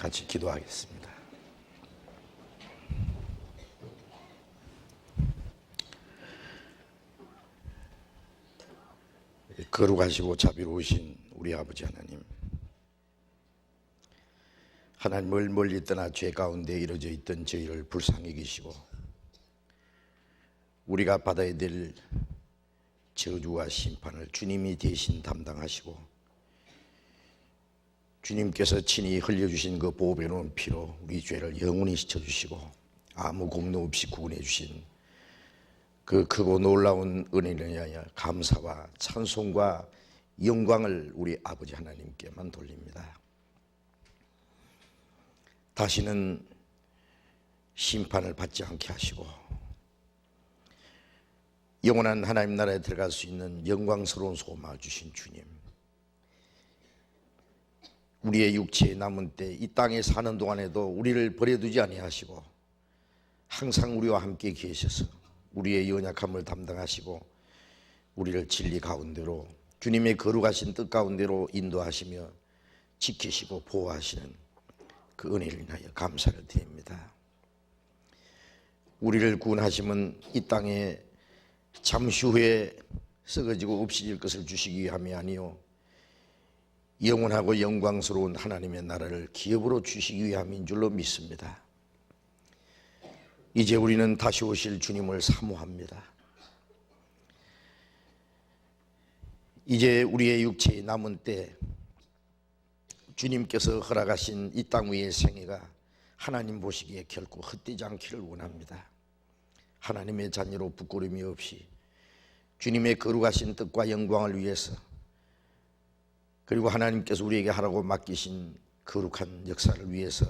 같이 기도하겠습니다. 거룩하시고 자비로우신 우리 아버지 하나님, 하나님을 멀리 떠나 죄 가운데 이루어져 있던 저희를 불쌍히 여기시고 우리가 받아야 될 저주와 심판을 주님이 대신 담당하시고 주님께서 친히 흘려주신 그 보배로운 피로 우리 죄를 영원히 씻어주시고 아무 공로 없이 구원해 주신 그 크고 놀라운 은혜를 위하여 감사와 찬송과 영광을 우리 아버지 하나님께만 돌립니다. 다시는 심판을 받지 않게 하시고 영원한 하나님 나라에 들어갈 수 있는 영광스러운 소망을 주신 주님, 우리의 육체에 남은 때 이 땅에 사는 동안에도 우리를 버려두지 아니하시고 항상 우리와 함께 계셔서 우리의 연약함을 담당하시고 우리를 진리 가운데로 주님의 거룩하신 뜻 가운데로 인도하시며 지키시고 보호하시는 그 은혜를 인하여 감사를 드립니다. 우리를 구원하심은 이 땅에 잠시 후에 썩어지고 없어질 것을 주시기 위함이 아니요 영원하고 영광스러운 하나님의 나라를 기업으로 주시기 위함인 줄로 믿습니다. 이제 우리는 다시 오실 주님을 사모합니다. 이제 우리의 육체에 남은 때 주님께서 허락하신 이 땅 위의 생애가 하나님 보시기에 결코 헛되지 않기를 원합니다. 하나님의 자녀로 부끄러움이 없이 주님의 거룩하신 뜻과 영광을 위해서, 그리고 하나님께서 우리에게 하라고 맡기신 거룩한 역사를 위해서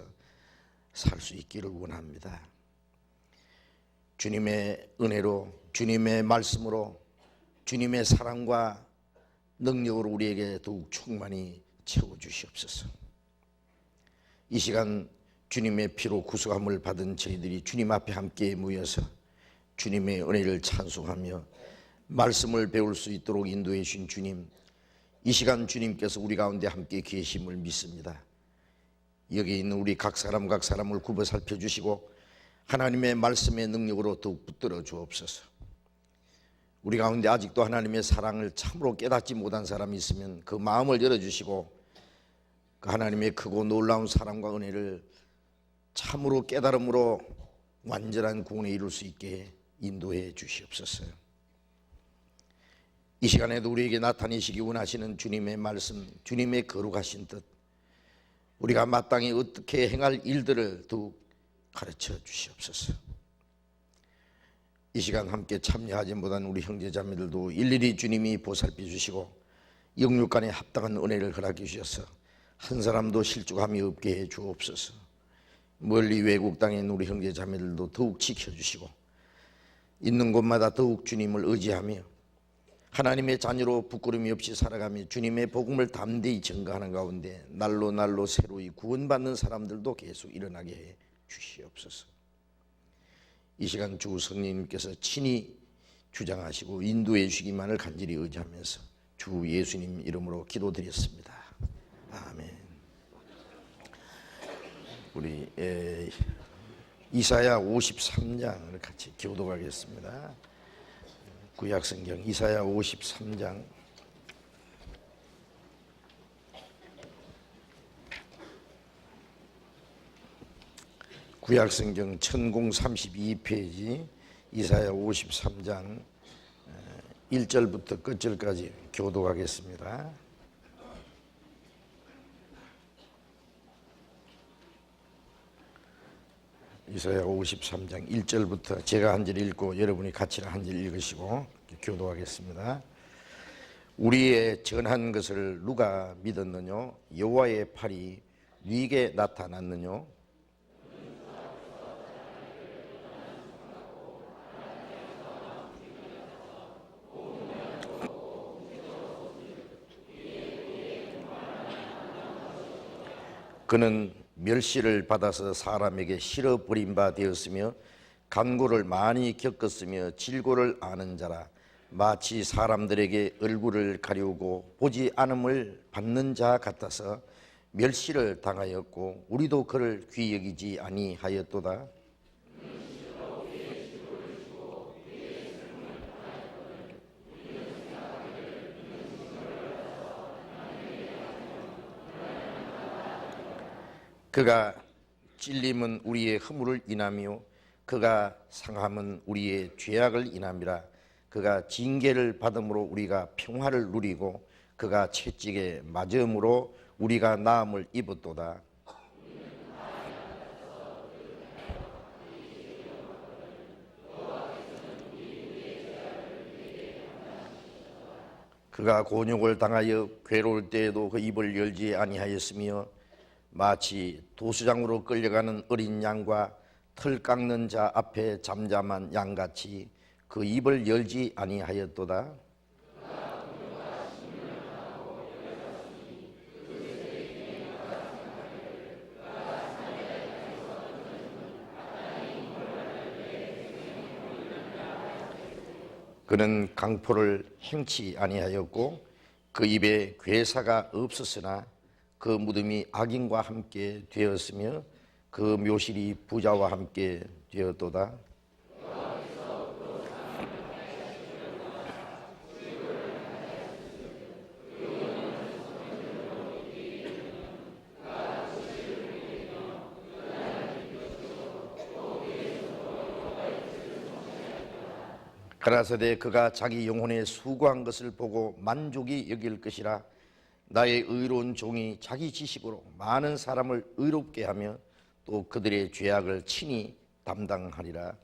살 수 있기를 원합니다. 주님의 은혜로, 주님의 말씀으로, 주님의 사랑과 능력으로 우리에게 더욱 충만히 채워주시옵소서. 이 시간 주님의 피로 구속함을 받은 저희들이 주님 앞에 함께 모여서 주님의 은혜를 찬송하며 말씀을 배울 수 있도록 인도해 주신 주님, 이 시간 주님께서 우리 가운데 함께 계심을 믿습니다. 여기 있는 우리 각 사람을 굽어 살펴주시고 하나님의 말씀의 능력으로 더욱 붙들어 주옵소서. 우리 가운데 아직도 하나님의 사랑을 참으로 깨닫지 못한 사람이 있으면 그 마음을 열어주시고 그 하나님의 크고 놀라운 사랑과 은혜를 참으로 깨달음으로 완전한 구원에 이룰 수 있게 인도해 주시옵소서. 이 시간에도 우리에게 나타내시기 원하시는 주님의 말씀, 주님의 거룩하신 뜻, 우리가 마땅히 어떻게 행할 일들을 더욱 가르쳐 주시옵소서. 이 시간 함께 참여하지 못한 우리 형제자매들도 일일이 주님이 보살펴 주시고 영육간에 합당한 은혜를 허락해 주셔서 한 사람도 실족함이 없게 해 주옵소서. 멀리 외국 땅에 있는 우리 형제자매들도 더욱 지켜주시고 있는 곳마다 더욱 주님을 의지하며 하나님의 자녀로 부끄러움이 없이 살아가며 주님의 복음을 담대히 전가하는 가운데 날로 새로이 구원받는 사람들도 계속 일어나게 해 주시옵소서. 이 시간 주 성령님께서 친히 주장하시고 인도해 주시기만을 간절히 의지하면서 주 예수님 이름으로 기도드렸습니다. 아멘. 우리 이사야 53장을 같이 교독하겠습니다. 구약성경 이사야 53장 구약성경 1032페이지 이사야 53장 1절부터 끝절까지 교독하겠습니다. 이사야 53장 1절부터 제가 한 절 읽고 여러분이 같이 한 절 읽으시고 교도하겠습니다. 우리의 전한 것을 누가 믿었느냐? 여호와의 팔이 네게 나타났느냐? 그는 멸시를 받아서 사람에게 실어버린 바 되었으며 간고를 많이 겪었으며 질고를 아는 자라. 마치 사람들에게 얼굴을 가리우고 보지 않음을 받는 자 같아서 멸시를 당하였고 우리도 그를 귀히 여기지 아니하였도다. 그가 찔림은 우리의 허물을 인하며 그가 상함은 우리의 죄악을 인함이라. 그가 징계를 받음으로 우리가 평화를 누리고 그가 채찍에 맞음으로 우리가 나음을 입었도다. 그가 곤욕을 당하여 괴로울 때에도 그 입을 열지 아니하였으며 마치 도수장으로 끌려가는 어린 양과 털 깎는 자 앞에 잠잠한 양같이 그 입을 열지 아니하였도다. 그는 강포를 행치 아니하였고 그 입에 괴사가 없었으나 그 무덤이 악인과 함께 되었으며 그 묘실이 부자와 함께 되었도다. 가라사대 그가 자기 영혼에 수고한 것을 보고 만족이 여길 것이라. 나의 의로운 종이 자기 지식으로 많은 사람을 의롭게 하며 또 그들의 죄악을 친히 담당하리라.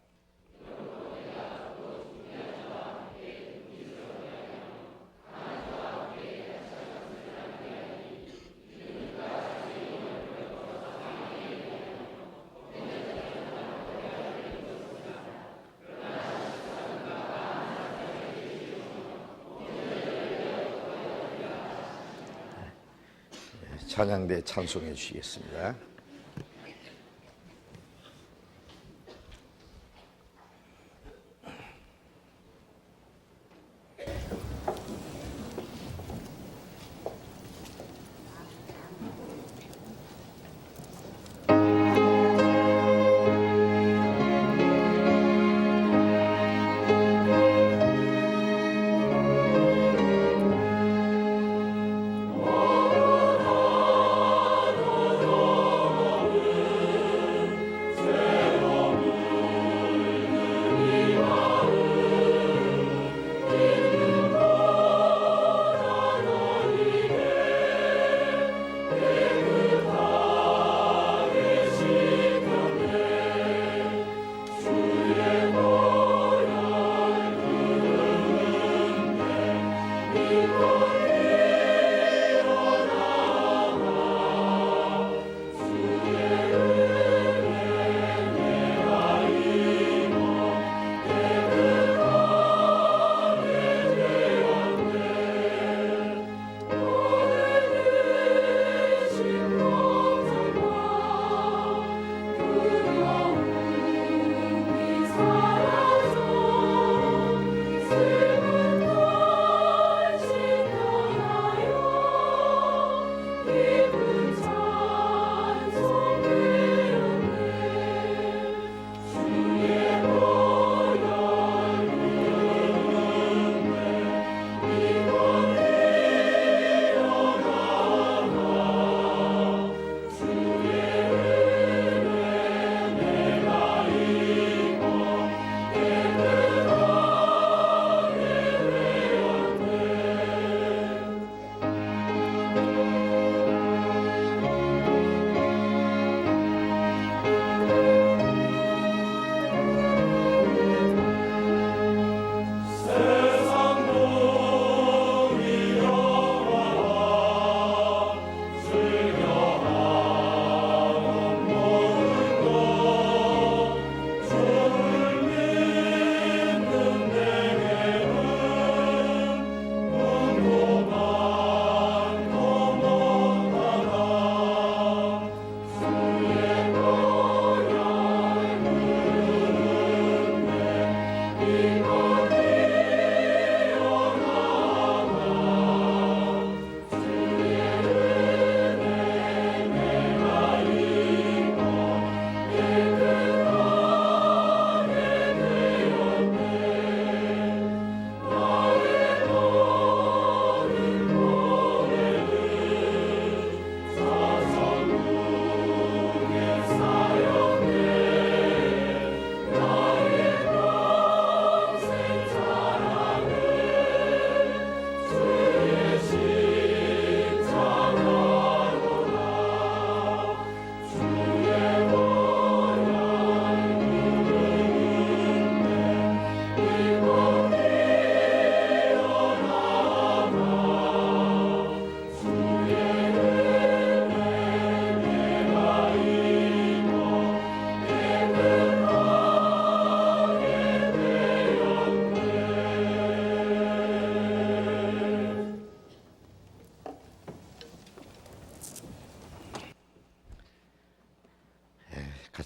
찬양대 찬송해 주시겠습니다.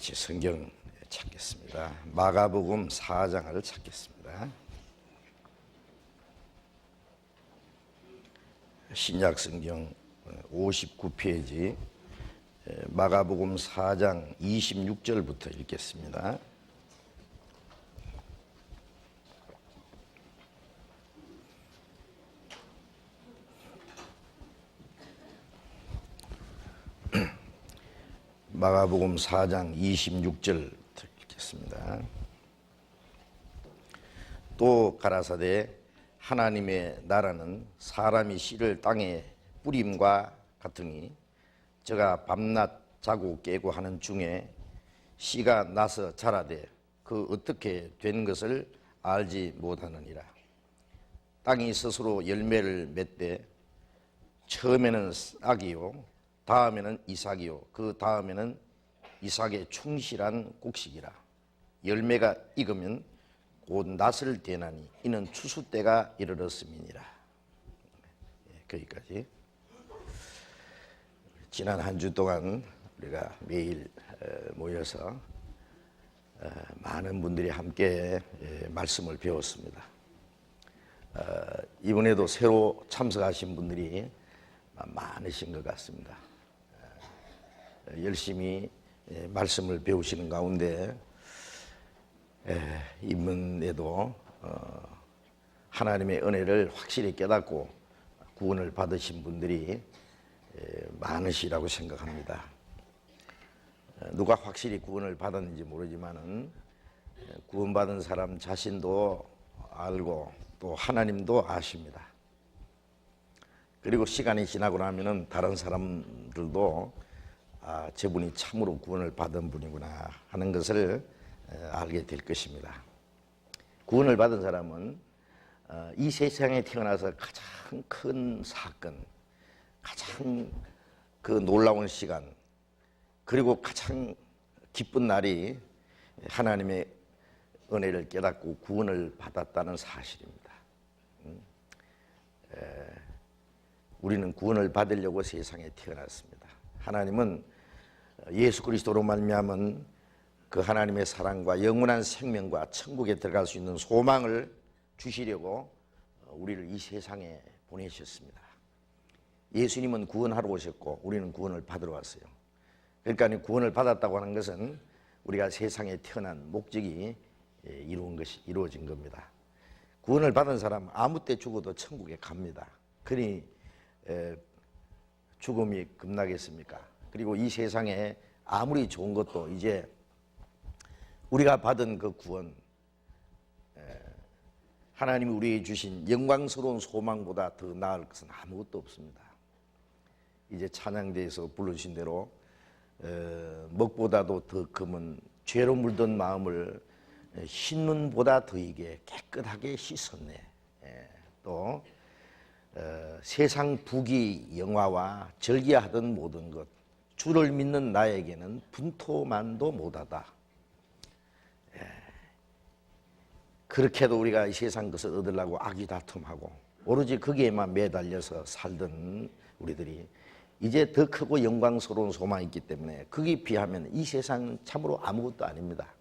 같이 성경 찾겠습니다. 마가복음 4장을 찾겠습니다. 신약 성경 59페이지 마가복음 4장 26절부터 읽겠습니다. 마가복음 4장 26절 읽겠습니다. 또 가라사대 하나님의 나라는 사람이 씨를 땅에 뿌림과 같으니 저가 밤낮 자고 깨고 하는 중에 씨가 나서 자라되 그 어떻게 된 것을 알지 못하느니라. 땅이 스스로 열매를 맺되 처음에는 싹이요 다음에는 이삭이요 그 다음에는 이삭의 충실한 곡식이라. 열매가 익으면 곧 낫을 대나니 이는 추수 때가 이르렀음이니라. 거기까지. 지난 한 주 동안 우리가 매일 모여서 많은 분들이 함께 말씀을 배웠습니다. 이번에도 새로 참석하신 분들이 많으신 것 같습니다. 열심히 말씀을 배우시는 가운데 이번에도 하나님의 은혜를 확실히 깨닫고 구원을 받으신 분들이 많으시라고 생각합니다. 누가 확실히 구원을 받았는지 모르지만은 구원받은 사람 자신도 알고 또 하나님도 아십니다. 그리고 시간이 지나고 나면은 다른 사람들도 저분이 참으로 구원을 받은 분이구나 하는 것을 알게 될 것입니다. 구원을 받은 사람은 이 세상에 태어나서 가장 큰 사건, 가장 그 놀라운 시간, 그리고 가장 기쁜 날이 하나님의 은혜를 깨닫고 구원을 받았다는 사실입니다. 우리는 구원을 받으려고 세상에 태어났습니다. 하나님은 예수 그리스도로 말미암은 그 하나님의 사랑과 영원한 생명과 천국에 들어갈 수 있는 소망을 주시려고 우리를 이 세상에 보내셨습니다. 예수님은 구원하러 오셨고 우리는 구원을 받으러 왔어요. 그러니까 구원을 받았다고 하는 것은 우리가 세상에 태어난 목적이 이루어진 겁니다. 구원을 받은 사람 아무 때 죽어도 천국에 갑니다. 그러니 죽음이 급나겠습니까? 그리고 이 세상에 아무리 좋은 것도 이제 우리가 받은 그 구원, 하나님이 우리에게 주신 영광스러운 소망보다 더 나을 것은 아무것도 없습니다. 이제 찬양대에서 부르신 대로 먹보다도 더 금은 죄로 물든 마음을 흰눈보다 더이게 깨끗하게 씻었네. 또 세상 부귀 영화와 절기하던 모든 것 주를 믿는 나에게는 분토만도 못하다. 그렇게도 우리가 이 세상 것을 얻으려고 악의다툼하고 오로지 거기에만 매달려서 살던 우리들이 이제 더 크고 영광스러운 소망이 있기 때문에 거기에 비하면 이 세상은 참으로 아무것도 아닙니다.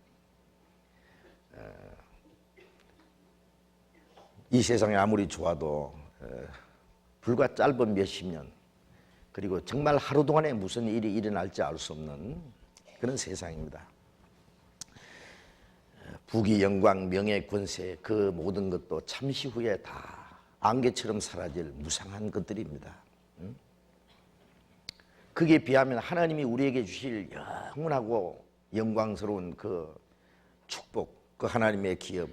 이 세상이 아무리 좋아도 불과 짧은 몇십 년, 그리고 정말 하루 동안에 무슨 일이 일어날지 알 수 없는 그런 세상입니다. 부귀, 영광, 명예, 권세 그 모든 것도 잠시 후에 다 안개처럼 사라질 무상한 것들입니다. 거기에 비하면 하나님이 우리에게 주실 영원하고 영광스러운 그 축복, 그 하나님의 기업,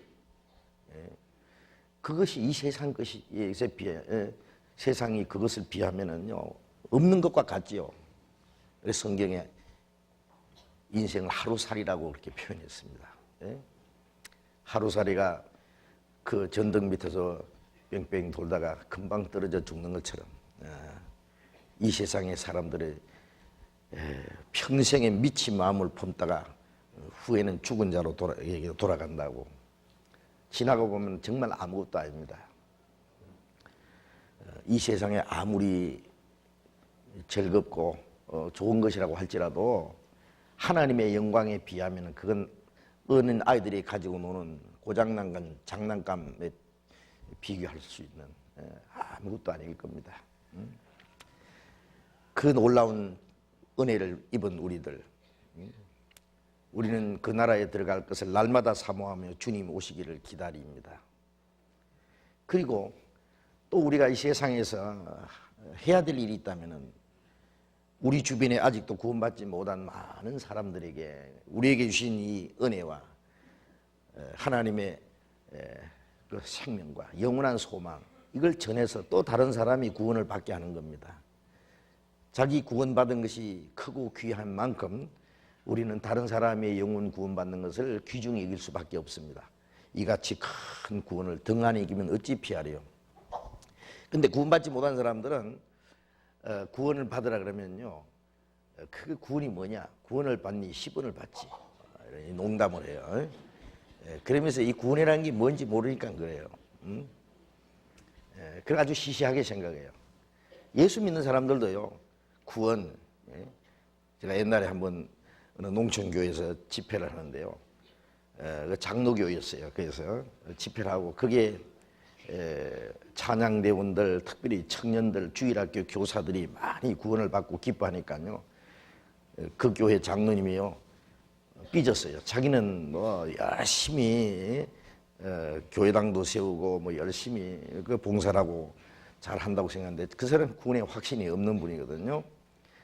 그것이 이 세상 것이 세상이 그것을 비하면은요 없는 것과 같지요. 그래서 성경에 인생을 하루살이라고 그렇게 표현했습니다. 하루살이가 그 전등 밑에서 뺑뺑 돌다가 금방 떨어져 죽는 것처럼 이 세상의 사람들의 평생에 미친 마음을 품다가 후에는 죽은 자로 돌아간다고. 지나고 보면 정말 아무것도 아닙니다. 이 세상에 아무리 즐겁고 좋은 것이라고 할지라도 하나님의 영광에 비하면 그건 어린 아이들이 가지고 노는 고장난 건 장난감에 비교할 수 있는 아무것도 아닐 겁니다. 그 놀라운 은혜를 입은 우리들, 우리는 그 나라에 들어갈 것을 날마다 사모하며 주님 오시기를 기다립니다. 그리고 또 우리가 이 세상에서 해야 될 일이 있다면 우리 주변에 아직도 구원받지 못한 많은 사람들에게 우리에게 주신 이 은혜와 하나님의 그 생명과 영원한 소망, 이걸 전해서 또 다른 사람이 구원을 받게 하는 겁니다. 자기 구원받은 것이 크고 귀한 만큼 우리는 다른 사람의 영혼 구원받는 것을 귀중히 여길 수밖에 없습니다. 이같이 큰 구원을 등한히 이기면 어찌 피하리요. 근데 구원받지 못한 사람들은 구원을 받으라 그러면요, 그 구원이 뭐냐, 구원을 받니 10원을 받지, 농담을 해요. 그러면서 이 구원이라는 게 뭔지 모르니까 그래요. 그걸 아주 시시하게 생각해요. 예수 믿는 사람들도요, 구원, 제가 옛날에 한번 어느 농촌교회에서 집회를 하는데요, 그 장로교였어요. 그래서 집회를 하고 그게 찬양대원들, 특별히 청년들, 주일학교 교사들이 많이 구원을 받고 기뻐하니까요, 그 교회 장로님이요 삐졌어요. 자기는 뭐 열심히 교회당도 세우고 뭐 열심히 그 봉사하고 잘 한다고 생각하는데 그 사람은 구원에 확신이 없는 분이거든요.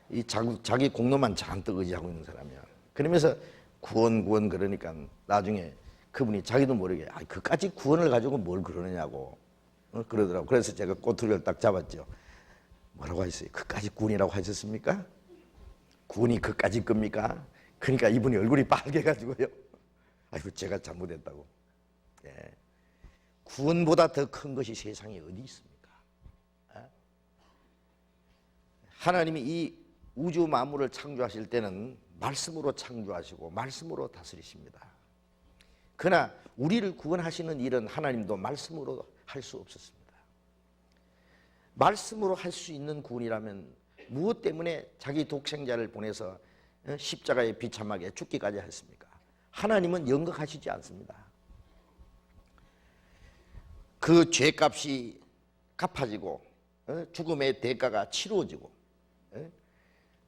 이 자기 공로만 잔뜩 의지하고 있는 사람이야. 그러면서 구원 그러니까 나중에 그분이 자기도 모르게 그까지 구원을 가지고 뭘 그러느냐고 그러더라고. 그래서 제가 꼬투리를 딱 잡았죠. 뭐라고 하셨어요? 그까지 구원이라고 하셨습니까? 구원이 그까지 겁니까? 그러니까 이분이 얼굴이 빨개가지고요. 아이고 제가 잘못했다고. 구원보다 더 큰 것이 세상에 어디 있습니까? 하나님이 이 우주 만물을 창조하실 때는 말씀으로 창조하시고 말씀으로 다스리십니다. 그러나 우리를 구원하시는 일은 하나님도 말씀으로 할 수 없었습니다. 말씀으로 할 수 있는 구원이라면 무엇 때문에 자기 독생자를 보내서 십자가에 비참하게 죽기까지 했습니까? 하나님은 연극하시지 않습니다. 그 죄값이 갚아지고 죽음의 대가가 치루어지고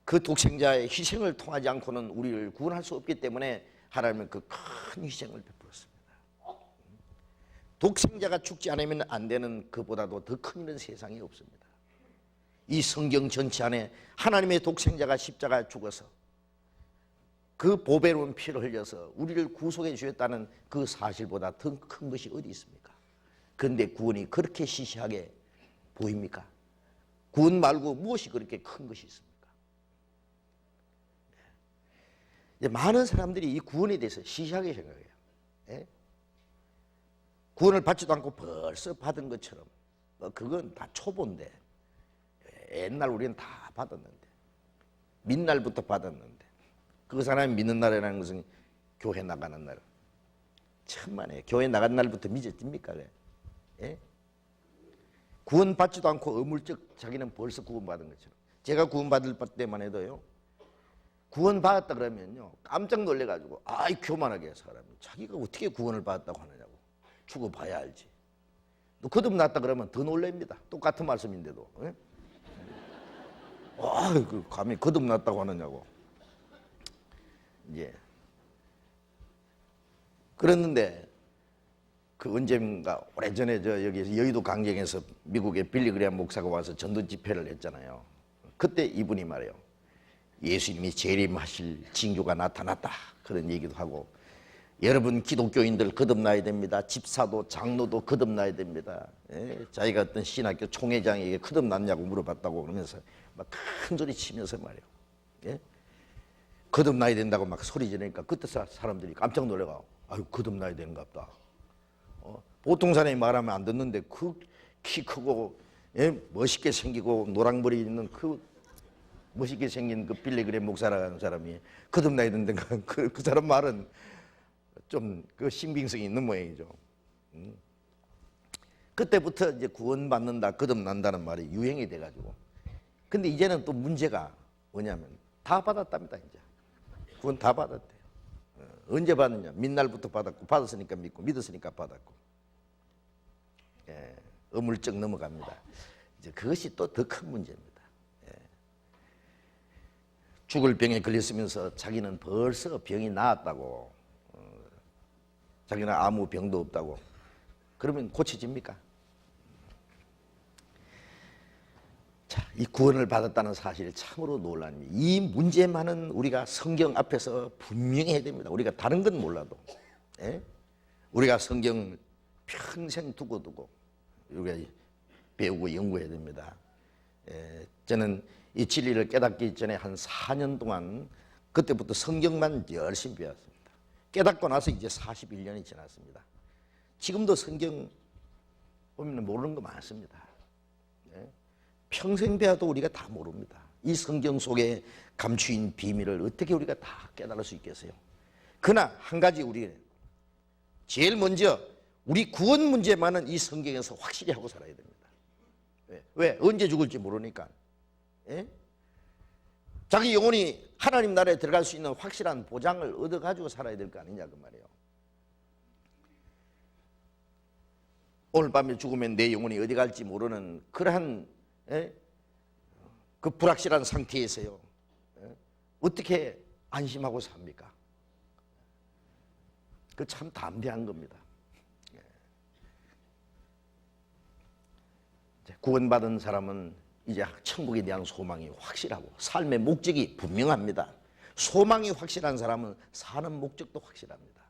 그 독생자의 희생을 통하지 않고는 우리를 구원할 수 없기 때문에 하나님은 그 큰 희생을 베풀었습니다. 독생자가 죽지 않으면 안 되는 그보다도 더 큰 일은 세상에 없습니다. 이 성경 전체 안에 하나님의 독생자가 십자가에 죽어서 그 보배로운 피를 흘려서 우리를 구속해 주셨다는 그 사실보다 더 큰 것이 어디 있습니까? 그런데 구원이 그렇게 시시하게 보입니까? 구원 말고 무엇이 그렇게 큰 것이 있습니까? 많은 사람들이 이 구원에 대해서 시시하게 생각해요. 구원을 받지도 않고 벌써 받은 것처럼 그건 다 초보인데 옛날 우리는 다 받았는데 민날부터 받았는데 그 사람이 믿는 날이라는 것은 교회 나가는 날. 천만에 교회 나간 날부터 믿어집니까? 구원받지도 않고 어물쩍 자기는 벌써 구원받은 것처럼. 제가 구원받을 때만 해도요, 구원받았다 그러면요 깜짝 놀래가지고 아이 교만하게 사람이 자기가 어떻게 구원을 받았다고 하느냐고. 죽어봐야 알지. 또 거듭났다 그러면 더 놀랍니다. 똑같은 말씀인데도. 그 감히 거듭났다고 하느냐고. 그랬는데 그 언젠가 오래전에 여기 여의도 강경에서 미국의 빌리그레암 목사가 와서 전도 집회를 했잖아요. 그때 이분이 말해요. 예수님이 재림하실 징조가 나타났다. 그런 얘기도 하고 여러분 기독교인들 거듭나야 됩니다. 집사도 장로도 거듭나야 됩니다. 자기가 어떤 신학교 총회장에게 거듭났냐고 물어봤다고 그러면서 막 큰 소리 치면서 말이에요. 거듭나야 된다고 막 소리 지르니까 그때 사람들이 깜짝 놀래가 아유 거듭나야 되는가 보다. 보통 사람이 말하면 안 듣는데 그 키 크고 멋있게 생기고 노랑머리 있는 그 멋있게 생긴 그 빌리그레 목사라는 사람이 거듭나야 된다니까 그 사람 말은 좀 그 신빙성이 있는 모양이죠. 그때부터 이제 구원받는다, 거듭난다는 말이 유행이 돼가지고. 근데 이제는 또 문제가 뭐냐면 다 받았답니다. 이제 구원 다 받았대요. 언제 받느냐? 민날부터 받았고, 받았으니까 믿고, 믿었으니까 받았고. 어물쩍 넘어갑니다. 이제 그것이 또 더 큰 문제입니다. 죽을 병에 걸렸으면서 자기는 벌써 병이 나았다고, 자기는 아무 병도 없다고. 그러면 고쳐집니까? 자, 이 구원을 받았다는 사실이 참으로 놀랍니다. 이 문제만은 우리가 성경 앞에서 분명히 해야 됩니다. 우리가 다른 건 몰라도, 우리가 성경 평생 두고 우리가 배우고 연구해야 됩니다. 저는 이 진리를 깨닫기 전에 한 4년 동안 그때부터 성경만 열심히 배웠습니다. 깨닫고 나서 이제 41년이 지났습니다. 지금도 성경 보면 모르는 거 많습니다. 평생 배워도 우리가 다 모릅니다. 이 성경 속에 감추인 비밀을 어떻게 우리가 다 깨달을 수 있겠어요? 그러나 한 가지 우리 제일 먼저 우리 구원 문제만은 이 성경에서 확실히 하고 살아야 됩니다. 왜? 언제 죽을지 모르니까. 자기 영혼이 하나님 나라에 들어갈 수 있는 확실한 보장을 얻어가지고 살아야 될 거 아니냐 그 말이에요. 오늘 밤에 죽으면 내 영혼이 어디 갈지 모르는 그러한 그 불확실한 상태에서요, 어떻게 안심하고 삽니까? 그 참 담대한 겁니다. 구원받은 사람은 이제 천국에 대한 소망이 확실하고 삶의 목적이 분명합니다. 소망이 확실한 사람은 사는 목적도 확실합니다.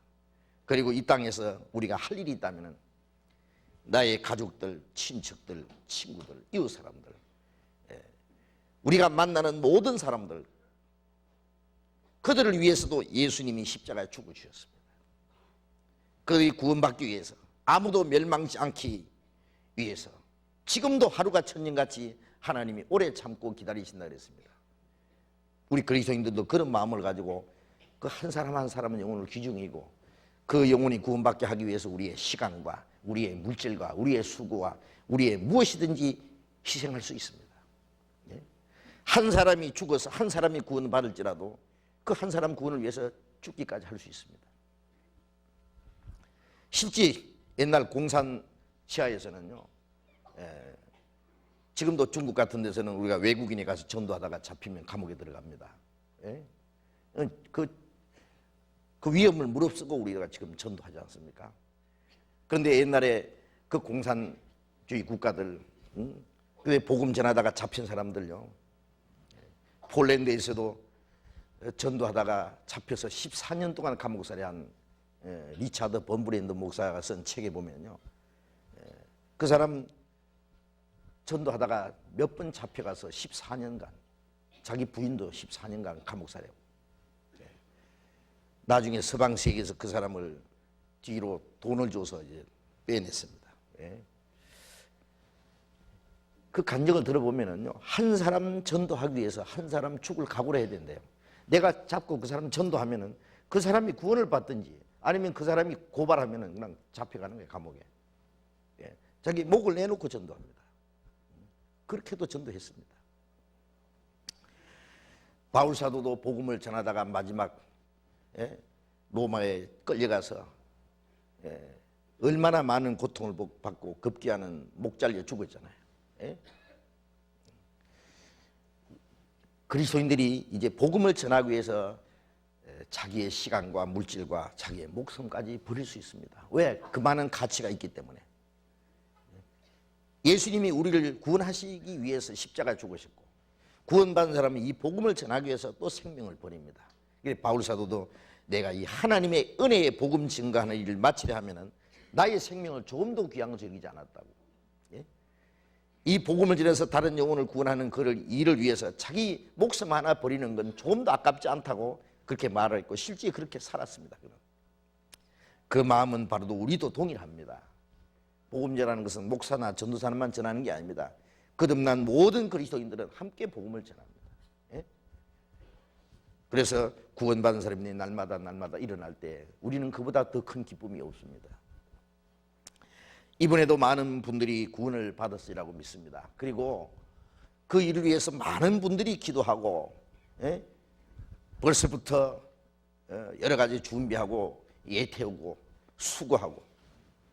그리고 이 땅에서 우리가 할 일이 있다면 나의 가족들, 친척들, 친구들, 이웃 사람들, 우리가 만나는 모든 사람들, 그들을 위해서도 예수님이 십자가에 죽어주셨습니다. 그들이 구원받기 위해서, 아무도 멸망치 않기 위해서 지금도 하루가 천년같이 하나님이 오래 참고 기다리신다 그랬습니다. 우리 그리스도인들도 그런 마음을 가지고 그 한 사람 한 사람은 영혼을 귀중이고 그 영혼이 구원받게 하기 위해서 우리의 시간과 우리의 물질과 우리의 수고와 우리의 무엇이든지 희생할 수 있습니다. 한 사람이 죽어서 한 사람이 구원을 받을지라도 그 한 사람 구원을 위해서 죽기까지 할 수 있습니다. 실제 옛날 공산 시하에서는요, 지금도 중국 같은 데서는 우리가 외국인이 가서 전도하다가 잡히면 감옥에 들어갑니다. 그 위험을 무릅쓰고 우리가 지금 전도하지 않습니까? 그런데 옛날에 그 공산주의 국가들, 그 복음 전하다가 잡힌 사람들요, 폴란드에서도 전도하다가 잡혀서 14년 동안 감옥살이 한 리차드 번브랜드 목사가 쓴 책에 보면요, 그 사람 전도하다가 몇 번 잡혀가서 14년간, 자기 부인도 14년간 감옥살이하고, 나중에 서방 세계에서 그 사람을 뒤로 돈을 줘서 이제 빼냈습니다. 그 간증을 들어보면은요, 한 사람 전도하기 위해서 한 사람 죽을 각오를 해야 된대요. 내가 잡고 그 사람 전도하면은 그 사람이 구원을 받든지 아니면 그 사람이 고발하면은 그냥 잡혀가는 거예요, 감옥에. 자기 목을 내놓고 전도합니다. 그렇게도 전도했습니다. 바울 사도도 복음을 전하다가 마지막 로마에 끌려가서 얼마나 많은 고통을 받고 급기야는 목 잘려 죽었잖아요. 그리스도인들이 이제 복음을 전하기 위해서 자기의 시간과 물질과 자기의 목숨까지 버릴 수 있습니다. 왜? 그 많은 가치가 있기 때문에. 예수님이 우리를 구원하시기 위해서 십자가에 죽으셨고, 구원받은 사람은 이 복음을 전하기 위해서 또 생명을 버립니다. 바울 사도도 내가 이 하나님의 은혜의 복음 증거하는 일을 마치려 하면은 나의 생명을 조금도 귀한 것을 여기지 않았다고. 이 복음을 전해서 다른 영혼을 구원하는 그 일을 위해서 자기 목숨 하나 버리는 건 조금도 아깝지 않다고 그렇게 말을 했고, 실제 그렇게 살았습니다. 그 마음은 바로 우리도 동일합니다. 복음 전하는 것은 목사나 전도사만 전하는 게 아닙니다. 거듭난 모든 그리스도인들은 함께 복음을 전합니다. 그래서 구원받은 사람이 날마다 일어날 때 우리는 그보다 더 큰 기쁨이 없습니다. 이번에도 많은 분들이 구원을 받았으리라고 믿습니다. 그리고 그 일을 위해서 많은 분들이 기도하고 벌써부터 여러 가지 준비하고 예태우고 수고하고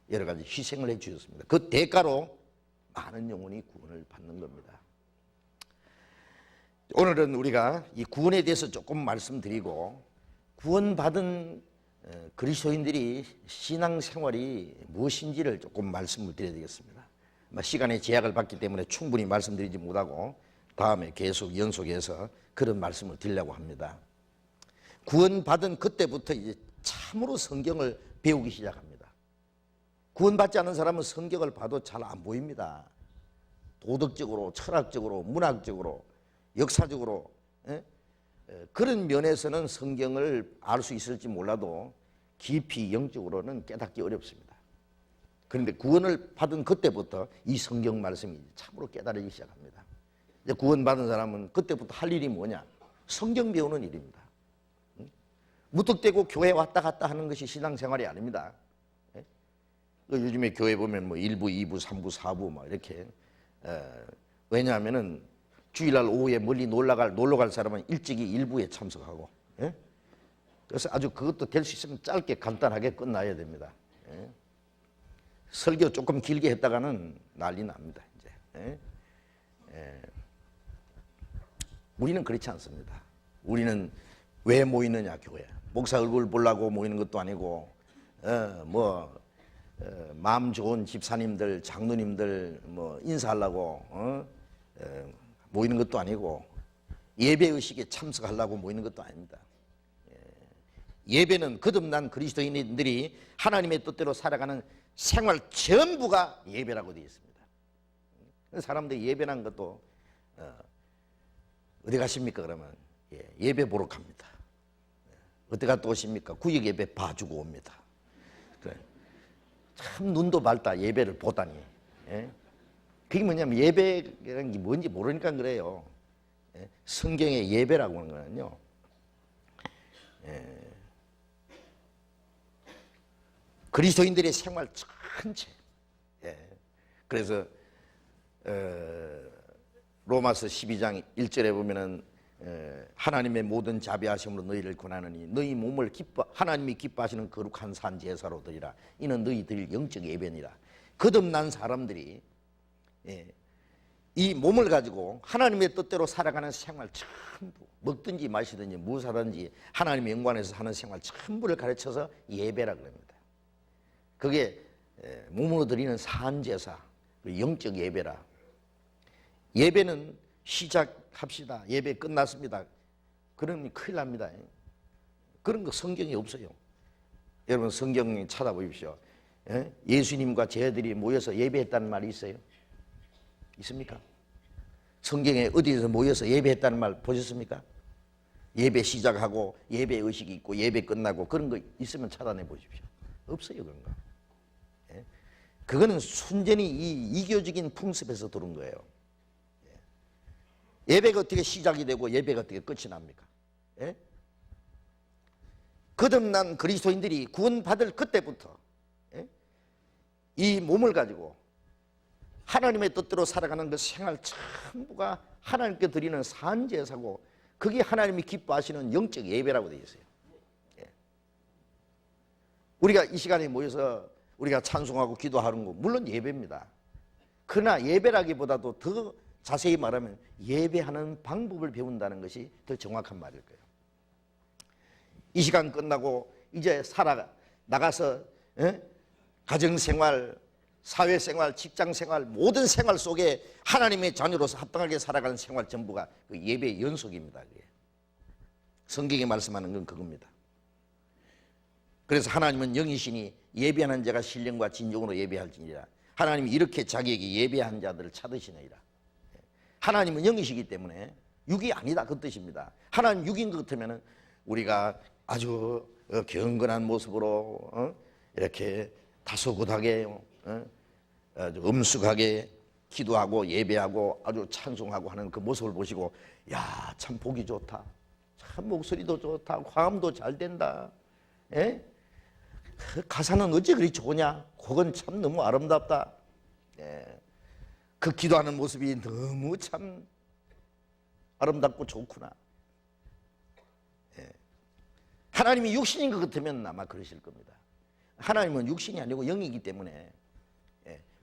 여러 가지 희생을 해 주셨습니다. 그 대가로 많은 영혼이 구원을 받는 겁니다. 오늘은 우리가 이 구원에 대해서 조금 말씀드리고 구원받은 그리스도인들이 신앙생활이 무엇인지를 조금 말씀을 드려야 되겠습니다. 시간의 제약을 받기 때문에 충분히 말씀드리지 못하고 다음에 계속 연속해서 그런 말씀을 드리려고 합니다. 구원받은 그때부터 이제 참으로 성경을 배우기 시작합니다. 구원받지 않은 사람은 성경을 봐도 잘 안 보입니다. 도덕적으로, 철학적으로, 문학적으로, 역사적으로 그런 면에서는 성경을 알 수 있을지 몰라도 깊이 영적으로는 깨닫기 어렵습니다. 그런데 구원을 받은 그때부터 이 성경 말씀이 참으로 깨달아지기 시작합니다. 이제 구원받은 사람은 그때부터 할 일이 뭐냐? 성경 배우는 일입니다. 무턱대고 교회 왔다 갔다 하는 것이 신앙생활이 아닙니다. 요즘에 교회 보면 뭐 1부, 2부, 3부, 4부 막 이렇게 왜냐하면은 주일날 오후에 멀리 놀러 갈 사람은 일찍이 1부에 참석하고 그래서 아주 그것도 될 수 있으면 짧게 간단하게 끝나야 됩니다. 설교 조금 길게 했다가는 난리 납니다. 이제 우리는 그렇지 않습니다. 우리는 왜 모이느냐 교회 목사 얼굴 보려고 모이는 것도 아니고 마음 좋은 집사님들 장로님들 뭐 인사하려고 모이는 것도 아니고 예배의식에 참석하려고 모이는 것도 아닙니다. 예배는 거듭난 그리스도인들이 하나님의 뜻대로 살아가는 생활 전부가 예배라고 되어 있습니다. 사람들이 예배란 것도 어디 가십니까 그러면 예배 보러 갑니다. 어디 갔다 오십니까? 구역 예배 봐주고 옵니다. 그래. 참 눈도 밝다 예배를 보다니. 그게 뭐냐면 예배라는 게 뭔지 모르니까 그래요. 성경의 예배라고 하는 거는요. 그리스도인들의 생활 전체. 그래서 로마서 12장 1절에 보면은 하나님의 모든 자비하심으로 너희를 권하느니 너희 몸을 하나님이 기뻐하시는 거룩한 산 제사로 드리라. 이는 너희들 영적 예배니라. 거듭난 사람들이 이 몸을 가지고 하나님의 뜻대로 살아가는 생활 전부 먹든지 마시든지 무엇하든지 하나님의 영광에서 하는 생활 전부를 가르쳐서 예배라 그럽니다. 그게 몸으로 드리는 산제사 영적 예배라. 예배는 시작합시다. 예배 끝났습니다. 그러면 큰일 납니다. 그런 거 성경에 없어요. 여러분 성경 찾아보십시오. 예수님과 제자들이 모여서 예배했다는 말이 있어요? 있습니까? 성경에 어디에서 모여서 예배했다는 말 보셨습니까? 예배 시작하고 예배 의식이 있고 예배 끝나고 그런 거 있으면 찾아내 보십시오. 없어요 그런 거. 그거는 순전히 이 이교적인 풍습에서 들은 거예요. 예배가 어떻게 시작이 되고 예배가 어떻게 끝이 납니까? 거듭난 그리스도인들이 구원받을 그때부터 이 몸을 가지고 하나님의 뜻대로 살아가는 그 생활 전부가 하나님께 드리는 산제사고 그게 하나님이 기뻐하시는 영적 예배라고 되어 있어요. 우리가 이 시간에 모여서 우리가 찬송하고 기도하는 거 물론 예배입니다. 그러나 예배라기보다도 더 자세히 말하면 예배하는 방법을 배운다는 것이 더 정확한 말일 거예요. 이 시간 끝나고 이제 나가서 가정생활, 사회생활, 직장생활 모든 생활 속에 하나님의 자녀로서 합당하게 살아가는 생활 전부가 그 예배의 연속입니다. 성경이 말씀하는 건 그겁니다. 그래서 하나님은 영이시니 예배하는 자가 신령과 진정으로 예배할지니라. 하나님이 이렇게 자기에게 예배한 자들을 찾으시느니라. 하나님은 영이시기 때문에 육이 아니다 그 뜻입니다. 하나님 육인 것 같으면 우리가 아주 경건한 모습으로 이렇게 다소곳하게 아주 엄숙하게 기도하고 예배하고 아주 찬송하고 하는 그 모습을 보시고 야, 참 보기 좋다. 참 목소리도 좋다. 화음도 잘 된다. 그 가사는 어찌 그리 좋냐? 그건 참 너무 아름답다. 그 기도하는 모습이 너무 참 아름답고 좋구나. 하나님이 육신인 것 같으면 아마 그러실 겁니다. 하나님은 육신이 아니고 영이기 때문에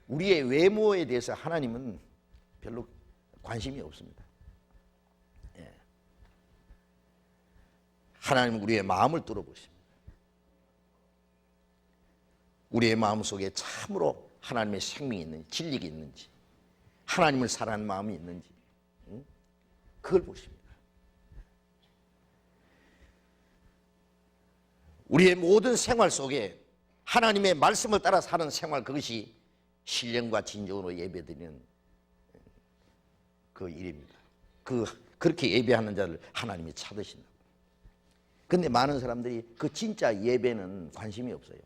우리의 외모에 대해서 하나님은 별로 관심이 없습니다. 하나님은 우리의 마음을 뚫어보십니다. 우리의 마음 속에 참으로 하나님의 생명이 있는지, 진리가 있는지, 하나님을 사랑하는 마음이 있는지, 그걸 보십니다. 우리의 모든 생활 속에 하나님의 말씀을 따라 사는 생활, 그것이 신령과 진정으로 예배드리는 그 일입니다. 그렇게 예배하는 자를 하나님이 찾으신다고. 근데 많은 사람들이 그 진짜 예배는 관심이 없어요.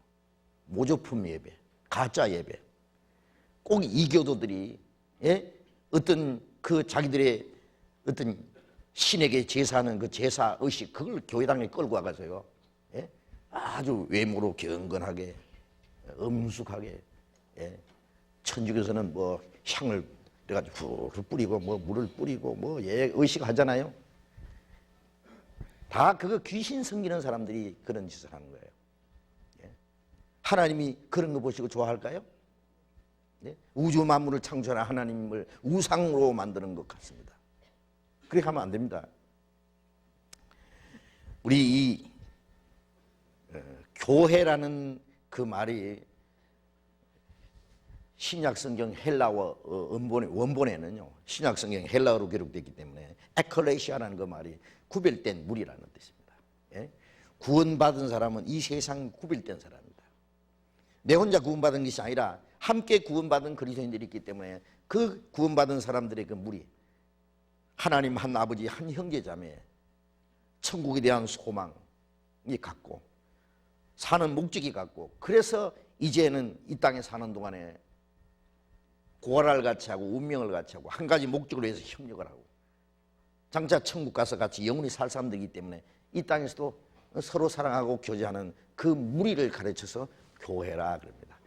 모조품 예배, 가짜 예배. 꼭 이교도들이 어떤 그 자기들의 어떤 신에게 제사하는 그 제사 의식, 그걸 교회당에 끌고 와가서요, 아주 외모로 경건하게, 엄숙하게, 천주교에서는 뭐 향을 그래가지고 후 뿌리고 뭐 물을 뿌리고 뭐 의식하잖아요. 다 그거 귀신 섬기는 사람들이 그런 짓을 하는 거예요. 하나님이 그런 거 보시고 좋아할까요? 우주 만물을 창조한 하나님을 우상으로 만드는 것 같습니다. 그렇게 하면 안 됩니다. 우리 이 교회라는 그 말이 신약성경 헬라어 원본에는요, 신약성경 헬라어로 기록되어 있기 때문에 에클레시아라는 그 말이 구별된 무리라는 뜻입니다. 구원받은 사람은 이 세상 구별된 사람입니다. 내 혼자 구원받은 것이 아니라 함께 구원받은 그리스도인들이 있기 때문에 그 구원받은 사람들의 그 무리, 하나님 한 아버지 한 형제자매, 천국에 대한 소망이 같고 사는 목적이 같고, 그래서 이제는 이 땅에 사는 동안에 고아를 같이 하고 운명을 같이 하고 한 가지 목적으로 해서 협력을 하고 장차 천국 가서 같이 영원히 살 사람들이기 때문에 이 땅에서도 서로 사랑하고 교제하는 그 무리를 가르쳐서 교회라 그럽니다.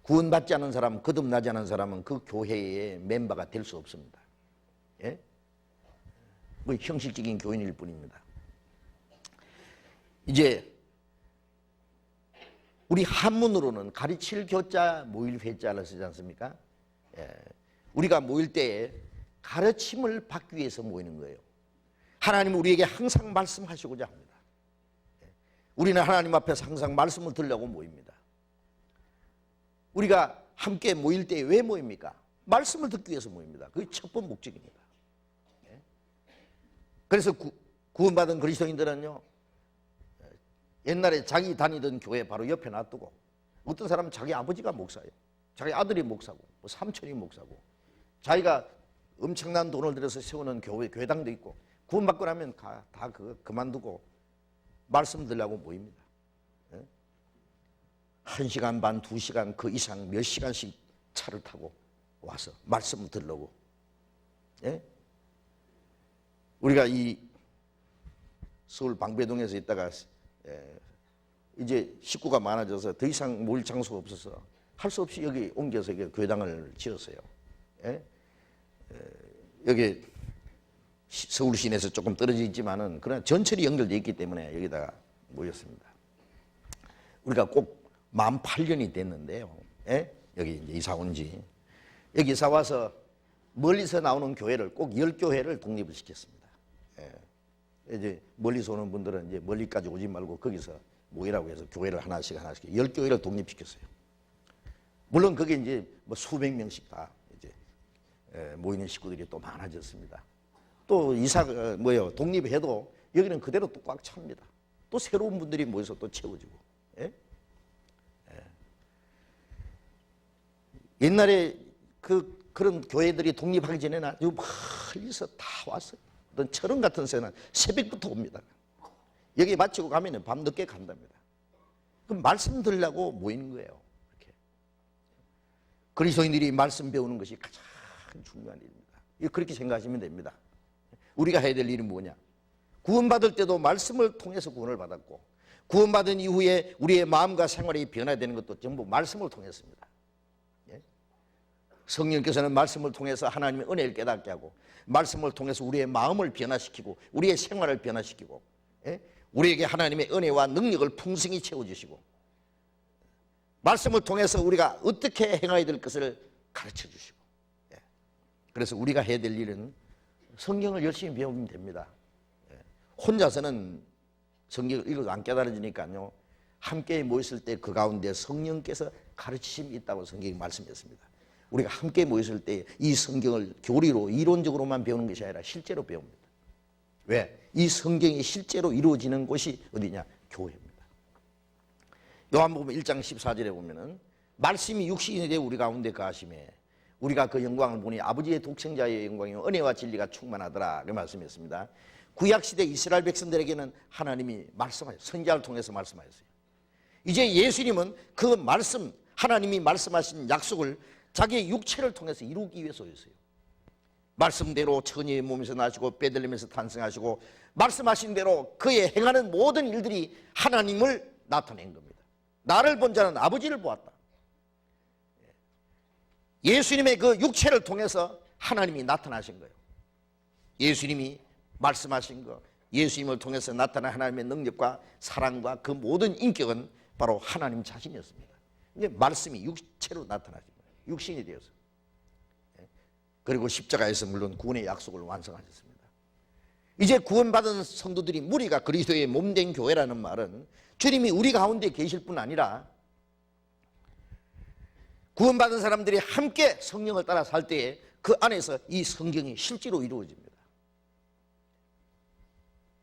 구원받지 않은 사람, 거듭나지 않은 사람은 그 교회의 멤버가 될 수 없습니다. 뭐 형식적인 교인일 뿐입니다. 이제 우리 한문으로는 가르칠 교자, 모일 회자를 쓰지 않습니까? 우리가 모일 때에 가르침을 받기 위해서 모이는 거예요. 하나님은 우리에게 항상 말씀하시고자 합니다. 우리는 하나님 앞에서 항상 말씀을 들으려고 모입니다. 우리가 함께 모일 때 왜 모입니까? 말씀을 듣기 위해서 모입니다. 그게 첫 번 목적입니다. 그래서 구원받은 그리스도인들은요, 옛날에 자기 다니던 교회 바로 옆에 놔두고, 어떤 사람은 자기 아버지가 목사예요. 자기 아들이 목사고, 뭐 삼촌이 목사고, 자기가 엄청난 돈을 들여서 세우는 교회당도 있고, 구원받고 나면 다 그거 그만두고 말씀 들으려고 모입니다. 1시간 반, 2시간 그 이상 몇 시간씩 차를 타고 와서 말씀을 들으려고. 우리가 이 서울 방배동에서 있다가 이제 식구가 많아져서 더 이상 모일 장소가 없어서 할 수 없이 여기 옮겨서 교회당을 지었어요. 여기 서울 시내에서 조금 떨어져 있지만은 그러나 전철이 연결되어 있기 때문에 여기다가 모였습니다. 우리가 꼭 만 8년이 됐는데요. 여기 이제 이사 온 지. 여기 이사 와서 멀리서 나오는 교회를 꼭 10교회를 독립을 시켰습니다. 이제 멀리서 오는 분들은 이제 멀리까지 오지 말고 거기서 모이라고 해서 교회를 하나씩 10교회를 독립시켰어요. 물론 그게 이제 뭐 수백 명씩 다 이제 모이는 식구들이 또 많아졌습니다. 또 독립해도 여기는 그대로 또 꽉 찹니다. 또 새로운 분들이 모여서 또 채워지고. 옛날에 그런 교회들이 독립하기 전에는 아주 멀리서 다 왔어요. 어떤 철원 같은 새는 새벽부터 옵니다. 여기 마치고 가면 밤 늦게 간답니다. 그럼 말씀 들으려고 모이는 거예요. 이렇게. 그리스도인들이 말씀 배우는 것이 가장 중요한 일입니다. 그렇게 생각하시면 됩니다. 우리가 해야 될 일은 뭐냐? 구원받을 때도 말씀을 통해서 구원을 받았고, 구원받은 이후에 우리의 마음과 생활이 변화되는 것도 전부 말씀을 통했습니다. 성령께서는 말씀을 통해서 하나님의 은혜를 깨닫게 하고, 말씀을 통해서 우리의 마음을 변화시키고 우리의 생활을 변화시키고, 우리에게 하나님의 은혜와 능력을 풍성히 채워주시고 말씀을 통해서 우리가 어떻게 행해야 될 것을 가르쳐 주시고, 그래서 우리가 해야 될 일은 성경을 열심히 배우면 됩니다. 혼자서는 성경을 읽어도 안 깨달아지니까요, 함께 모였을 때 그 가운데 성령께서 가르치심이 있다고 성경이 말씀했습니다. 우리가 함께 모였을 때 이 성경을 교리로 이론적으로만 배우는 것이 아니라 실제로 배웁니다. 왜? 이 성경이 실제로 이루어지는 곳이 어디냐? 교회입니다. 요한복음 1장 14절에 보면은 말씀이 육신이 되어 우리 가운데 거하심에 우리가 그 영광을 보니 아버지의 독생자의 영광이요 은혜와 진리가 충만하더라, 그 말씀이었습니다. 구약시대 이스라엘 백성들에게는 하나님이 말씀하셨어요. 선지자를 통해서 말씀하셨어요. 이제 예수님은 그 말씀, 하나님이 말씀하신 약속을 자기의 육체를 통해서 이루기 위해서 오셨어요. 말씀대로 처녀의 몸에서 나시고 베들레헴에서 탄생하시고 말씀하신 대로 그의 행하는 모든 일들이 하나님을 나타낸 겁니다. 나를 본 자는 아버지를 보았다. 예수님의 그 육체를 통해서 하나님이 나타나신 거예요. 예수님이 말씀하신 거, 예수님을 통해서 나타난 하나님의 능력과 사랑과 그 모든 인격은 바로 하나님 자신이었습니다. 근데 말씀이 육체로 나타나신 거예요. 육신이 되어서. 그리고 십자가에서 물론 구원의 약속을 완성하셨습니다. 이제 구원받은 성도들이 무리가 그리스도의 몸된 교회라는 말은 주님이 우리 가운데 계실 뿐 아니라 구원받은 사람들이 함께 성령을 따라 살 때에 그 안에서 이 성경이 실제로 이루어집니다.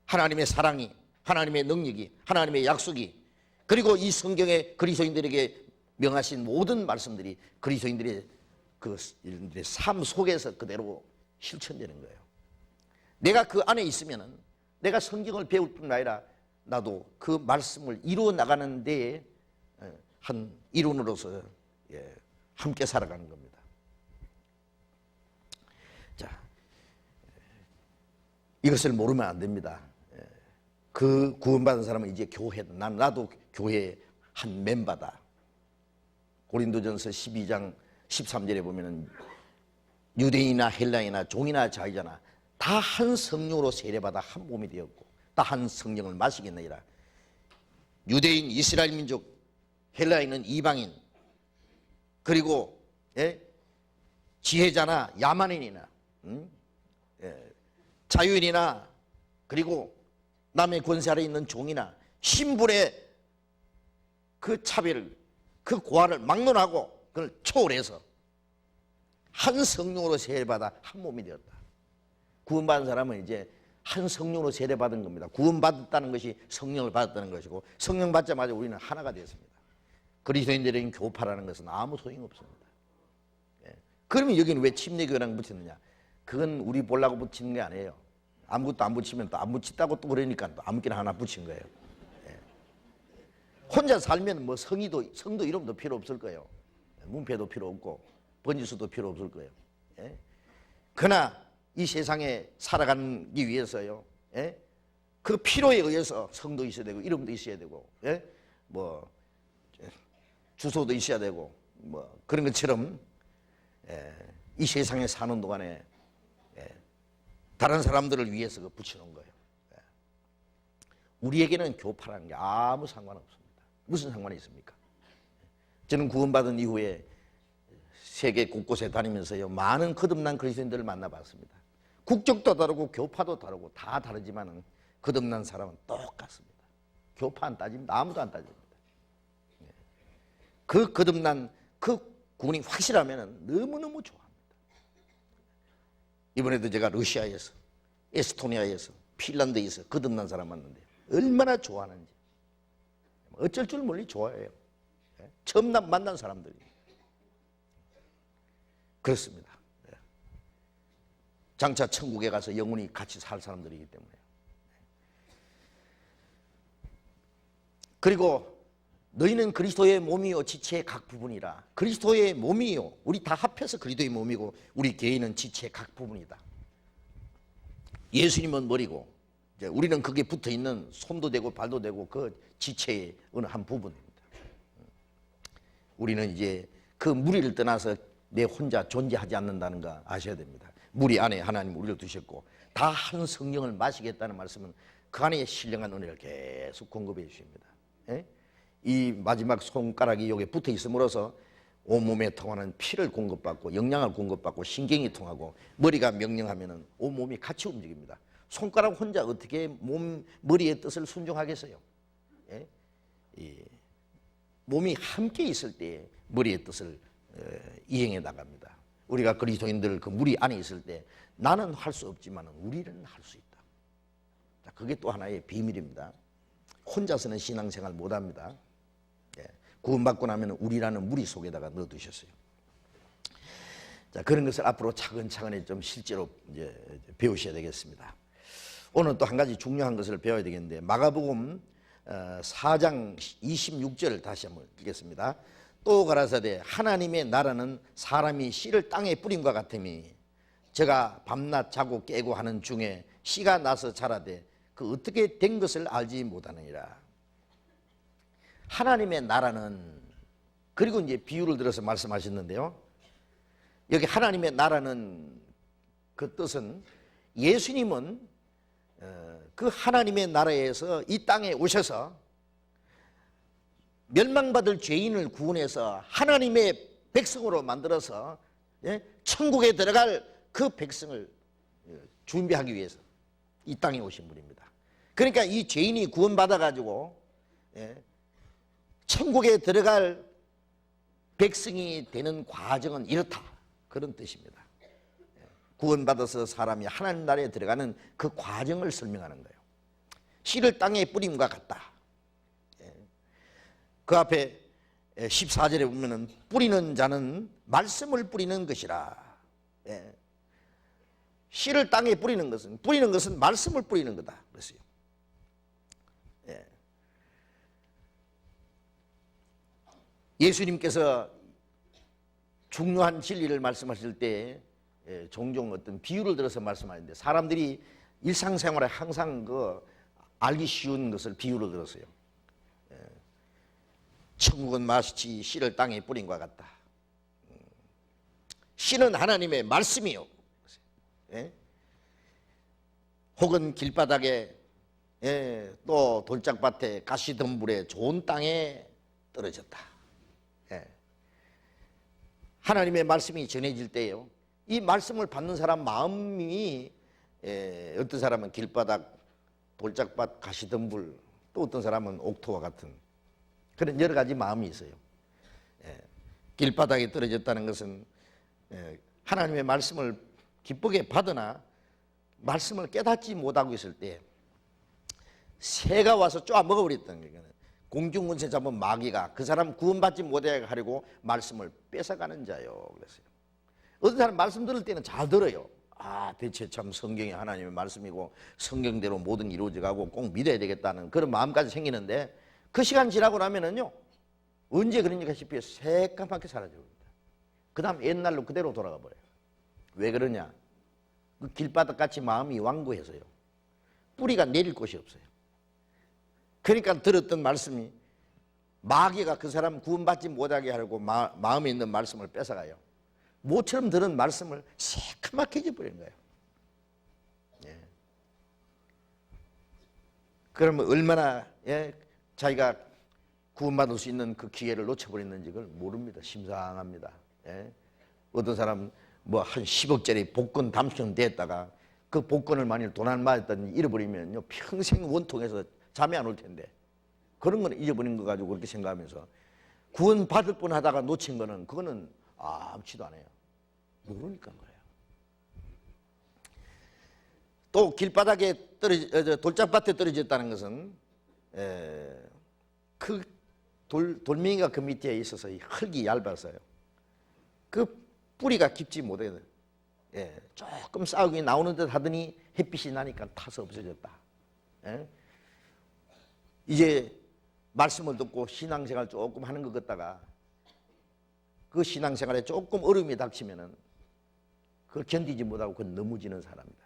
하나님의 사랑이, 하나님의 능력이, 하나님의 약속이, 그리고 이 성경에 그리스도인들에게 명하신 모든 말씀들이 그리스도인들의 그 삶 속에서 그대로 실천되는 거예요. 내가 그 안에 있으면은 내가 성경을 배울 뿐 아니라 나도 그 말씀을 이루어 나가는 데에 한 일원으로서 함께 살아가는 겁니다. 자, 이것을 모르면 안 됩니다. 그 구원받은 사람은 이제 교회, 나도 교회의 한 멤버다. 고린도전서 12장 13절에 보면은 유대인이나 헬라인이나 종이나 자유자나 다 한 성령으로 세례받아 한 몸이 되었고 다 한 성령을 마시겠느니라. 유대인, 이스라엘 민족, 헬라인은 이방인, 그리고 지혜자나 야만인이나 자유인이나 그리고 남의 권세 아래 있는 종이나 신분의 그 차별을, 그 고하를 막론하고 그걸 초월해서 한 성령으로 세례받아 한 몸이 되었다. 구원받은 사람은 이제 한 성령으로 세례받은 겁니다. 구원받았다는 것이 성령을 받았다는 것이고 성령 받자마자 우리는 하나가 되었습니다. 그리스도인들에게 교파라는 것은 아무 소용없습니다. 그러면 여기는 왜 침례교회랑 붙였느냐? 그건 우리 보려고 붙이는 게 아니에요. 아무것도 안 붙이면 또 안 붙였다고 또 그러니까 또 아무렇게나 하나 붙인 거예요. 혼자 살면 뭐 성도 이름도 필요 없을 거예요. 문패도 필요 없고 번지수도 필요 없을 거예요. 그러나 이 세상에 살아가기 위해서요, 그 필요에 의해서 성도 있어야 되고 이름도 있어야 되고 뭐 주소도 있어야 되고 뭐 그런 것처럼 이 세상에 사는 동안에 다른 사람들을 위해서 그 붙여놓은 거예요. 우리에게는 교파라는 게 아무 상관없습니다. 무슨 상관이 있습니까? 저는 구원받은 이후에 세계 곳곳에 다니면서요 많은 거듭난 그리스도인들을 만나봤습니다. 국적도 다르고 교파도 다르고 다 다르지만은 거듭난 사람은 똑같습니다. 교파 안 따집니다. 아무도 안 따집니다. 그 거듭난 그 구원이 확실하면은 너무너무 좋아합니다. 이번에도 제가 러시아에서, 에스토니아에서, 핀란드에서 거듭난 사람 만났는데 얼마나 좋아하는지 어쩔 줄 몰리 좋아해요. 처음 만난 사람들이 그렇습니다. 장차 천국에 가서 영원히 같이 살 사람들이기 때문에. 그리고 너희는 그리스도의 몸이요 지체의 각 부분이라. 그리스도의 몸이요, 우리 다 합해서 그리스도의 몸이고 우리 개인은 지체의 각 부분이다. 예수님은 머리고 이제 우리는 거기에 붙어있는 손도 되고 발도 되고 그 지체의 어느 한 부분입니다. 우리는 이제 그 무리를 떠나서 내 혼자 존재하지 않는다는 거 아셔야 됩니다. 무리 안에 하나님 우리를 두셨고 다 한 성령을 마시겠다는 말씀은 그 안에 신령한 은혜를 계속 공급해 주십니다. 예? 이 마지막 손가락이 여기에 붙어 있음으로써 온몸에 통하는 피를 공급받고 영양을 공급받고 신경이 통하고 머리가 명령하면 온몸이 같이 움직입니다. 손가락 혼자 어떻게 머리의 뜻을 순종하겠어요? 예? 몸이 함께 있을 때 머리의 뜻을 이행해 나갑니다. 우리가 그리스도인들 그 무리 안에 있을 때 나는 할 수 없지만 우리는 할 수 있다. 자, 그게 또 하나의 비밀입니다. 혼자서는 신앙생활 못합니다. 구원받고 나면 우리라는 무리 속에다가 넣어두셨어요. 자, 그런 것을 앞으로 차근차근히 좀 실제로 이제 배우셔야 되겠습니다. 오늘 또 한 가지 중요한 것을 배워야 되겠는데 마가복음 4장 26절 다시 한번 읽겠습니다. 또 가라사대 하나님의 나라는 사람이 씨를 땅에 뿌림과 같으니 제가 밤낮 자고 깨고 하는 중에 씨가 나서 자라되 그 어떻게 된 것을 알지 못하느니라. 하나님의 나라는, 그리고 이제 비유를 들어서 말씀하셨는데요, 여기 하나님의 나라는 그 뜻은 예수님은 그 하나님의 나라에서 이 땅에 오셔서 멸망받을 죄인을 구원해서 하나님의 백성으로 만들어서 천국에 들어갈 그 백성을 준비하기 위해서 이 땅에 오신 분입니다. 그러니까 이 죄인이 구원받아 가지고 천국에 들어갈 백성이 되는 과정은 이렇다, 그런 뜻입니다. 구원받아서 사람이 하나님 나라에 들어가는 그 과정을 설명하는 거예요. 씨를 땅에 뿌림과 같다. 그 앞에 14절에 보면은 뿌리는 자는 말씀을 뿌리는 것이라. 씨를 땅에 뿌리는 것은 말씀을 뿌리는 거다 그랬어요. 예수님께서 중요한 진리를 말씀하실 때 종종 어떤 비유를 들어서 말씀하는데 사람들이 일상생활에 항상 그 알기 쉬운 것을 비유로 들었어요. 천국은 마치 씨를 땅에 뿌린 것 같다. 씨는 하나님의 말씀이요. 혹은 길바닥에 또 돌짝밭에 가시덤불에 좋은 땅에 떨어졌다. 하나님의 말씀이 전해질 때요, 이 말씀을 받는 사람 마음이 어떤 사람은 길바닥, 돌짝밭, 가시덤불, 또 어떤 사람은 옥토와 같은 그런 여러 가지 마음이 있어요. 길바닥에 떨어졌다는 것은 하나님의 말씀을 기쁘게 받으나 말씀을 깨닫지 못하고 있을 때 새가 와서 쪼아 먹어버렸다는 거예요. 공중군세 잡은 마귀가 그 사람 구원받지 못하게 하려고 말씀을 뺏어가는 자요 그랬어요. 어떤 사람 말씀 들을 때는 잘 들어요. 아, 대체 참 성경이 하나님의 말씀이고 성경대로 모든 이루어져가고 꼭 믿어야 되겠다는 그런 마음까지 생기는데 그 시간 지나고 나면은요, 언제 그러니까 싶어요. 새까맣게 사라져버립니다. 그 다음 옛날로 그대로 돌아가 버려요. 왜 그러냐? 그 길바닥같이 마음이 완고해서요. 뿌리가 내릴 곳이 없어요. 그러니까 들었던 말씀이 마귀가 그 사람 구원받지 못하게 하려고 마음에 있는 말씀을 뺏어가요. 모처럼 들은 말씀을 새까맣게 해버리는 거예요. 그러면 얼마나 자기가 구원받을 수 있는 그 기회를 놓쳐버렸는지 그걸 모릅니다. 심상합니다. 어떤 사람 뭐 한 10억짜리 복권 당첨 됐다가 그 복권을 만일 돈 안 맞았다든지 잃어버리면요, 평생 원통해서 잠이 안 올 텐데 그런 건 잊어버린 거 가지고 그렇게 생각하면서 구원받을 뻔 하다가 놓친 거는 그거는 아무치도 않아요. 모르니까 거예요. 또 길바닥에 돌짝밭에 떨어졌다는 것은 그 돌멩이가 그 밑에 있어서 흙이 얇아서요, 그 뿌리가 깊지 못해요. 조금 싹이 나오는 듯 하더니 햇빛이 나니까 타서 없어졌다. 이제 말씀을 듣고 신앙생활 조금 하는 것 같다가 그 신앙생활에 조금 어려움이 닥치면은 그걸 견디지 못하고 그건 넘어지는 사람이다.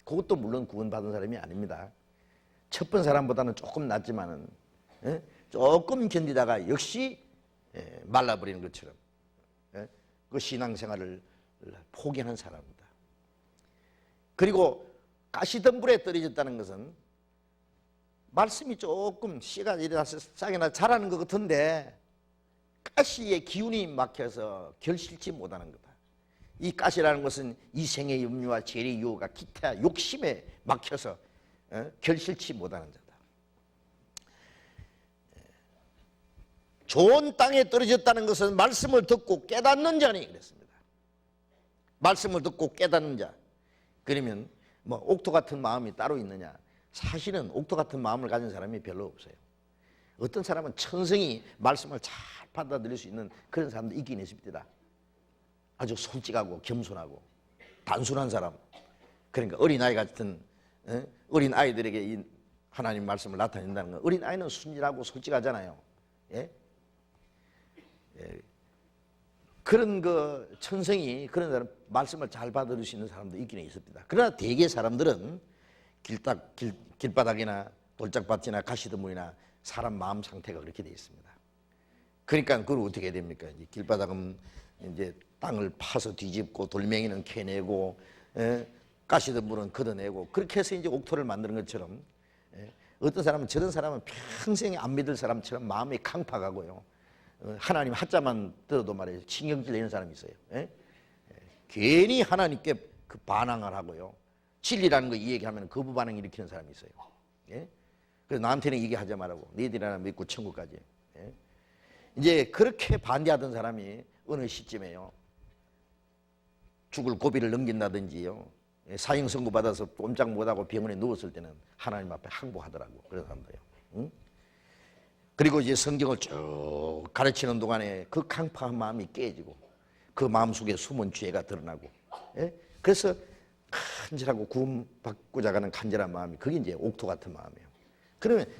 그것도 물론 구원받은 사람이 아닙니다. 첫 번 사람보다는 조금 낫지만은 조금 견디다가 역시 말라버리는 것처럼 그 신앙생활을 포기하는 사람입니다. 그리고 가시덤불에 떨어졌다는 것은 말씀이 조금 씨가 이래서 싹이나 자라는 것 같은데 가시의 기운이 막혀서 결실치 못하는 거다. 이 가시라는 것은 이생의 염려와 재의 유혹과 기타 욕심에 막혀서 결실치 못하는 자다. 좋은 땅에 떨어졌다는 것은 말씀을 듣고 깨닫는 자니 그랬습니다. 말씀을 듣고 깨닫는 자. 그러면 뭐 옥토 같은 마음이 따로 있느냐? 사실은 옥토 같은 마음을 가진 사람이 별로 없어요. 어떤 사람은 천성이 말씀을 잘 받아들일 수 있는 그런 사람도 있긴 있습니다. 아주 솔직하고 겸손하고 단순한 사람. 그러니까 어린아이 같은 어린 아이들에게 이 하나님 말씀을 나타낸다는 건, 어린 아이는 순진하고 솔직하잖아요. 예? 예. 그런 그 천성이 그런 사람 말씀을 잘 받아들일 수 있는 사람도 있기는 있습니다. 그러나 대개 사람들은 길바닥이나 돌짝밭이나 가시드물이나 사람 마음 상태가 그렇게 되어 있습니다. 그러니까 그걸 어떻게 해야 됩니까? 이제 길바닥은 이제 땅을 파서 뒤집고 돌멩이는 캐내고 가시드물은 걷어내고 그렇게 해서 이제 옥토를 만드는 것처럼 어떤 사람은 저런 사람은 평생 안 믿을 사람처럼 마음이 강팍하고요. 하나님 한자만 들어도 말이에요. 신경질 내는 사람이 있어요. 괜히 하나님께 그 반항을 하고요. 진리라는 거 이야기하면 거부 반응 일으키는 사람이 있어요. 그래서 나한테는 얘기하지 말라고. 너희들이 하나 믿고 천국 가지. 이제 그렇게 반대하던 사람이 어느 시점에요. 죽을 고비를 넘긴다든지요. 사형 선고 받아서 꼼짝 못하고 병원에 누웠을 때는 하나님 앞에 항복하더라고. 그런 사람도요. 응? 그리고 이제 성경을 쭉 가르치는 동안에 그 강팍한 마음이 깨지고 그 마음속에 숨은 죄가 드러나고, 그래서 간절하고 구원받고자 하는 간절한 마음이, 그게 이제 옥토 같은 마음이에요. 그러면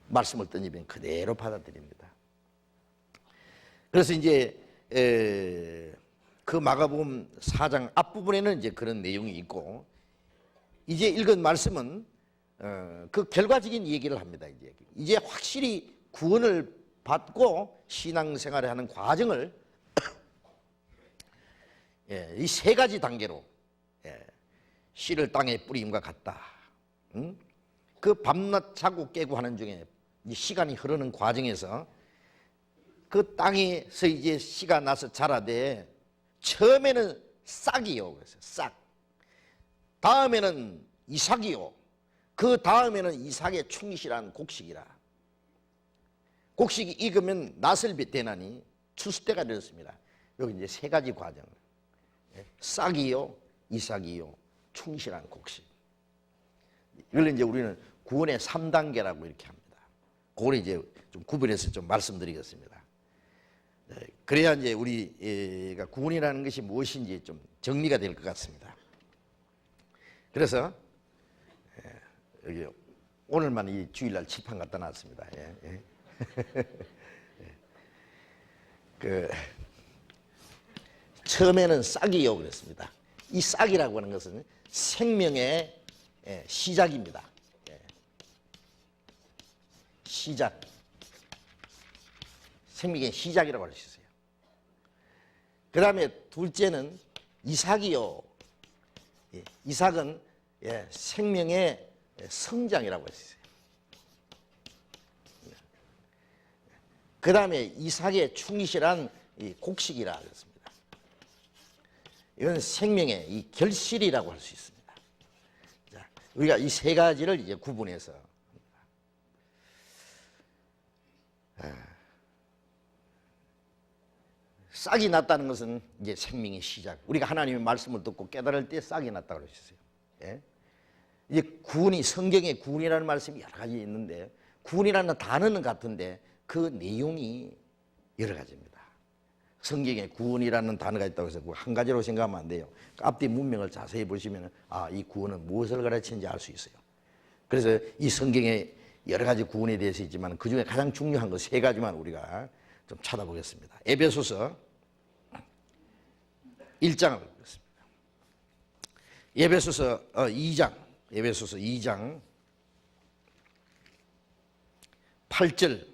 말씀을 던지면 그대로 받아들입니다. 그래서 이제 그 마가복음 4장 앞부분에는 이제 그런 내용이 있고, 이제 읽은 말씀은 그 결과적인 얘기를 합니다. 이제 확실히 구원을 받고 신앙생활을 하는 과정을 이 세 가지 단계로, 씨를 땅에 뿌림과 같다. 그 밤낮 자고 깨고 하는 중에 시간이 흐르는 과정에서 그 땅에서 이제 씨가 나서 자라되, 처음에는 싹이요. 그래서 싹. 다음에는 이삭이요. 그 다음에는 이삭의 충실한 곡식이라. 곡식이 익으면 낫을 되나니 추수 때가 되었습니다. 여기 이제 세 가지 과정. 싹이요, 이삭이요, 충실한 곡식. 이걸 이제 우리는 구원의 3단계라고 이렇게 합니다. 그걸 이제 좀 구분해서 좀 말씀드리겠습니다. 그래야 이제 우리가 구원이라는 것이 무엇인지 좀 정리가 될 것 같습니다. 그래서 여기 오늘만 이 주일날 칠판 갖다 놨습니다. 처음에는 싹이요 그랬습니다. 이 싹이라고 하는 것은 생명의 시작입니다. 시작. 생명의 시작이라고 할 수 있어요. 그 다음에 둘째는 이삭이요. 이삭은 생명의 성장이라고 할 수 있어요. 그 다음에 이삭의 충실한 곡식이라 그랬습니다. 이건 생명의 이 결실이라고 할 수 있습니다. 자, 우리가 이 세 가지를 이제 구분해서 싹이 났다는 것은 이제 생명의 시작. 우리가 하나님의 말씀을 듣고 깨달을 때 싹이 났다고 그러셨어요. 이제 구원이, 성경에 구원이라는 말씀이 여러 가지 있는데, 구원이라는 단어는 같은데 그 내용이 여러 가지입니다. 성경에 구원이라는 단어가 있다고 해서 한 가지로 생각하면 안 돼요. 앞뒤 문맥을 자세히 보시면 이 구원은 무엇을 가르치는지 알 수 있어요. 그래서 이 성경에 여러 가지 구원에 대해서 있지만 그 중에 가장 중요한 거 세 가지만 우리가 좀 찾아보겠습니다. 에베소서 1장을 보겠습니다. 에베소서 2장 8절.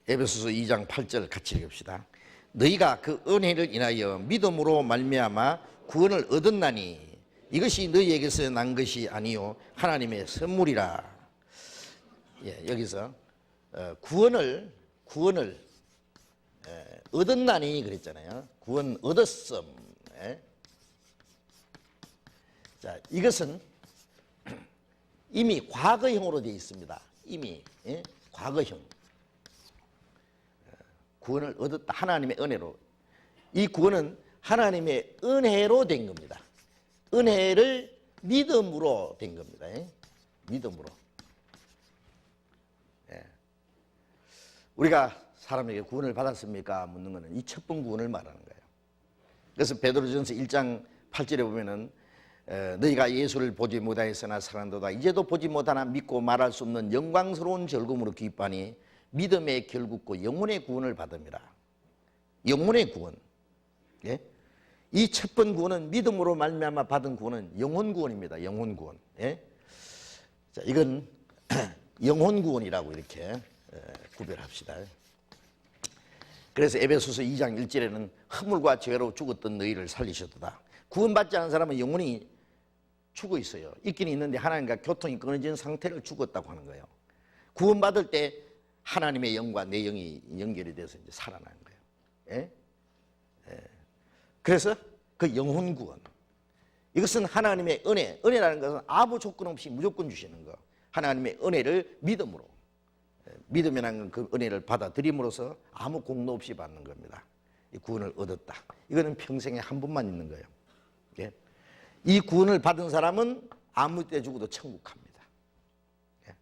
에베소서 2장 8절 같이 읽읍시다. 너희가 그 은혜를 인하여 믿음으로 말미암아 구원을 얻었나니 이것이 너희에게서 난 것이 아니요 하나님의 선물이라. 예, 여기서 구원을 얻었나니 그랬잖아요. 구원 얻었음. 예? 자, 이것은 이미 과거형으로 되어 있습니다. 이미 예? 과거형. 구원을 얻었다. 하나님의 은혜로. 이 구원은 하나님의 은혜로 된 겁니다. 은혜를 믿음으로 된 겁니다. 예? 믿음으로. 예. 우리가 사람에게 구원을 받았습니까? 묻는 것은 이 첫 번 구원을 말하는 거예요. 그래서 베드로전서 1장 8절에 보면은 너희가 예수를 보지 못하였으나 사랑도다 이제도 보지 못하나 믿고 말할 수 없는 영광스러운 즐거움으로 기뻐하니 믿음의 결국고 영혼의 구원을 받음이라. 영혼의 구원. 예? 이 첫 번 구원은 믿음으로 말미암아 받은 구원은 영혼 구원입니다. 영혼 구원. 예? 자, 이건 영혼 구원이라고 이렇게 구별합시다. 그래서 에베소서 2장 1절에는 허물과 죄로 죽었던 너희를 살리셨도다. 구원받지 않은 사람은 영혼이 죽어 있어요. 있긴 있는데 하나님과 교통이 끊어진 상태를 죽었다고 하는 거예요. 구원받을 때 하나님의 영과 내 영이 연결이 돼서 이제 살아나는 거예요. 예? 예. 그래서 그 영혼 구원. 이것은 하나님의 은혜. 은혜라는 것은 아무 조건 없이 무조건 주시는 거. 하나님의 은혜를 믿음으로. 믿음이라는 그 은혜를 받아들임으로써 아무 공로 없이 받는 겁니다. 이 구원을 얻었다. 이거는 평생에 한 번만 있는 거예요. 예? 이 구원을 받은 사람은 아무 때 죽어도 천국 갑니다. 예?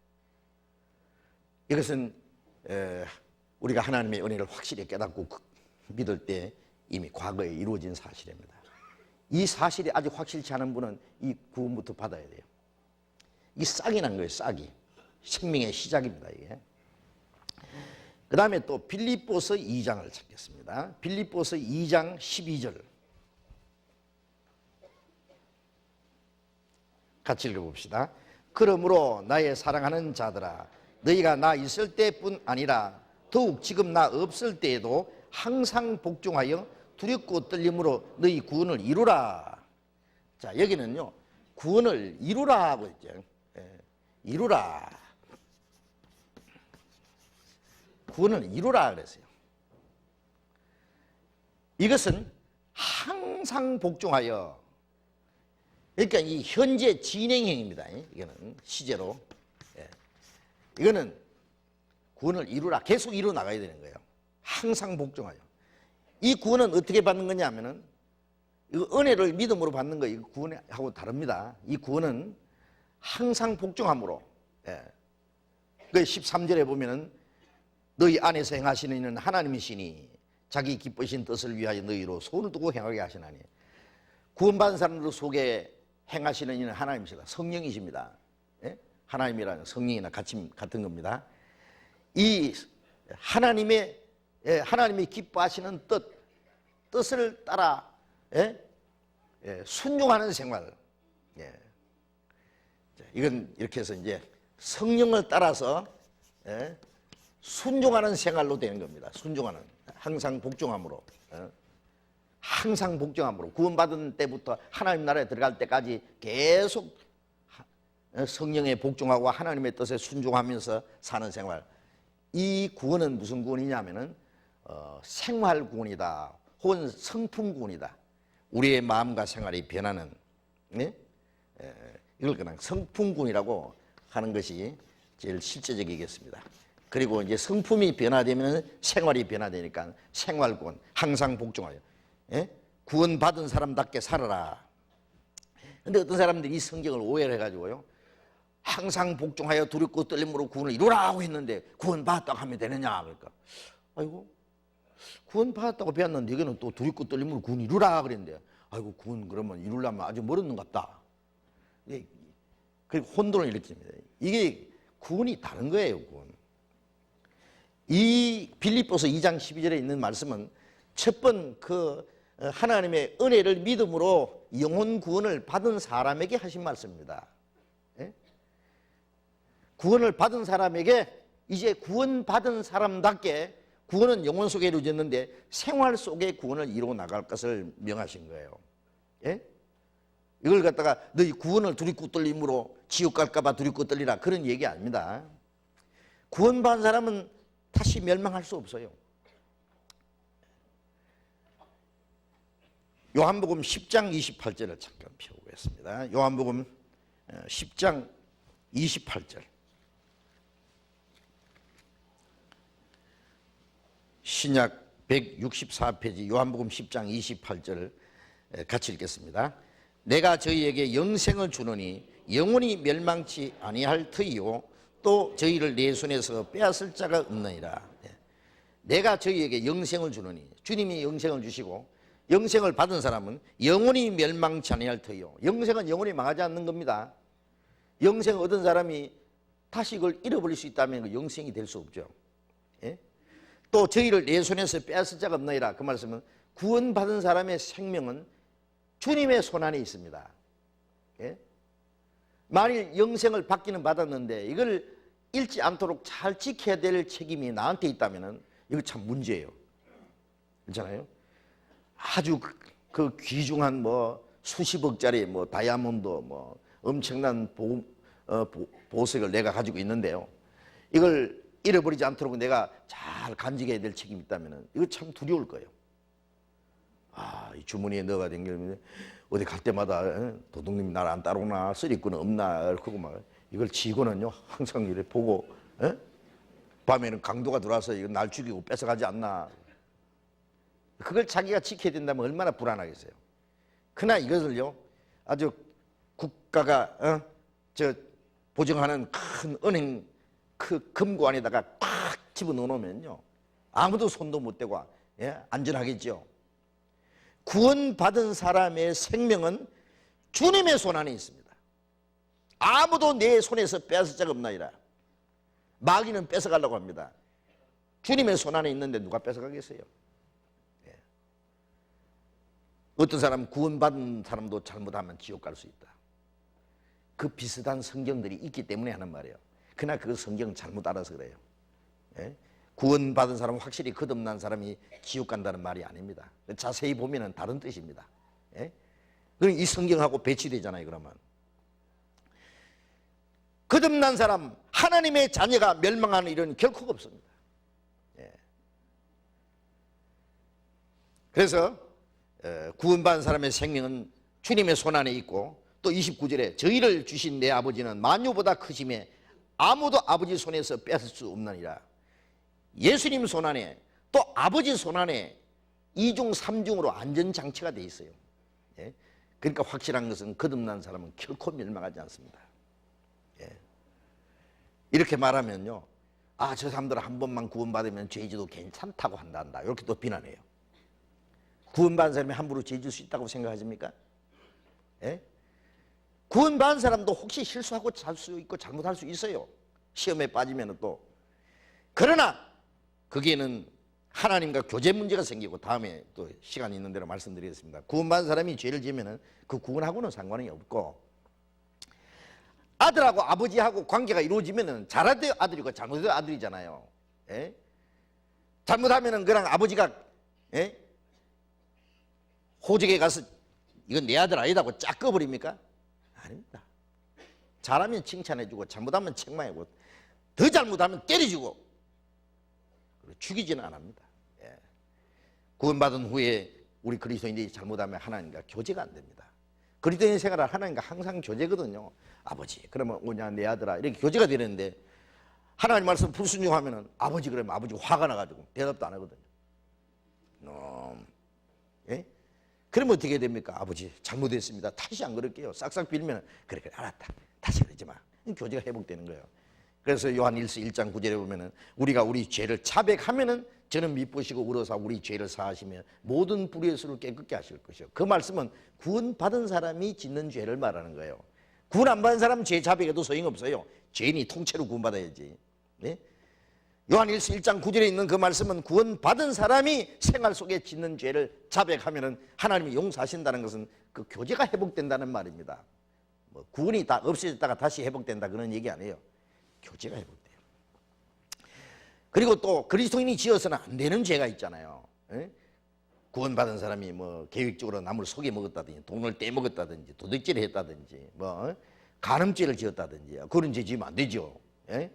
이것은 우리가 하나님의 은혜를 확실히 깨닫고 믿을 때 이미 과거에 이루어진 사실입니다. 이 사실이 아직 확실치 않은 분은 이 구원부터 받아야 돼요. 이 싹이 난 거예요. 싹이. 생명의 시작입니다. 이게. 그 다음에 또 빌립보서 2장을 찾겠습니다. 빌립보서 2장 12절 같이 읽어봅시다. 그러므로 나의 사랑하는 자들아 너희가 나 있을 때뿐 아니라 더욱 지금 나 없을 때에도 항상 복종하여 두렵고 떨림으로 너희 구원을 이루라. 자, 여기는요 구원을 이루라 하고 있죠. 이루라. 구원을 이루라 그랬어요. 이것은 항상 복종하여. 그러니까 이 현재 진행형입니다. 이거는 시제로. 이거는 구원을 이루라. 계속 이루 나가야 되는 거예요. 항상 복종하여. 이 구원은 어떻게 받는 거냐면은 이거 은혜를 믿음으로 받는 거 이거 구원하고 다릅니다. 이 구원은 항상 복종함으로. 그 13절에 보면은 너희 안에서 행하시는 이는 하나님이시니 자기 기쁘신 뜻을 위하여 너희로 손을 두고 행하게 하시나니. 구원받은 사람들 속에 행하시는 이는 하나님이시다. 성령이십니다. 하나님이라는 성령이나 같은 겁니다. 이 하나님이 기뻐하시는 뜻을 따라 순종하는 생활. 이건 이렇게 해서 이제 성령을 따라서 순종하는 생활로 되는 겁니다. 순종하는. 항상 복종함으로. 항상 복종함으로. 구원받은 때부터 하나님 나라에 들어갈 때까지 계속 성령에 복종하고 하나님의 뜻에 순종하면서 사는 생활. 이 구원은 무슨 구원이냐면은 생활 구원이다. 혹은 성품 구원이다. 우리의 마음과 생활이 변하는. 이걸 그냥 성품 구원이라고 하는 것이 제일 실제적이겠습니다. 그리고 이제 성품이 변화되면 생활이 변화되니까 생활구원, 항상 복종하여. 구원받은 사람답게 살아라. 근데 어떤 사람들이 이 성경을 오해를 해가지고요. 항상 복종하여 두렵고 떨림으로 구원을 이루라고 했는데 구원받았다고 하면 되느냐. 그러니까 아이고 구원받았다고 배웠는데 이거는 또 두렵고 떨림으로 구원 이루라 그랬는데 아이고 구원 그러면 이루려면 아주 멀었는 것 같다. 그리고 혼돈을 일으킵니다. 이게 구원이 다른 거예요. 구원. 이 빌립보서 2장 12절에 있는 말씀은 첫 번 그 하나님의 은혜를 믿음으로 영혼 구원을 받은 사람에게 하신 말씀입니다. 구원을 받은 사람에게 이제 구원받은 사람답게 구원은 영혼 속에 이루어졌는데 생활 속에 구원을 이루어 나갈 것을 명하신 거예요. 예? 이걸 갖다가 너희 구원을 두렵고 떨림으로 지옥 갈까 봐 두렵고 떨리라, 그런 얘기 아닙니다. 구원받은 사람은 다시 멸망할 수 없어요. 요한복음 10장 28절을 잠깐 펴보겠습니다. 요한복음 10장 28절. 신약 164페이지 요한복음 10장 28절을 같이 읽겠습니다. 내가 저희에게 영생을 주노니 영원히 멸망치 아니할 터이요 또 저희를 내 손에서 빼앗을 자가 없느니라. 내가 저희에게 영생을 주노니, 주님이 영생을 주시고 영생을 받은 사람은 영원히 멸망치 아니할 터이요. 영생은 영원히 망하지 않는 겁니다. 영생을 얻은 사람이 다시 이걸 잃어버릴 수 있다면 그 영생이 될 수 없죠. 예? 또 저희를 내 손에서 빼앗을 자가 없느니라. 그 말씀은 구원받은 사람의 생명은 주님의 손안에 있습니다. 예? 만일 영생을 받기는 받았는데 이걸 잃지 않도록 잘 지켜야 될 책임이 나한테 있다면 이거 참 문제예요. 그렇잖아요? 아주 그 귀중한 뭐 수십억짜리 뭐 다이아몬드 뭐 엄청난 보석을 내가 가지고 있는데요, 이걸 잃어버리지 않도록 내가 잘 간직해야 될 책임이 있다면 이거 참 두려울 거예요. 이 주머니에 넣어가 댕기면 어디 갈 때마다 도둑님이 나를 안 따라오나, 쓰리꾼은 없나, 그러고 막 이걸 지고는요 항상 이래 보고, 밤에는 강도가 들어와서 이거 날 죽이고 뺏어가지 않나, 그걸 자기가 지켜야 된다면 얼마나 불안하겠어요. 그러나 이것을요 아주 국가가 보증하는 큰 은행 그 금고 안에다가 꽉 집어넣어 놓으면요 아무도 손도 못 대고 안전하겠죠. 구원받은 사람의 생명은 주님의 손안에 있습니다. 아무도 내 손에서 빼앗을 자가 없나이다. 마귀는 뺏어가려고 합니다. 주님의 손안에 있는데 누가 뺏어가겠어요? 어떤 사람 구원받은 사람도 잘못하면 지옥 갈 수 있다. 그 비슷한 성경들이 있기 때문에 하는 말이에요. 그러나 그 성경 잘못 알아서 그래요. 구원받은 사람은 확실히 거듭난 사람이 지옥 간다는 말이 아닙니다. 자세히 보면 다른 뜻입니다. 그럼 이 성경하고 배치되잖아요. 그러면 거듭난 사람, 하나님의 자녀가 멸망하는 일은 결코 없습니다. 그래서 구원받은 사람의 생명은 주님의 손안에 있고, 또 29절에 저희를 주신 내 아버지는 만유보다 크심에 아무도 아버지 손에서 뺏을 수 없느니라. 예수님 손안에 또 아버지 손안에 2중 3중으로 안전장치가 돼 있어요. 그러니까 확실한 것은 거듭난 사람은 결코 멸망하지 않습니다. 이렇게 말하면요, 저 사람들 한 번만 구원받으면 죄지도 괜찮다고 한다 이렇게 또 비난해요. 구원받은 사람이 함부로 죄질 수 있다고 생각하십니까? 구원받은 사람도 혹시 실수하고 잘 수 있고 잘못할 수 있어요. 시험에 빠지면 또. 그러나 거기에는 하나님과 교제 문제가 생기고, 다음에 또 시간 있는 대로 말씀드리겠습니다. 구원받은 사람이 죄를 지으면 그 구원하고는 상관이 없고, 아들하고 아버지하고 관계가 이루어지면 잘해도 아들이고 잘못해도 아들이잖아요. 잘못하면 그냥 아버지가 호적에 가서 이건 내 아들 아니다고 짝 꺼버립니까? 아닙니다. 잘하면 칭찬해주고 잘못하면 책망해주고 더 잘못하면 때려주고 죽이지는 않습니다. 구원받은 후에 우리 그리스도인들이 잘못하면 하나님과 교제가 안 됩니다. 그리스도인 생활은 하나님과 항상 교제거든요. 아버지 그러면 오냐 내 아들아 이렇게 교제가 되는데, 하나님 말씀 불순종하면 아버지 그러면 아버지 화가 나가지고 대답도 안 하거든요. 그러면 어떻게 됩니까? 아버지 잘못했습니다. 다시 안 그럴게요. 싹싹 빌면 그래 알았다. 다시 그러지 마. 교제가 회복되는 거예요. 그래서 요한일서 1장 9절에 보면은 우리가 우리 죄를 자백하면은 저는 미쁘시고 의로사 우리 죄를 사하시며 모든 불의의 수를 깨끗게 하실 것이요. 그 말씀은 구원받은 사람이 짓는 죄를 말하는 거예요. 구원 안 받은 사람은 죄 자백해도 소용없어요. 죄인이 통째로 구원받아야지. 요한일서 1장 9절에 있는 그 말씀은 구원받은 사람이 생활 속에 짓는 죄를 자백하면 하나님이 용서하신다는 것은 그 교제가 회복된다는 말입니다. 뭐 구원이 다 없어졌다가 다시 회복된다 그런 얘기 아니에요. 교제가 회복돼요. 그리고 또 그리스도인이 지어서는 안 되는 죄가 있잖아요. 구원받은 사람이 뭐 계획적으로 남을 속여 먹었다든지 돈을 떼먹었다든지 도둑질을 했다든지 뭐 간음죄를 지었다든지 그런 죄 지으면 안 되죠. 예?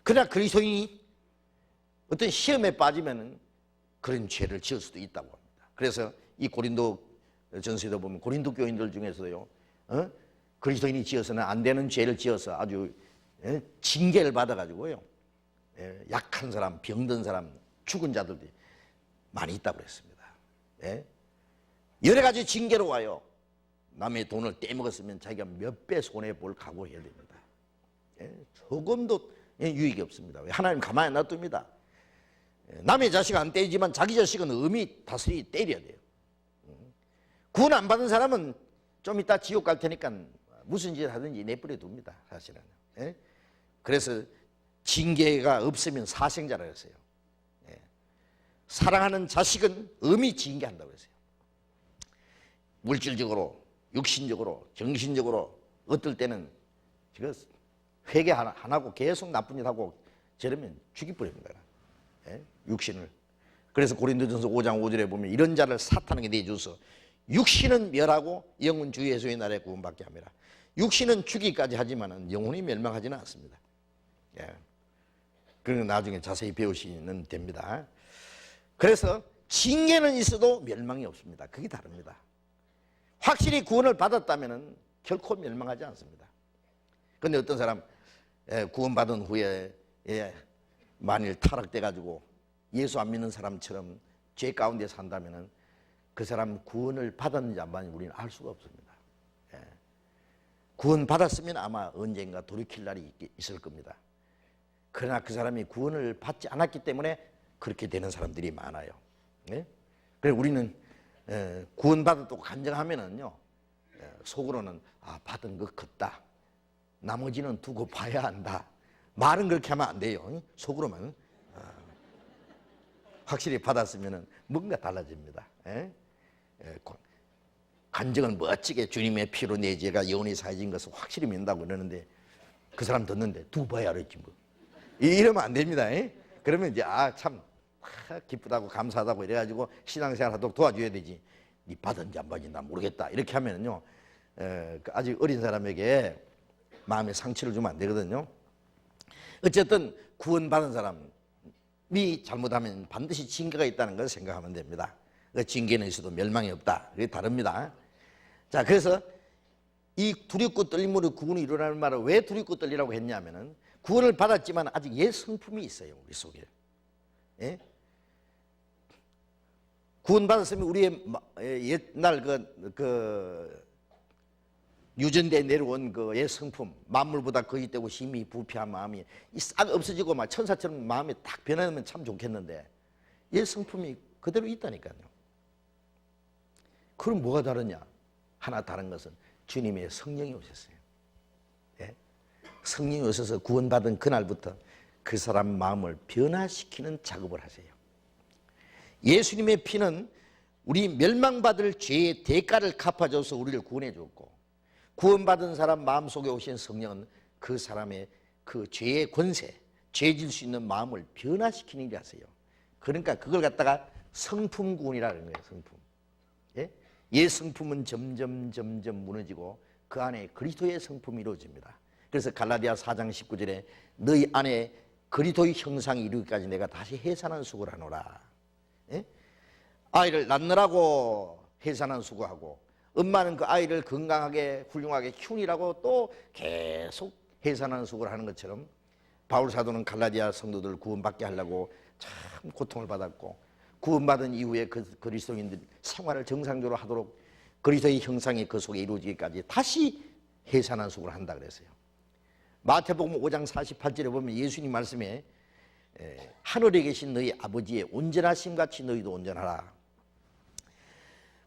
그러나 그리스도인이 어떤 시험에 빠지면 그런 죄를 지을 수도 있다고 합니다. 그래서 이 고린도 전서에도 보면 고린도 교인들 중에서요, 그리스도인이 지어서는 안 되는 죄를 지어서 아주 징계를 받아가지고요, 약한 사람, 병든 사람, 죽은 자들이 많이 있다고 그랬습니다. 여러 가지 징계로 와요. 남의 돈을 떼먹었으면 자기가 몇 배 손해볼 각오해야 됩니다. 조금도 유익이 없습니다. 하나님 가만히 안 놔둡니다. 남의 자식 안 때리지만 자기 자식은 엄히 다스리 때려야 돼요. 구원 안 받은 사람은 좀 이따 지옥 갈 테니까 무슨 짓을 하든지 내버려 둡니다. 사실은. 그래서 징계가 없으면 사생자라 그랬어요. 사랑하는 자식은 엄히 징계한다고 그랬어요. 물질적으로, 육신적으로, 정신적으로 어떨 때는 회개 안 하고 계속 나쁜 일 하고 저러면 죽이버립니다. 육신을. 그래서 고린도전서 5장 5절에 보면 이런 자를 사탄에게 내주서 육신은 멸하고 영은 주 예수의 날에 구원받게 합니다. 육신은 죽이기까지 하지만 영혼이 멸망하지는 않습니다. 그리고 나중에 자세히 배우시면 됩니다. 그래서 징계는 있어도 멸망이 없습니다. 그게 다릅니다. 확실히 구원을 받았다면 결코 멸망하지 않습니다. 그런데 어떤 사람 구원받은 후에 만일 타락돼 가지고 예수 안 믿는 사람처럼 죄 가운데 산다면 그 사람 구원을 받았는지 안 받았는지 우리는 알 수가 없습니다. 구원 받았으면 아마 언젠가 돌이킬 날이 있을 겁니다. 그러나 그 사람이 구원을 받지 않았기 때문에 그렇게 되는 사람들이 많아요. 그래서 우리는 구원받았다고 간증하면은요, 속으로는 받은 것 같다. 나머지는 두고 봐야 한다. 말은 그렇게 하면 안 돼요. 속으로만 확실히 받았으면 뭔가 달라집니다. 간증은 멋지게 주님의 피로 내 죄가 영원히 사해진 것을 확실히 믿는다고 그러는데 그 사람 듣는데 두고 봐야 알았지 뭐. 이러면 안 됩니다. 그러면 이제 참 기쁘다고 감사하다고 이래가지고 신앙생활 하도록 도와줘야 되지. 니 받은지 안 받은지 난 모르겠다. 이렇게 하면은요, 아직 어린 사람에게 마음에 상처를 주면 안 되거든요. 어쨌든 구원받은 사람이 잘못하면 반드시 징계가 있다는 걸 생각하면 됩니다. 그 징계는 있어도 멸망이 없다. 그게 다릅니다. 자, 그래서 이 두렵고 떨림으로 구원이 일어나는 말을 왜 두렵고 떨리라고 했냐면은 구원을 받았지만 아직 옛 성품이 있어요, 우리 속에. 구원받았으면 우리의 옛날 유전대에 내려온 그 옛 성품, 만물보다 거짓 되고 심히 부패한 마음이 싹 없어지고 막 천사처럼 마음이 딱 변하면 참 좋겠는데 옛 성품이 그대로 있다니까요. 그럼 뭐가 다르냐? 하나 다른 것은 주님의 성령이 오셨어요. 성령이 오셔서 구원받은 그날부터 그 사람 마음을 변화시키는 작업을 하세요. 예수님의 피는 우리 멸망받을 죄의 대가를 갚아줘서 우리를 구원해 줬고, 구원받은 사람 마음속에 오신 성령은 그 사람의 그 죄의 권세, 죄질 수 있는 마음을 변화시키는 일을 하세요. 그러니까 그걸 갖다가 성품 구원이라는 거예요. 성품. 옛 성품은 점점 무너지고 그 안에 그리스도의 성품이 이루어집니다. 그래서 갈라디아 4장 19절에 너희 안에 그리스도의 형상이 이루기까지 내가 다시 해산한 수고를 하노라. 아이를 낳느라고 해산한 수고하고, 엄마는 그 아이를 건강하게 훌륭하게 키우느라고 또 계속 해산하는 수고를 하는 것처럼 바울 사도는 갈라디아 성도들 구원받게 하려고 참 고통을 받았고, 구원받은 이후에 그 그리스도인들 생활을 정상적으로 하도록 그리스도의 형상이 그 속에 이루어지기까지 다시 해산하는 수고를 한다 그랬어요. 마태복음 5장 48절에 보면 예수님 말씀에 하늘에 계신 너희 아버지의 온전하심 같이 너희도 온전하라.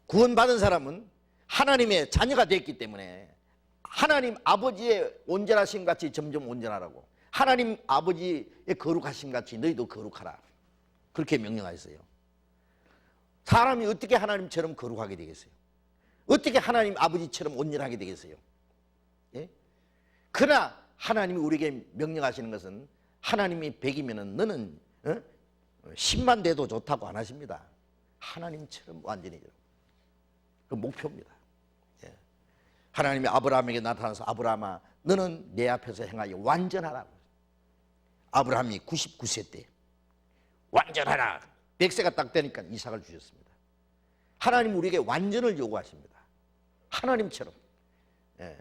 구원받은 사람은 하나님의 자녀가 됐기 때문에 하나님 아버지의 온전하심 같이 점점 온전하라고, 하나님 아버지의 거룩하심 같이 너희도 거룩하라, 그렇게 명령하셨어요. 사람이 어떻게 하나님처럼 거룩하게 되겠어요? 어떻게 하나님 아버지처럼 온전하게 되겠어요? 그러나 하나님이 우리에게 명령하시는 것은 하나님이 100이면 너는 10만 돼도 좋다고 안 하십니다. 하나님처럼 완전히. 그 목표입니다. 예. 하나님이 아브라함에게 나타나서 아브라함아 너는 내 앞에서 행하여 완전하라. 아브라함이 99세 때 완전하라. 100세가 딱 되니까 이삭을 주셨습니다. 하나님 우리에게 완전을 요구하십니다. 하나님처럼. 예.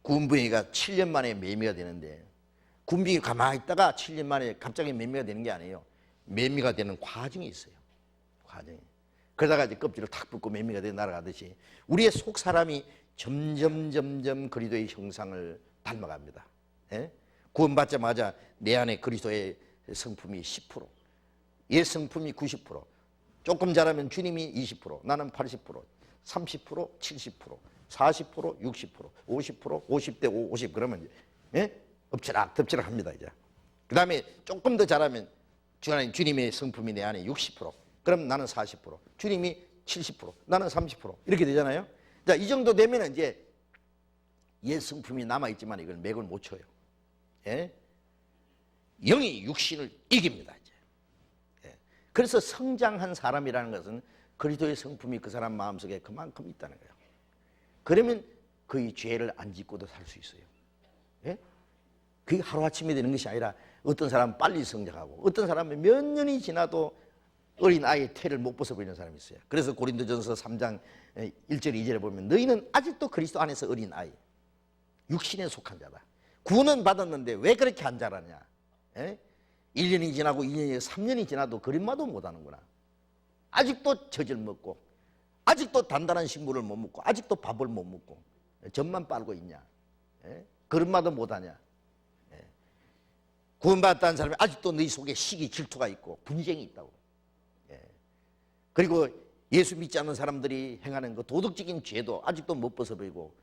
군부이가 7년 만에 매미가 되는데 군부이 가만히 있다가 7년 만에 갑자기 매미가 되는 게 아니에요. 매미가 되는 과정이 있어요. 과정이. 그러다가 이제 껍질을 탁 붙고 매미가 돼 날아가듯이 우리의 속 사람이 점점 그리스도의 형상을 닮아갑니다. 예? 구원받자마자 내 안에 그리스도의 성품이 10%, 얘 성품이 90%, 조금 잘하면 주님이 20%, 나는 80%, 30%, 70%, 40%, 60%, 50%, 50대 50 그러면 예? 엎치락 합니다 이제. 그 다음에 조금 더 잘하면 주님의 성품이 내 안에 60%, 그럼 나는 40%, 주님이 70%, 나는 30% 이렇게 되잖아요. 자, 이 정도 되면 이제 옛 성품이 남아있지만 이걸 맥을 못 쳐요. 예? 영이 육신을 이깁니다 이제. 예. 그래서 성장한 사람이라는 것은 그리스도의 성품이 그 사람 마음속에 그만큼 있다는 거예요. 그러면 그의 죄를 안 짓고도 살 수 있어요. 예? 그게 하루아침에 되는 것이 아니라 어떤 사람은 빨리 성장하고 어떤 사람은 몇 년이 지나도 어린 아이의 태를 못 벗어버리는 사람이 있어요. 그래서 고린도전서 3장 1절 2절에 보면 너희는 아직도 그리스도 안에서 어린 아이, 육신에 속한 자다. 구원은 받았는데 왜 그렇게 안 자라냐. 예? 1년이 지나고 2년이 3년이 지나도 그림마도 못하는구나. 아직도 젖을 먹고 아직도 단단한 식물을 못 먹고 아직도 밥을 못 먹고 젖만 빨고 있냐. 예? 그림마도 못하냐. 예? 구원받았다는 사람이 아직도 너희 속에 시기 질투가 있고 분쟁이 있다고. 예. 그리고 예수 믿지 않는 사람들이 행하는 그 도덕적인 죄도 아직도 못 벗어버리고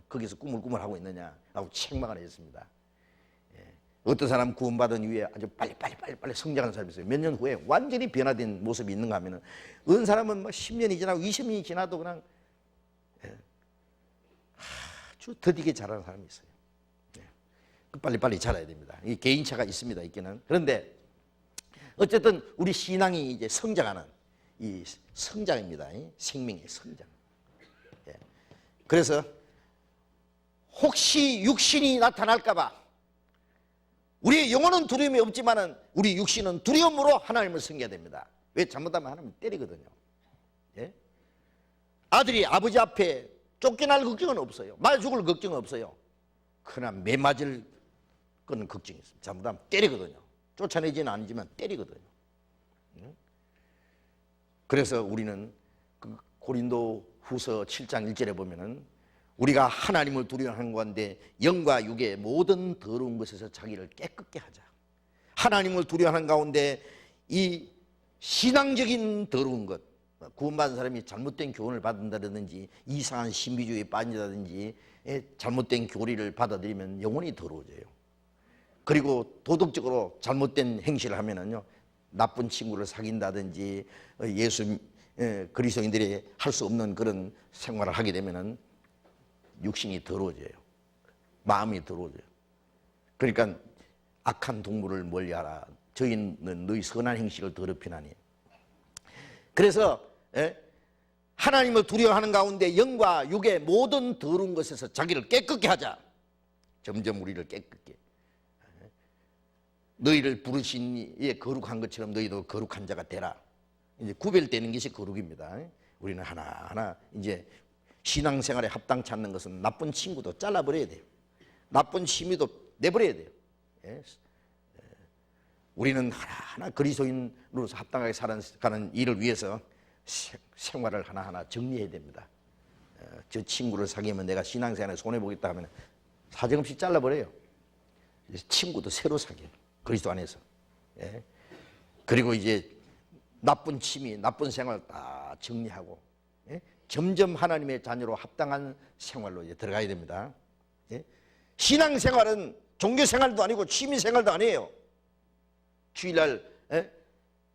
거기서 꾸물꾸물하고 있느냐라고 책망을 했습니다. 예. 어떤 사람 구원받은 이후에 아주 빨리 성장하는 사람이 있어요. 몇 년 후에 완전히 변화된 모습이 있는가 하면은 어떤 사람은 뭐 10년이 지나고 20년이 지나도 그냥 아주 더디게 자라는 사람이 있어요. 예. 빨리 자라야 됩니다. 이 개인차가 있습니다. 있기는. 그런데 어쨌든 우리 신앙이 이제 성장하는 이 성장입니다. 이 생명의 성장. 예. 그래서 혹시 육신이 나타날까봐 우리의 영혼은 두려움이 없지만은 우리 육신은 두려움으로 하나님을 섬겨야 됩니다. 왜? 잘못하면 하나님 때리거든요. 예? 아들이 아버지 앞에 쫓겨날 걱정은 없어요. 맞아 죽을 걱정은 없어요. 그러나 매 맞을 건 걱정이 있습니다. 잘못하면 때리거든요. 쫓아내지는 아니지만 때리거든요. 그래서 우리는 그 고린도 후서 7장 1절에 보면은 우리가 하나님을 두려워하는 가운데 영과 육의 모든 더러운 것에서 자기를 깨끗게 하자. 하나님을 두려워하는 가운데 이 신앙적인 더러운 것, 구원받은 사람이 잘못된 교훈을 받는다든지 이상한 신비주의에 빠진다든지 잘못된 교리를 받아들이면 영혼이 더러워져요. 그리고 도덕적으로 잘못된 행실을 하면은요 나쁜 친구를 사귄다든지 예수 그리스도인들이 할 수 없는 그런 생활을 하게 되면은 육신이 더러워져요. 마음이 더러워져요. 그러니까 악한 동물을 멀리하라. 저희는 너희 선한 행실을 더럽히나니. 그래서 하나님을 두려워하는 가운데 영과 육의 모든 더러운 것에서 자기를 깨끗게 하자. 점점 우리를 깨끗게. 너희를 부르신 이에 거룩한 것처럼 너희도 거룩한 자가 되라. 이제 구별되는 것이 거룩입니다. 우리는 하나하나 이제 신앙생활에 합당치 않는 것은 나쁜 친구도 잘라버려야 돼요. 나쁜 취미도 내버려야 돼요. 예? 우리는 하나하나 그리스도인으로서 합당하게 살아가는 일을 위해서 생활을 하나하나 정리해야 됩니다. 저 친구를 사귀면 내가 신앙생활에 손해보겠다 하면 사정없이 잘라버려요. 친구도 새로 사귀어요. 그리스도 안에서. 예? 그리고 이제 나쁜 취미, 나쁜 생활 다 정리하고 예? 점점 하나님의 자녀로 합당한 생활로 이제 들어가야 됩니다. 예? 신앙생활은 종교생활도 아니고 취미생활도 아니에요. 주일날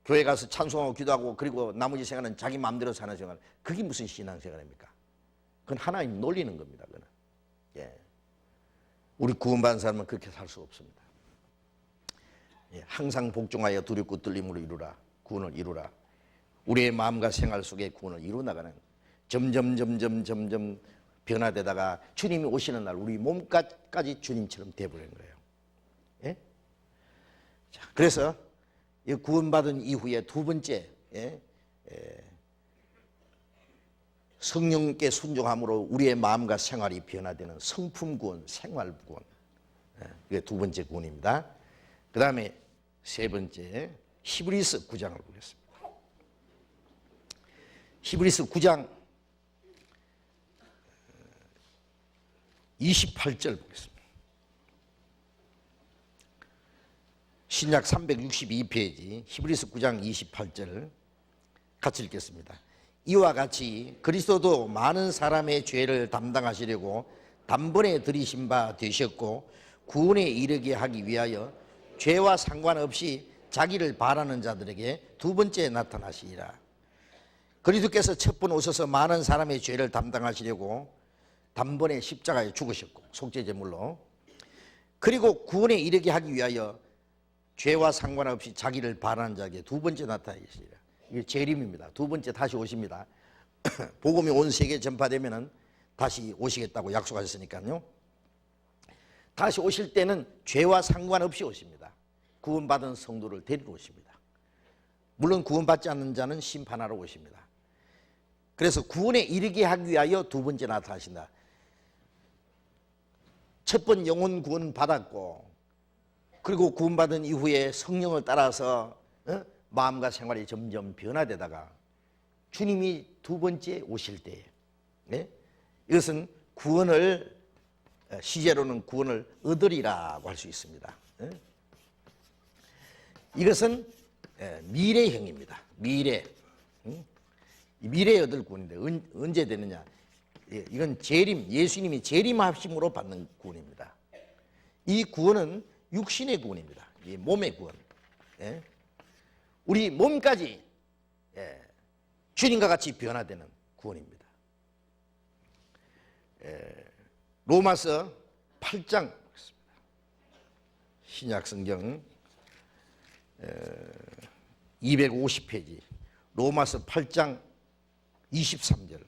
교회 가서 찬송하고 기도하고 그리고 나머지 생활은 자기 마음대로 사는 생활. 그게 무슨 신앙생활입니까? 그건 하나님 놀리는 겁니다. 그건. 예. 우리 구원받은 사람은 그렇게 살 수 없습니다. 예. 항상 복종하여 두렵고 떨림으로 이루라. 구원을 이루라. 우리의 마음과 생활 속에 구원을 이루어 나가는 점점 변화되다가 주님이 오시는 날 우리 몸까지 주님처럼 되어버리는 거예요. 예? 자, 그래서 이 구원받은 이후에 두 번째, 성령께 순종함으로 우리의 마음과 생활이 변화되는 성품 구원, 생활 구원. 이게 두 번째 구원입니다. 그 다음에 세 번째, 히브리서 9장을 보겠습니다. 히브리서 9장 28절 보겠습니다. 신약 362페이지 히브리서 9장 28절 같이 읽겠습니다. 이와 같이 그리스도도 많은 사람의 죄를 담당하시려고 단번에 들이신 바 되셨고 구원에 이르게 하기 위하여 죄와 상관없이 자기를 바라는 자들에게 두 번째 나타나시리라. 그리스도께서 첫 번 오셔서 많은 사람의 죄를 담당하시려고 단번에 십자가에 죽으셨고 속죄제물로, 그리고 구원에 이르게 하기 위하여 죄와 상관없이 자기를 바라는 자에게 두 번째 나타나시리라. 이게 재림입니다. 두 번째 다시 오십니다. 복음이 온 세계에 전파되면은 다시 오시겠다고 약속하셨으니까요. 다시 오실 때는 죄와 상관없이 오십니다. 구원받은 성도를 데리러 오십니다. 물론 구원받지 않는 자는 심판하러 오십니다. 그래서 구원에 이르게 하기 위하여 두 번째 나타나신다. 첫 번 영혼 구원 받았고, 그리고 구원받은 이후에 성령을 따라서 마음과 생활이 점점 변화되다가 주님이 두 번째 오실 때에, 이것은 구원을, 시제로는 구원을 얻으리라고 할 수 있습니다. 이것은 미래형입니다. 미래에 얻을 구원인데 언제 되느냐? 이건 재림, 예수님이 재림하심으로 받는 구원입니다. 이 구원은 육신의 구원입니다. 이 몸의 구원. 우리 몸까지 주님과 같이 변화되는 구원입니다. 로마서 8장 신약성경 250페이지 로마서 8장 23절,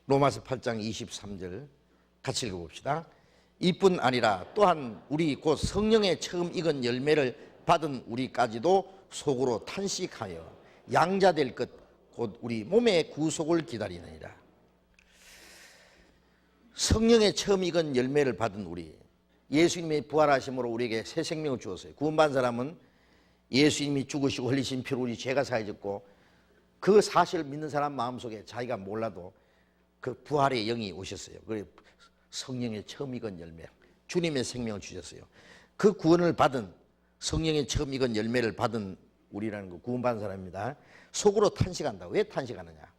로마서 8장 23절 같이 읽어봅시다. 이뿐 아니라 또한 우리 곧 성령의 처음 익은 열매를 받은 우리까지도 속으로 탄식하여 양자될 것 곧 우리 몸의 구속을 기다리느니라. 성령의 처음 익은 열매를 받은 우리, 예수님의 부활하심으로 우리에게 새 생명을 주었어요. 구원받은 사람은 예수님이 죽으시고 흘리신 피로 우리 죄가 사해졌고, 그 사실을 믿는 사람 마음속에 자기가 몰라도 그 부활의 영이 오셨어요. 그래서 성령의 처음 익은 열매, 주님의 생명을 주셨어요. 그 구원을 받은, 성령의 처음 익은 열매를 받은 우리라는 거, 구원받은 사람입니다. 속으로 탄식한다. 왜 탄식하느냐?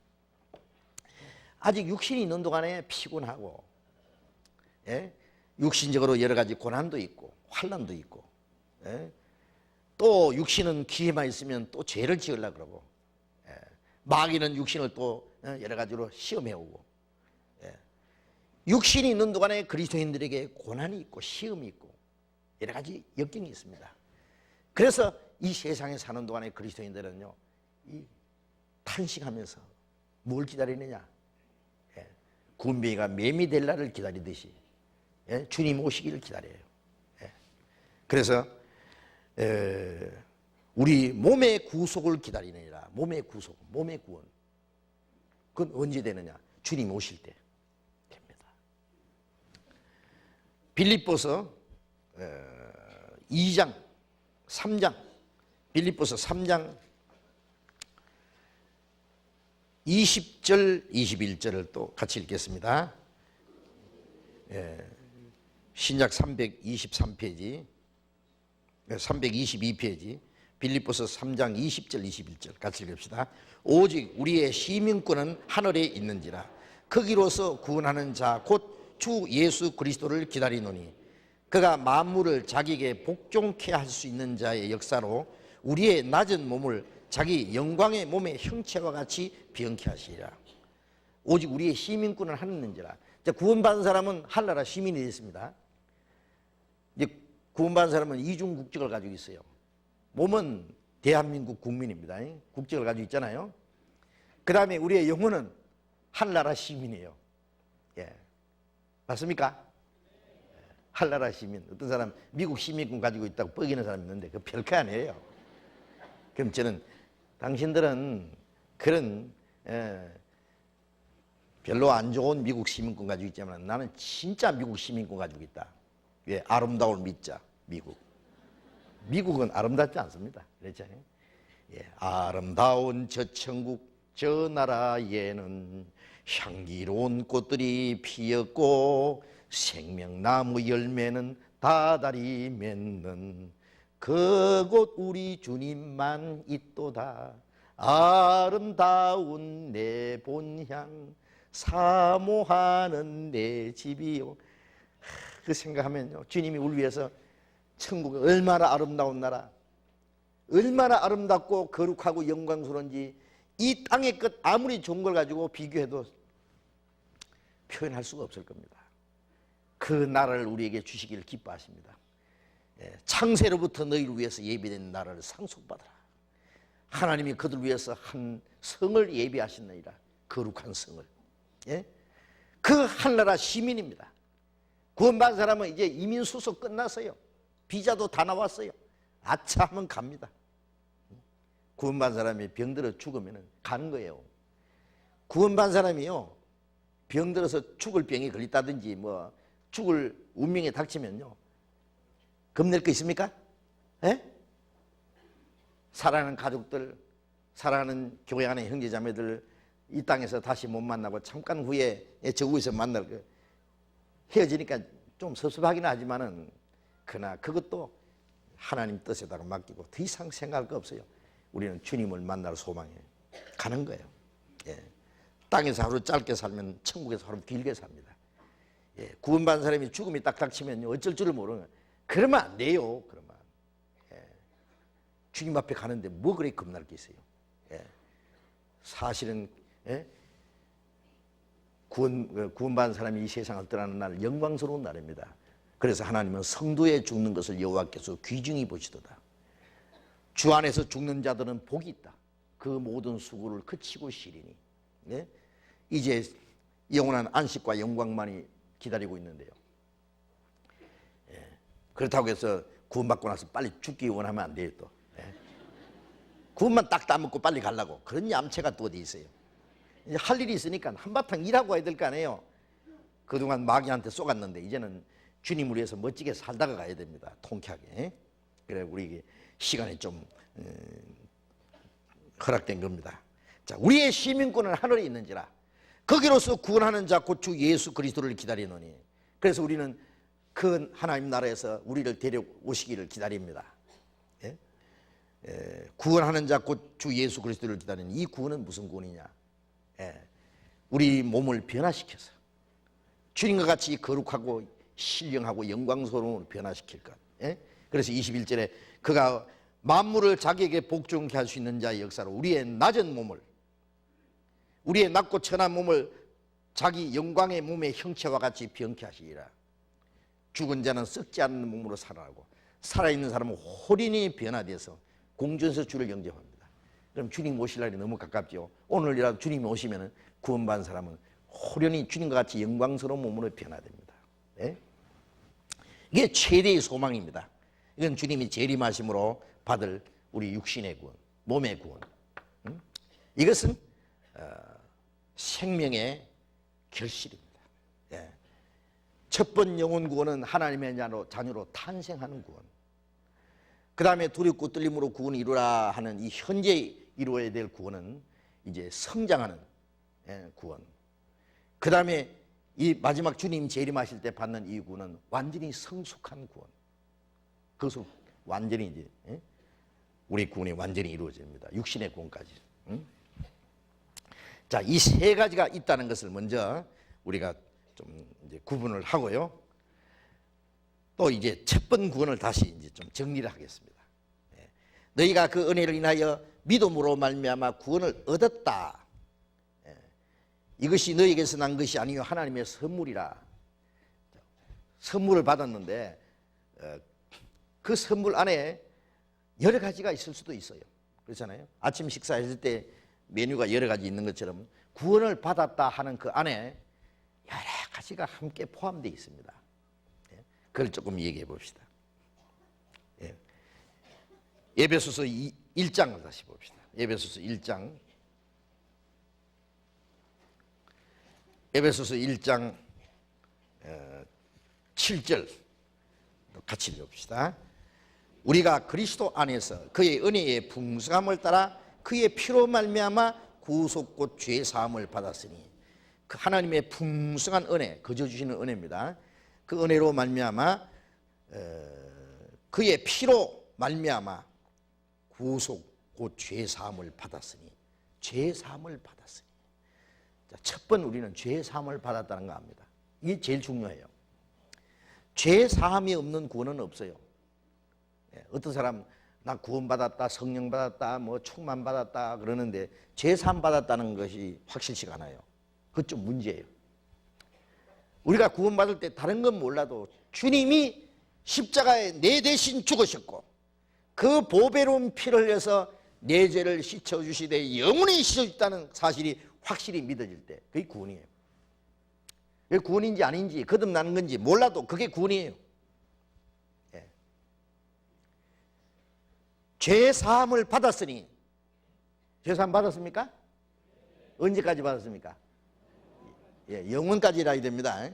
아직 육신이 있는 동안에 피곤하고, 육신적으로 여러 가지 고난도 있고 환난도 있고, 또 육신은 기회만 있으면 또 죄를 지으려고 그러고, 마귀는 육신을 또 여러 가지로 시험해오고, 육신이 있는 동안에 그리스도인들에게 고난이 있고 시험이 있고 여러 가지 역경이 있습니다. 그래서 이 세상에 사는 동안에 그리스도인들은요, 이 탄식하면서 뭘 기다리느냐? 군뱅이가 매미 될 날을 기다리듯이 주님 오시기를 기다려요. 그래서 우리 몸의 구속을 기다리느니라. 몸의 구속, 몸의 구원. 그건 언제 되느냐? 주님 오실 때 됩니다. 빌립보서 2장, 3장, 빌립보서 3장 20절, 21절을 또 같이 읽겠습니다. 신약 323페이지, 322페이지, 빌립보서 3장 20절, 21절 같이 읽읍시다. 오직 우리의 시민권은 하늘에 있는지라. 거기로서 구원하는 자 곧 주 예수 그리스도를 기다리노니 그가 만물을 자기에게 복종케 할 수 있는 자의 역사로 우리의 낮은 몸을 자기 영광의 몸의 형체와 같이 병케 하시리라. 오직 우리의 시민권은 하늘에 있는지라. 구원받은 사람은 하늘나라 시민이 됐습니다. 이제 구원받은 사람은 이중 국적을 가지고 있어요. 몸은 대한민국 국민입니다. 국적을 가지고 있잖아요. 그 다음에 우리의 영혼은 한나라 시민이에요. 예. 맞습니까? 한나라 시민. 어떤 사람 미국 시민권 가지고 있다고 뻐기는 사람이 있는데 그 별거 아니에요. 그럼 저는 당신들은 그런 별로 안 좋은 미국 시민권 가지고 있지만 나는 진짜 미국 시민권 가지고 있다. 왜? 아름다움을 믿자. 미국은 아름답지 않습니다. 그렇잖아요. 예. 아름다운 저 천국 저 나라에는 향기로운 꽃들이 피었고 생명나무 열매는 다달이 맺는 그곳 우리 주님만 있도다. 아름다운 내 본향 사모하는 내 집이요. 그 생각하면요, 주님이 우리 위해서 천국이 얼마나 아름다운 나라, 얼마나 아름답고 거룩하고 영광스러운지 이 땅의 것 아무리 좋은 걸 가지고 비교해도 표현할 수가 없을 겁니다. 그 나라를 우리에게 주시기를 기뻐하십니다. 창세로부터 너희를 위해서 예비된 나라를 상속받아라. 하나님이 그들 위해서 한 성을 예비하셨느니라. 거룩한 성을. 예? 그 한나라 시민입니다. 구원받은 사람은 이제 이민 수속 끝났어요. 비자도 다 나왔어요. 아차 하면 갑니다. 구원받은 사람이 병들어 죽으면 가는 거예요. 구원받은 사람이요, 병들어서 죽을 병이 걸렸다든지 뭐 죽을 운명에 닥치면요, 겁낼 거 있습니까? 예? 사랑하는 가족들, 사랑하는 교회 안의 형제자매들 이 땅에서 다시 못 만나고 잠깐 후에 저국에서 만날 거 헤어지니까 좀 섭섭하긴 하지만은 그러나 그것도 하나님 뜻에다가 맡기고 더 이상 생각할 거 없어요. 우리는 주님을 만날 소망에 가는 거예요. 예. 땅에서 하루 짧게 살면 천국에서 하루 길게 삽니다. 예. 구원받은 사람이 죽음이 딱 닥치면 어쩔 줄을 모르는 거예요. 그러면 안 돼요. 그러면 주님 앞에 가는데 뭐 그래 겁날 게 있어요. 예. 사실은 구원받은 사람이 이 세상을 떠나는 날 영광스러운 날입니다. 그래서 하나님은 성도에 죽는 것을 여호와께서 귀중히 보시도다. 주 안에서 죽는 자들은 복이 있다. 그 모든 수고를 그치고 쉬리니. 네? 이제 영원한 안식과 영광만이 기다리고 있는데요. 예. 그렇다고 해서 구원받고 나서 빨리 죽기 원하면 안 돼요. 또 구원만 딱 따먹고 빨리 가려고 그런 얌체가 또 어디 있어요. 이제 할 일이 있으니까 한바탕 일하고 가야 될 거 아니에요. 그동안 마귀한테 쏘갔는데 이제는 주님을 위해서 멋지게 살다가 가야 됩니다. 통쾌하게. 그래 우리 시간이 좀 허락된 겁니다. 자, 우리의 시민권은 하늘에 있는지라 거기로서 구원하는 자 곧 주 예수 그리스도를 기다리노니. 그래서 우리는 그 하나님 나라에서 우리를 데려오시기를 기다립니다. 구원하는 자 곧 주 예수 그리스도를 기다리는 이 구원은 무슨 구원이냐? 우리 몸을 변화시켜서 주님과 같이 거룩하고 신령하고 영광스러운 변화시킬 것. 그래서 21절에 그가 만물을 자기에게 복종케 할 수 있는 자의 역사로 우리의 낮은 몸을, 우리의 낮고 천한 몸을 자기 영광의 몸의 형체와 같이 변케 하시리라. 죽은 자는 썩지 않는 몸으로 살아나고 살아있는 사람은 홀인이 변화돼서 공중에서 주를 영접합니다. 그럼 주님 오실 날이 너무 가깝죠. 오늘이라도 주님이 오시면 구원받은 사람은 홀연히 주님과 같이 영광스러운 몸으로 변화됩니다. 이게 최대의 소망입니다. 이건 주님이 재림하심으로 받을 우리 육신의 구원, 몸의 구원. 이것은 생명의 결실입니다. 첫 번 영혼 구원은 하나님의 자녀로 탄생하는 구원. 그 다음에 두렵고 떨림으로 구원을 이루라 하는 이 현재 이루어야 될 구원은 이제 성장하는 구원. 그 다음에 이 마지막 주님 재림하실 때 받는 이 구원은 완전히 성숙한 구원. 그것은 완전히 이제 우리 구원이 완전히 이루어집니다. 육신의 구원까지. 자, 이 세 가지가 있다는 것을 먼저 우리가 좀 이제 구분을 하고요. 또 이제 첫 번 구원을 다시 이제 좀 정리를 하겠습니다. 너희가 그 은혜를 인하여 믿음으로 말미암아 구원을 얻었다. 이것이 너희에게서 난 것이 아니요 하나님의 선물이라. 선물을 받았는데 그 선물 안에 여러 가지가 있을 수도 있어요. 그렇잖아요. 아침 식사했을 때 메뉴가 여러 가지 있는 것처럼 구원을 받았다 하는 그 안에 여러 가지가 함께 포함되어 있습니다. 그걸 조금 얘기해 봅시다. 에베소서 1장을 다시 봅시다. 에베소서 1장. 에베소서 1장 7절 같이 읽어봅시다. 우리가 그리스도 안에서 그의 은혜의 풍성함을 따라 그의 피로 말미암아 구속 곧 죄 사함을 받았으니, 그 하나님의 풍성한 은혜, 거저 주시는 은혜입니다. 그 은혜로 말미암아 그의 피로 말미암아 구속 곧 죄 사함을 받았으니, 죄 사함을 받았으니. 자, 첫 번 우리는 죄 사함을 받았다는 거 압니다. 이게 제일 중요해요. 죄 사함이 없는 구원은 없어요. 어떤 사람 나 구원받았다, 성령 받았다, 뭐 충만 받았다 그러는데 죄 사함 받았다는 것이 확실치가 않아요. 그것 좀 문제예요. 우리가 구원받을 때 다른 건 몰라도 주님이 십자가에 내 대신 죽으셨고 그 보배로운 피를 흘려서 내 죄를 씻어주시되 영원히 씻어줬다는 사실이 확실히 믿어질 때 그게 구원이에요. 그게 구원인지 아닌지 거듭나는 건지 몰라도 그게 구원이에요. 죄 사함을 받았으니, 죄 사함 받았습니까? 언제까지 받았습니까? 영원까지라 해야 됩니다.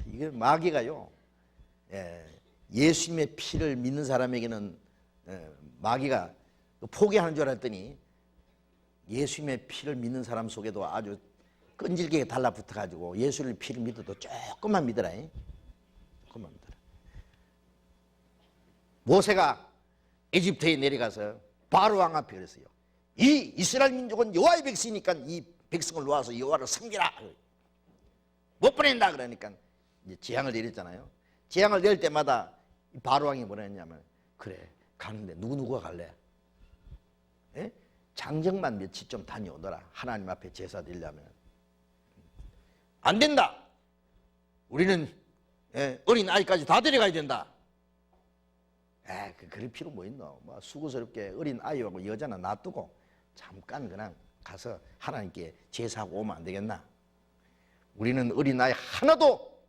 이게 마귀가요, 예수님의 피를 믿는 사람에게는 마귀가 포기하는 줄 알았더니 예수님의 피를 믿는 사람 속에도 아주 끈질기게 달라붙어가지고 예수의 피를 믿어도 조금만 믿어라. 조금만 믿어라. 모세가 에집트에 내려가서 바로 왕 앞에 그랬어요. 이 이스라엘 민족은 여호와의 백성이니까 이 백성을 놓아서 여호와를 섬기라. 못 보낸다 그러니까 이제 재앙을 내렸잖아요. 재앙을 내릴 때마다 바로 왕이 뭐라 했냐면, 그래 가는데 누구누구가 갈래? 장정만 며칠 좀 다녀오더라. 하나님 앞에 제사 드리려면. 안 된다. 우리는 어린 아이까지 다 데려가야 된다. 그럴 필요 뭐 있노? 뭐 수고스럽게 어린 아이하고 여자는 놔두고 잠깐 그냥 가서 하나님께 제사하고 오면 안 되겠나? 우리는 어린 아이 하나도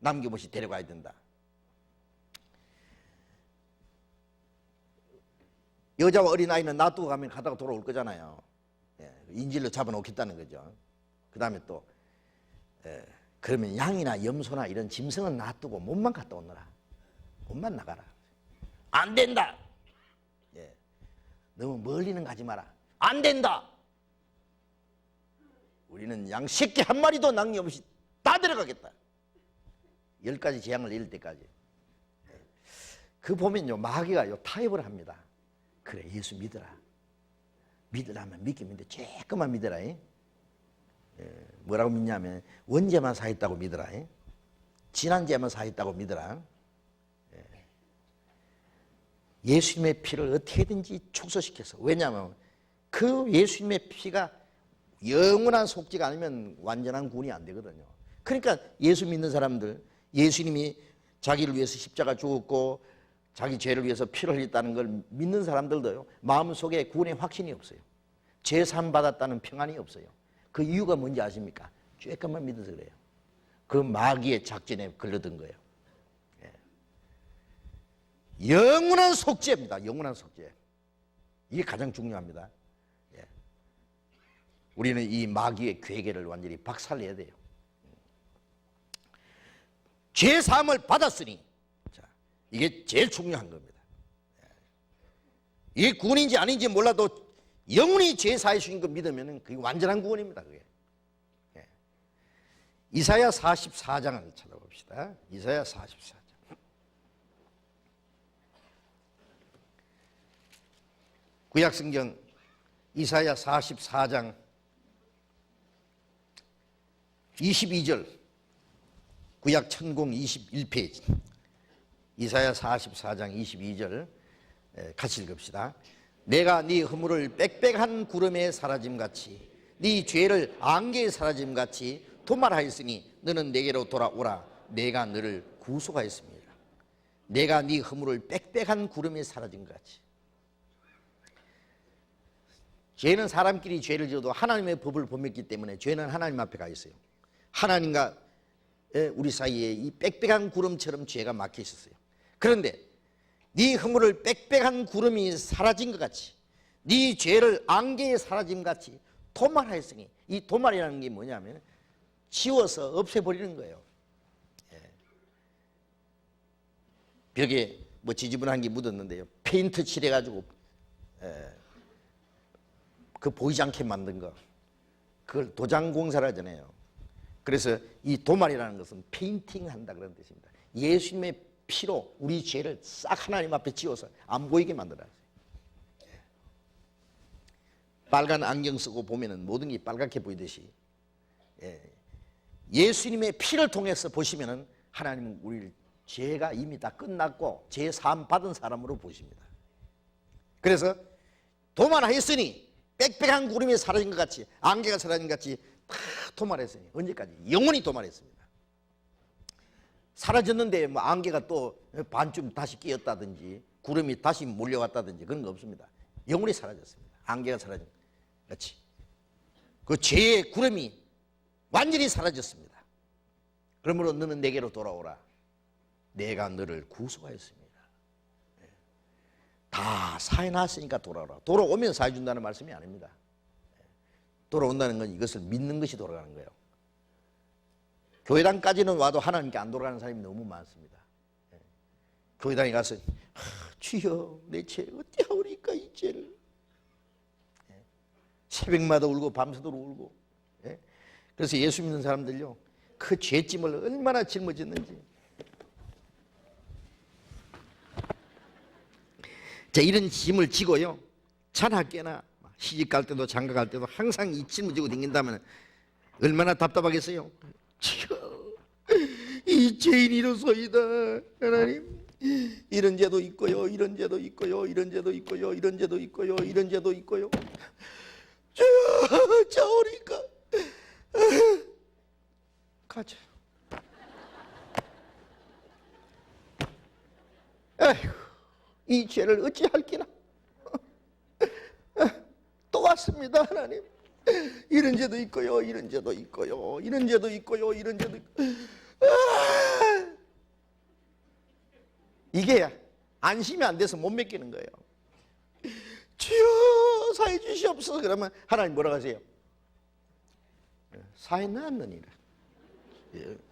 남김없이 데려가야 된다. 여자와 어린 아이는 놔두고 가면 가다가 돌아올 거잖아요. 인질로 잡아놓겠다는 거죠. 그 다음에 또 그러면 양이나 염소나 이런 짐승은 놔두고 몸만 갔다 오너라. 몸만 나가라. 안 된다. 너무 멀리는 가지 마라. 안 된다. 우리는 양 새끼 한 마리도 남김없이 다 데려가겠다. 10가지 재앙을 내릴 때까지. 그 보면요, 마귀가요 타협을 합니다. 그래, 예수 믿어라. 믿으라면 믿긴 믿는데 조금만 믿어라. 뭐라고 믿냐면 원죄만 사했다고 믿어라. 지난 죄만 사했다고 믿어라. 예수님의 피를 어떻게든지 축소시켜서, 왜냐하면 그 예수님의 피가 영원한 속죄가 아니면 완전한 구원이 안 되거든요. 그러니까 예수 믿는 사람들, 예수님이 자기를 위해서 십자가 죽었고 자기 죄를 위해서 피를 흘렸다는 걸 믿는 사람들도요, 마음속에 구원의 확신이 없어요. 죄 사함 받았다는 평안이 없어요. 그 이유가 뭔지 아십니까? 조금만 믿어서 그래요. 그 마귀의 작전에 걸려든 거예요. 영원한 속죄입니다. 영원한 속죄. 이게 가장 중요합니다. 우리는 이 마귀의 괴계를 완전히 박살내야 돼요. 죄 사함을 받았으니, 자, 이게 제일 중요한 겁니다. 이게 구원인지 아닌지 몰라도 영원히 죄 사해 주신 거 믿으면 그게 완전한 구원입니다. 그게. 이사야 44장을 찾아봅시다. 이사야 44장. 구약성경 이사야 44장 22절, 구약 천공 21페이지, 이사야 44장 22절 같이 읽읍시다. 내가 네 허물을 빽빽한 구름에 사라짐같이 네 죄를 안개에 사라짐같이 도말하였으니 너는 내게로 돌아오라. 내가 너를 구속하였습니다. 내가 네 허물을 빽빽한 구름이 사라진 것 같이. 죄는 사람끼리 죄를 지어도 하나님의 법을 범했기 때문에 죄는 하나님 앞에 가 있어요. 하나님과 우리 사이에 이 빽빽한 구름처럼 죄가 막혀 있었어요. 그런데 네 허물을 빽빽한 구름이 사라진 것 같이, 네 죄를 안개에 사라진 것 같이 도말하였으니, 이 도말이라는 게 뭐냐면 지워서 없애버리는 거예요. 벽에 뭐 지저분한 게 묻었는데요, 페인트 칠해가지고 그 보이지 않게 만든 거, 그걸 도장 공사를 하잖아요. 그래서 이 도말이라는 것은 페인팅 한다 그런 뜻입니다. 예수님의 피로 우리 죄를 싹 하나님 앞에 지워서 안 보이게 만들어놨어요. 빨간 안경 쓰고 보면은 모든 게 빨갛게 보이듯이 예수님의 피를 통해서 보시면은 하나님은 우리를 죄가 이미 다 끝났고 죄 사함 받은 사람으로 보십니다. 그래서 도말하였으니, 빽빽한 구름이 사라진 것 같이, 안개가 사라진 것 같이 다 도말했으니, 언제까지? 영원히 도말했습니다. 사라졌는데 뭐 안개가 또 반쯤 다시 끼었다든지 구름이 다시 몰려왔다든지 그런 거 없습니다. 영원히 사라졌습니다. 안개가 사라진 것 같이 그 죄의 구름이 완전히 사라졌습니다. 그러므로 너는 내게로 돌아오라. 내가 너를 구속하였습니다. 다 사해놨으니까 돌아오라. 돌아오면 사해 준다는 말씀이 아닙니다. 돌아온다는 건 이것을 믿는 것이 돌아가는 거예요. 교회당까지는 와도 하나님께 안 돌아가는 사람이 너무 많습니다. 교회당에 가서 주여 내 죄 어찌하오리까 이 죄를, 새벽마다 울고 밤새도록 울고. 그래서 예수 믿는 사람들요, 그 죄짐을 얼마나 짊어졌는지. 자, 이런 짐을 지고요, 자나깨나 시집 갈 때도 장가 갈 때도 항상 이 짐을 지고 다닌다면 얼마나 답답하겠어요. 이 죄인이로소이다. 하나님, 이런 죄도 있고요, 이런 죄도 있고요, 이런 죄도 있고요, 이런 죄도 있고요, 이런 죄도 있고요. 주여 자오리까 가자. 에휴, 이 죄를 어찌할기나. 또 왔습니다. 하나님, 이런 죄도 있고요, 이런 죄도 있고요, 이런 죄도 있고요, 이런 죄도 있고요. 이게 안심이 안 돼서 못 맡기는 거예요. 주여 사해 주시옵소서. 그러면 하나님 뭐라고 하세요? 사해 나았느니라.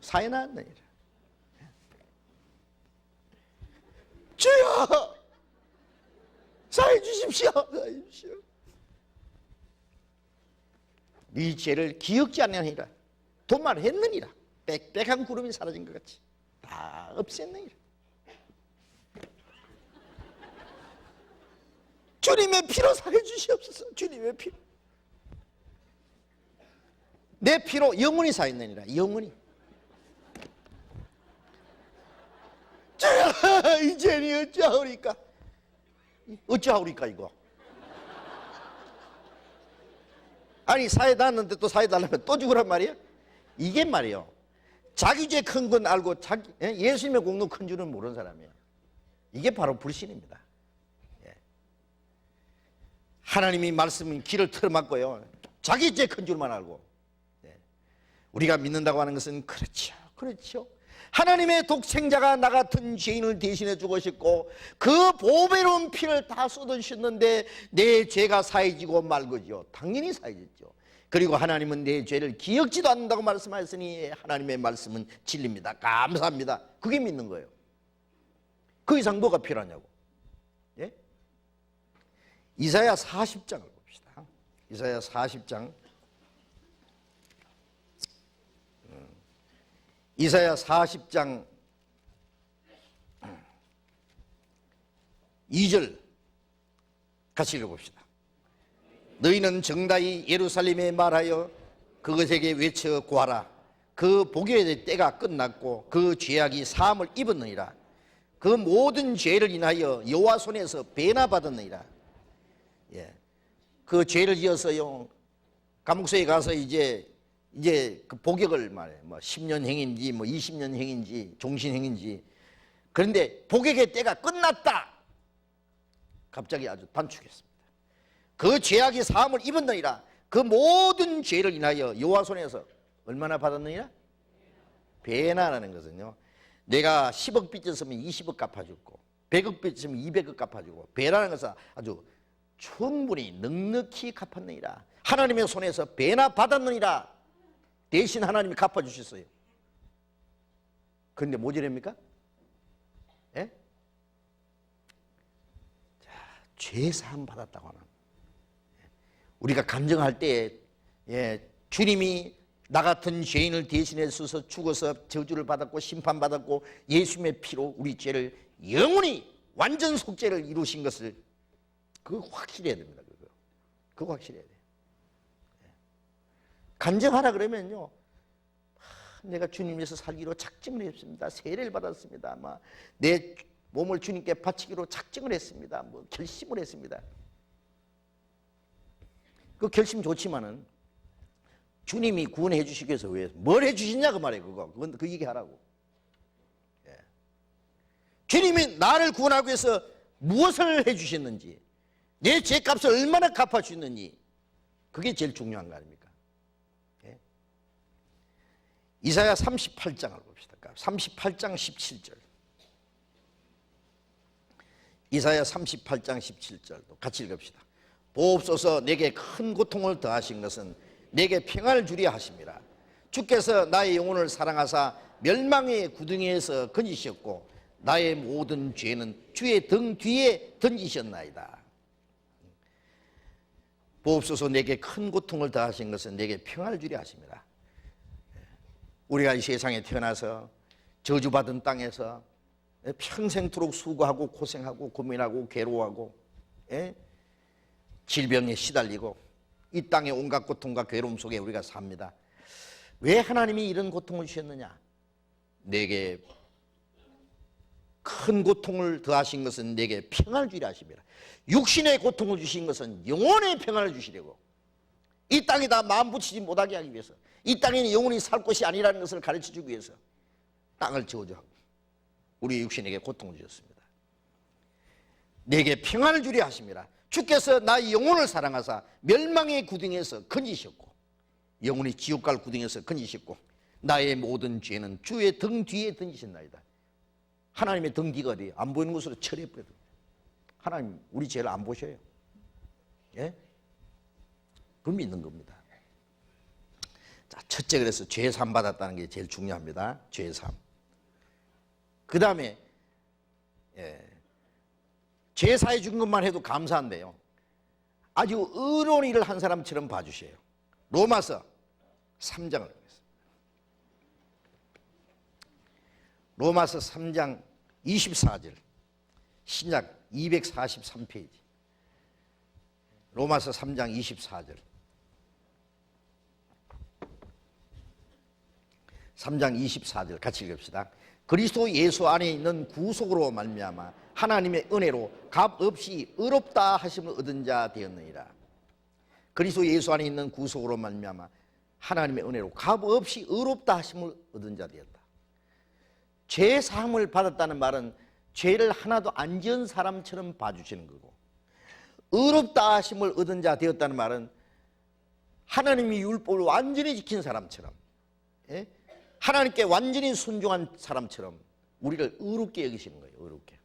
사해 나았느니라. 주여 사해 주십시오. 사해 주십시오. 네 죄를 기억지 않느니라. 도말했느니라. 빽빽한 구름이 사라진 것 같이 다 없앴느니라. 주님의 피로 사해 주시옵소서. 주님의 피로, 내 피로 영원히 사했느니라. 영원히. 이제니 어찌하오리까. 어찌하오리까 이거. 아니 사해 놨는데 또 사해 달라면 또 죽으란 말이야? 이게 말이에요, 자기 죄 큰 건 알고 예수님의 공로 큰 줄은 모르는 사람이에요. 이게 바로 불신입니다. 하나님이 말씀은 길을 틀어막고요, 자기 죄 큰 줄만 알고. 우리가 믿는다고 하는 것은 그렇죠, 그렇죠. 하나님의 독생자가 나 같은 죄인을 대신해 주고 싶고 그 보배로운 피를 다 쏟아주셨는데 내 죄가 사해지고 말거죠. 당연히 사해졌죠. 그리고 하나님은 내 죄를 기억지도 않는다고 말씀하셨으니 하나님의 말씀은 진리입니다. 감사합니다. 그게 믿는 거예요. 그 이상 뭐가 필요하냐고. 예? 이사야 40장을 봅시다. 이사야 40장. 이사야 40장 2절 같이 읽어봅시다. 너희는 정다이 예루살렘에 말하여 그것에게 외쳐 구하라. 그 복의 때가 끝났고 그 죄악이 사함을 입었느니라. 그 모든 죄를 인하여 여호와 손에서 배나 받았느니라. 예, 그 죄를 지어서요 감옥소에 가서 이제 그 복역을 말해, 뭐 10년 행인지 뭐 20년 행인지 종신행인지 그런데 복역의 때가 끝났다. 갑자기 아주 단축했습니다. 그 죄악의 사함을 입었느니라. 그 모든 죄를 인하여 여호와 손에서 얼마나 받았느니라? 배나라는 것은요, 내가 10억 빚졌으면 20억 갚아주고 100억 빚졌으면 200억 갚아주고, 배라는 것은 아주 충분히 넉넉히 갚았느니라. 하나님의 손에서 배나 받았느니라. 대신 하나님이 갚아주셨어요. 그런데 모자랍니까? 예? 자, 죄사함 받았다고 하는, 우리가 간증할 때, 주님이 나 같은 죄인을 대신해서 죽어서 저주를 받았고 심판받았고 예수님의 피로 우리 죄를 영원히 완전 속죄를 이루신 것을, 그거 확실해야 됩니다. 그거 확실해야 돼요. 간증하라 그러면요, 내가 주님께서 살기로 작정을 했습니다. 세례를 받았습니다. 내 몸을 주님께 바치기로 작정을 했습니다. 결심을 했습니다. 그 결심 좋지만은 주님이 구원해 주시기 위해서 왜 뭘 해주시냐 그 말이에요. 그건 그 얘기하라고. 주님이 나를 구원하기 위해서 무엇을 해주셨는지, 내 죄값을 얼마나 갚아주셨는지, 그게 제일 중요한 거 아닙니까? 이사야 38장을 봅시다. 38장 17절. 이사야 38장 17절도 같이 읽읍시다. 보옵소서, 내게 큰 고통을 더하신 것은 내게 평안을 주려 하심이라. 주께서 나의 영혼을 사랑하사 멸망의 구덩이에서 건지셨고 나의 모든 죄는 주의 등 뒤에 던지셨나이다. 보옵소서, 내게 큰 고통을 더하신 것은 내게 평안을 주려 하심이라. 우리가 이 세상에 태어나서 저주받은 땅에서 평생토록 수고하고 고생하고 고민하고 괴로워하고, 질병에 시달리고 이 땅의 온갖 고통과 괴로움 속에 우리가 삽니다. 왜 하나님이 이런 고통을 주셨느냐? 내게 큰 고통을 더하신 것은 내게 평안을 주려 하심이라. 육신의 고통을 주신 것은 영혼의 평안을 주시려고, 이 땅에다 마음 붙이지 못하게 하기 위해서, 이 땅에는 영원히 살 곳이 아니라는 것을 가르쳐주기 위해서 땅을 저주하고 우리 육신에게 고통을 주셨습니다. 내게 평안을 주려 하심이라. 주께서 나의 영혼을 사랑하사 멸망의 구덩이에서 건지셨고, 영혼이 지옥 갈 구덩이에서 건지셨고 나의 모든 죄는 주의 등 뒤에 던지셨나이다. 하나님의 등 뒤가 어디예요? 안 보이는 곳으로 처리해버려요. 하나님 우리 죄를 안 보셔요. 그럼 믿는 겁니다. 자, 첫째, 그래서 죄사함 받았다는 게 제일 중요합니다. 죄사함. 그 다음에 죄사해 준 것만 해도 감사한데요, 아주 의로운 일을 한 사람처럼 봐주셔요. 로마서 3장을 보겠습니다. 로마서 3장 24절, 신약 243페이지. 로마서 3장 24절. 3장 24절 같이 읽읍시다. 그리스도 예수 안에 있는 구속으로 말미암아 하나님의 은혜로 값없이 의롭다 하심을 얻은 자 되었느니라. 그리스도 예수 안에 있는 구속으로 말미암아 하나님의 은혜로 값없이 의롭다 하심을 얻은 자 되었다. 죄 사함을 받았다는 말은 죄를 하나도 안 지은 사람처럼 봐주시는 거고, 의롭다 하심을 얻은 자 되었다는 말은 하나님이 율법을 완전히 지킨 사람처럼, 하나님께 완전히 순종한 사람처럼 우리를 의롭게 여기시는 거예요. 의롭게.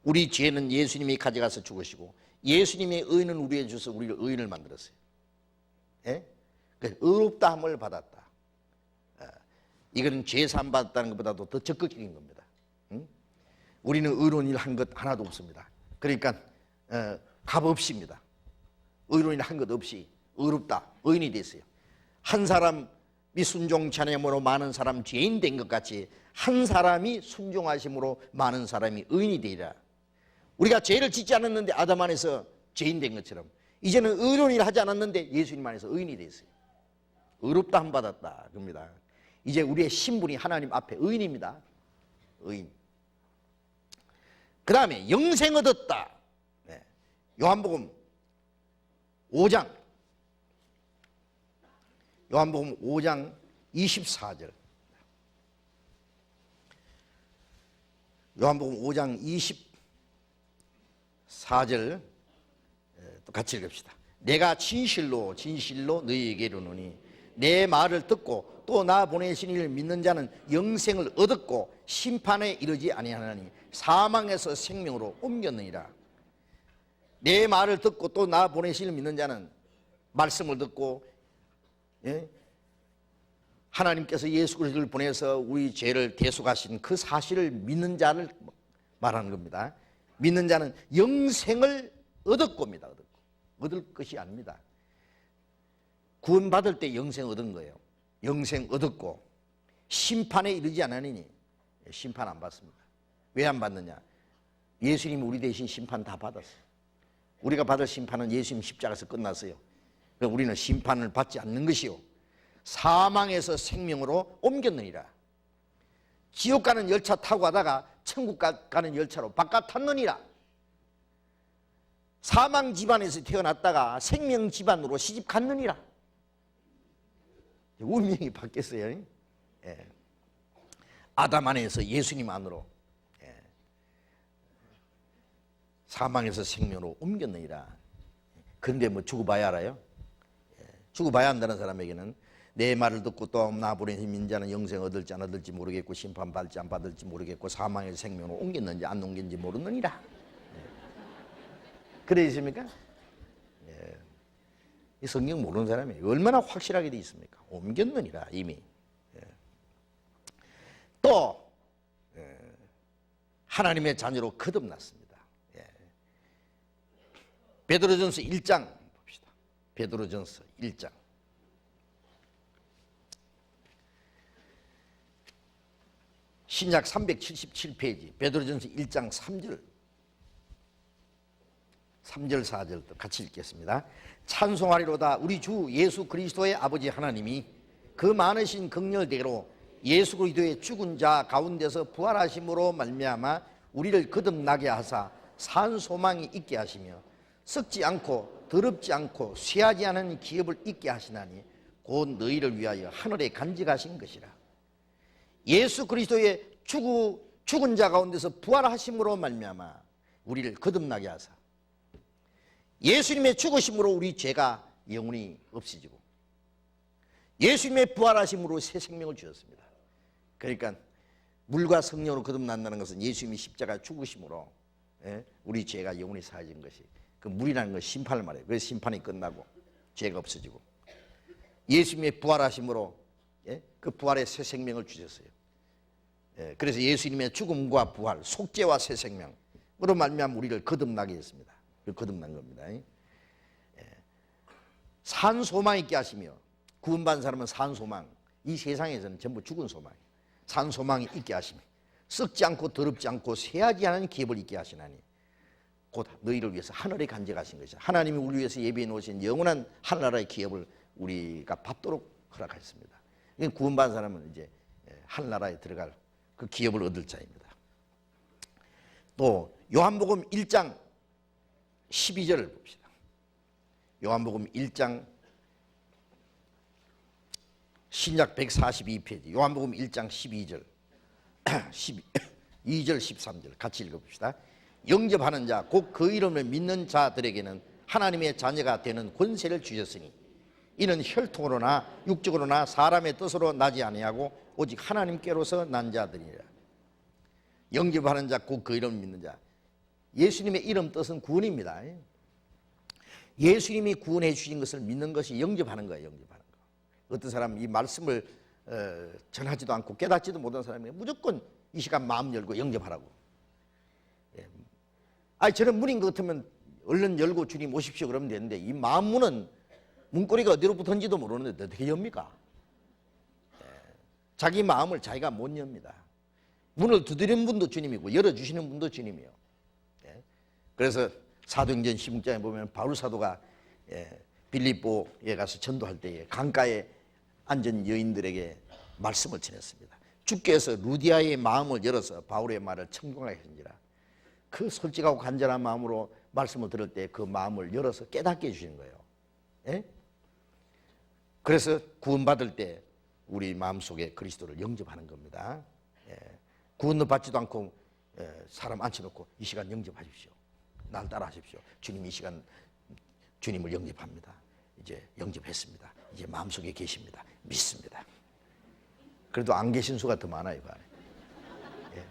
우리 죄는 예수님이 가져가서 죽으시고 예수님의 의는 우리에 주셔서 우리를 의인을 만들었어요. 의롭다함을 받았다. 이거는 죄사함 받았다는 것보다도 더 적극적인 겁니다. 우리는 의로운 일 한 것 하나도 없습니다. 그러니까 값없이입니다. 의로운 일 한 것 없이 의롭다, 의인이 됐어요. 한 사람이 순종 찬양함으로 많은 사람 죄인 된 것 같이 한 사람이 순종하심으로 많은 사람이 의인이 되리라. 우리가 죄를 짓지 않았는데 아담 안에서 죄인 된 것처럼 이제는 의로운 일을 하지 않았는데 예수님 안에서 의인이 됐어요. 의롭다함 받았다 그럽니다. 이제 우리의 신분이 하나님 앞에 의인입니다. 의인. 그 다음에 영생 얻었다. 요한복음 5장, 요한복음 5장 24절. 요한복음 5장 24절 또 같이 읽읍시다. 내가 진실로 진실로 너희에게 이르노니 내 말을 듣고 또 나 보내신 이를 믿는 자는 영생을 얻었고 심판에 이르지 아니하나니 사망에서 생명으로 옮겼느니라. 내 말을 듣고 또 나 보내신 이를 믿는 자는 말씀을 듣고, 예? 하나님께서 예수 그리스도를 보내서 우리 죄를 대속하신 그 사실을 믿는 자를 말하는 겁니다. 믿는 자는 영생을 얻었고입니다. 얻을 것이 아닙니다. 구원받을 때 영생 얻은 거예요. 영생 얻었고 심판에 이르지 않으니 심판 안 받습니다. 왜 안 받느냐? 예수님이 우리 대신 심판 다 받았어요. 우리가 받을 심판은 예수님 십자가에서 끝났어요. 그러니까 우리는 심판을 받지 않는 것이요 사망에서 생명으로 옮겼느니라. 지옥 가는 열차 타고 가다가 천국 가는 열차로 바깥 탔느니라. 사망 집안에서 태어났다가 생명 집안으로 시집 갔느니라. 운명이 바뀌었어요. 예. 아담 안에서 예수님 안으로, 예. 사망에서 생명으로 옮겼느니라. 그런데 뭐 죽어봐야 알아요? 예. 죽어봐야 한다는 사람에게는 내 말을 듣고 또 나 보내신 민자는 영생 얻을지 안 얻을지 모르겠고 심판 받을지 안 받을지 모르겠고 사망에서 생명으로 옮겼는지 안 옮겼는지 모르느니라. 예. 그래 있습니까? 예. 이 성경 모르는 사람이 얼마나 확실하게 돼 있습니까? 옮겼느니라 이미. 예. 또 하나님의 자녀로 거듭났습니다. 예. 베드로전서 1장 봅시다. 베드로전서 1장 신약 377페이지 베드로전서 1장 3절 4절도 같이 읽겠습니다. 찬송하리로다 우리 주 예수 그리스도의 아버지 하나님이 그 많으신 긍휼대로 예수 그리스도의 죽은 자 가운데서 부활하심으로 말미암아 우리를 거듭나게 하사 산 소망이 있게 하시며 썩지 않고 더럽지 않고 쇠하지 않은 기업을 있게 하시나니 곧 너희를 위하여 하늘에 간직하신 것이라. 예수 그리스도의 죽은 자 가운데서 부활하심으로 말미암아 우리를 거듭나게 하사 예수님의 죽으심으로 우리 죄가 영원히 없어지고 예수님의 부활하심으로 새 생명을 주셨습니다. 그러니까 물과 성령으로 거듭난다는 것은 예수님이 십자가 죽으심으로, 예? 우리 죄가 영원히 사해진 것이, 그 물이라는 건 심판을 말해요. 그래서 심판이 끝나고 죄가 없어지고 예수님의 부활하심으로, 예? 그 부활의 새 생명을 주셨어요. 예, 그래서 예수님의 죽음과 부활, 속죄와 새 생명으로 말미암아 우리를 거듭나게 했습니다. 거듭난 겁니다. 예. 산 소망 있게 하시며 구원받은 사람은 산 소망, 이 세상에서는 전부 죽은 소망이에요. 산 소망이 있게 하시며 썩지 않고 더럽지 않고 쇠하지 않은 기업을 있게 하시나니 곧 너희를 위해서 하늘에 간직하신 것이다. 하나님이 우리 위해서 예비해 놓으신 영원한 하늘나라의 기업을 우리가 받도록 허락하셨습니다. 구원받은 사람은 이제 하늘나라에 들어갈 그 기업을 얻을 자입니다. 또 요한복음 1장 12절을 봅시다. 요한복음 1장 신약 142페이지 요한복음 1장 12절 2절 13절 같이 읽어봅시다. 영접하는 자 곧 그 이름을 믿는 자들에게는 하나님의 자녀가 되는 권세를 주셨으니 이는 혈통으로나 육적으로나 사람의 뜻으로 나지 아니하고 오직 하나님께로서 난 자들이라. 영접하는 자 곧 그 이름을 믿는 자, 예수님의 이름 뜻은 구원입니다. 예수님이 구원해 주신 것을 믿는 것이 영접하는 거예요. 영접하는 거. 어떤 사람은 이 말씀을 전하지도 않고 깨닫지도 못한 사람이 무조건 이 시간 마음 열고 영접하라고. 저는 문인 것 같으면 얼른 열고 주님 오십시오 그러면 되는데 이 마음 문은 문고리가 어디로 붙은지도 모르는데 어떻게 엽니까? 자기 마음을 자기가 못 엽니다. 문을 두드리는 분도 주님이고 열어주시는 분도 주님이요. 그래서 사도행전 16장에 보면 바울 사도가 빌립보에 가서 전도할 때에 강가에 앉은 여인들에게 말씀을 전했습니다. 주께서 루디아의 마음을 열어서 바울의 말을 청종하게 하신지라. 그 솔직하고 간절한 마음으로 말씀을 들을 때 그 마음을 열어서 깨닫게 해주시는 거예요. 예? 그래서 구원받을 때 우리 마음속에 그리스도를 영접하는 겁니다. 구원도 받지도 않고 사람 앉혀놓고 이 시간 영접하십시오. 날 따라 하십시오. 주님이 이 시간 주님을 영접합니다. 이제 영접했습니다. 이제 마음속에 계십니다. 믿습니다. 그래도 안 계신 수가 더 많아요. 그 안에. 예.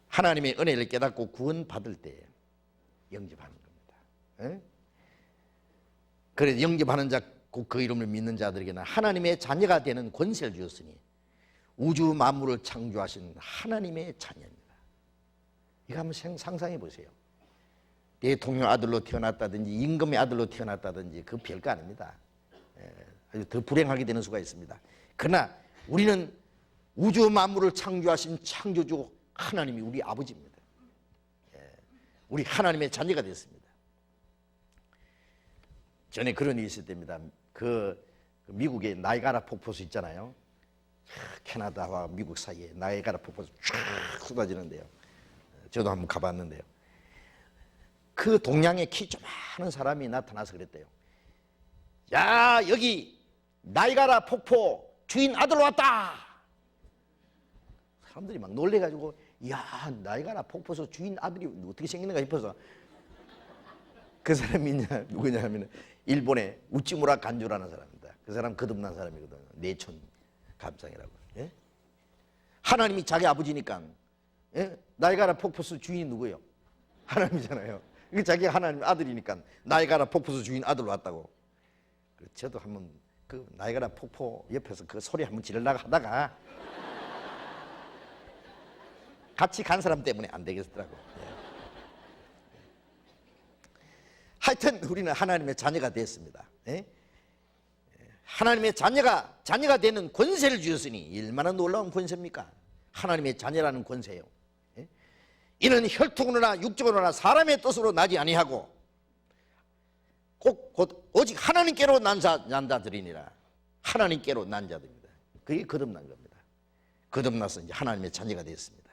하나님의 은혜를 깨닫고 구원받을 때 영접하는 겁니다. 예? 그래서 영접하는 자, 곧 그 이름을 믿는 자들에게는 하나님의 자녀가 되는 권세를 주었으니 우주 만물을 창조하신 하나님의 자녀입니다. 이거 한번 상상해 보세요. 대통령 아들로 태어났다든지 임금의 아들로 태어났다든지 그 별거 아닙니다. 아주 더 불행하게 되는 수가 있습니다. 그러나 우리는 우주 만물을 창조하신 창조주 하나님이 우리 아버지입니다. 우리 하나님의 자녀가 됐습니다. 전에 그런 일이 있을 때입니다. 그 미국의 나이가라 폭포수 있잖아요. 캐나다와 미국 사이에 나이가라 폭포수 쫙 쏟아지는데요. 저도 한번 가봤는데요. 그 동양의 키 조그마한 사람이 나타나서 그랬대요. 야, 여기 나이가라 폭포 주인 아들 왔다. 사람들이 막 놀래가지고, 야, 나이가라 폭포수 주인 아들이 어떻게 생기는가 싶어서 그 사람이 누구냐 하면 일본의 우찌무라 간조라는 사람입니다. 그 사람 거듭난 사람이거든요. 내촌 감상이라고. 예? 하나님이 자기 아버지니까, 예? 나이가라 폭포수 주인이 누구예요? 하나님이잖아요. 이게 자기가 하나님 아들이니까 나이가라 폭포수 주인 아들 왔다고. 저도 한번 그 나이가라 폭포 옆에서 그 소리 한번 지르려고 하다가 같이 간 사람 때문에 안 되겠더라고. 예. 하여튼 우리는 하나님의 자녀가 됐습니다. 예? 하나님의 자녀가 되는 권세를 주셨으니 얼마나 놀라운 권세입니까? 하나님의 자녀라는 권세요. 예? 이는 혈통으로나 육적으로나 사람의 뜻으로 나지 아니하고 곧 오직 하나님께로 난 자들이니라. 하나님께로 난 자들입니다. 그게 거듭난 겁니다. 거듭나서 이제 하나님의 자녀가 됐습니다.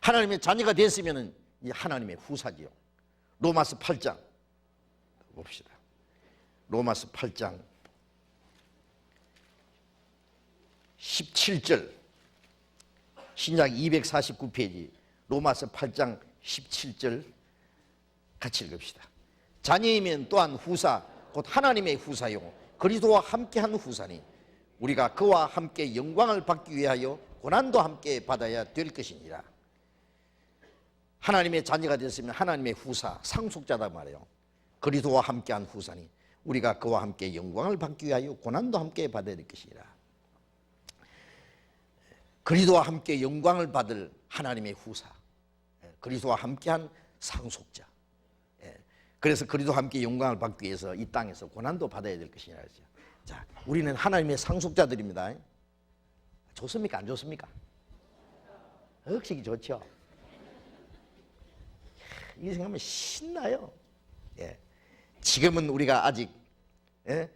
하나님의 자녀가 됐으면 이제 하나님의 후사지요. 로마서 8장 봅시다. 로마서 8장 17절 신약 249페이지 로마서 8장 17절 같이 읽읍시다. 자녀이면 또한 후사 곧 하나님의 후사요 그리스도와 함께한 후사니 우리가 그와 함께 영광을 받기 위하여 고난도 함께 받아야 될 것이니라. 하나님의 자녀가 됐으면 하나님의 후사, 상속자다 말이에요. 그리스도와 함께한 후사니 우리가 그와 함께 영광을 받기 위하여 고난도 함께 받아야 될 것이니라. 그리스도와 함께 영광을 받을 하나님의 후사, 그리스도와 함께한 상속자. 그래서 그리스도와 함께 영광을 받기 위해서 이 땅에서 고난도 받아야 될 것이니라. 자, 우리는 하나님의 상속자들입니다. 좋습니까? 안 좋습니까? 억식이 좋죠. 이 생각하면 신나요. 예. 지금은 우리가 아직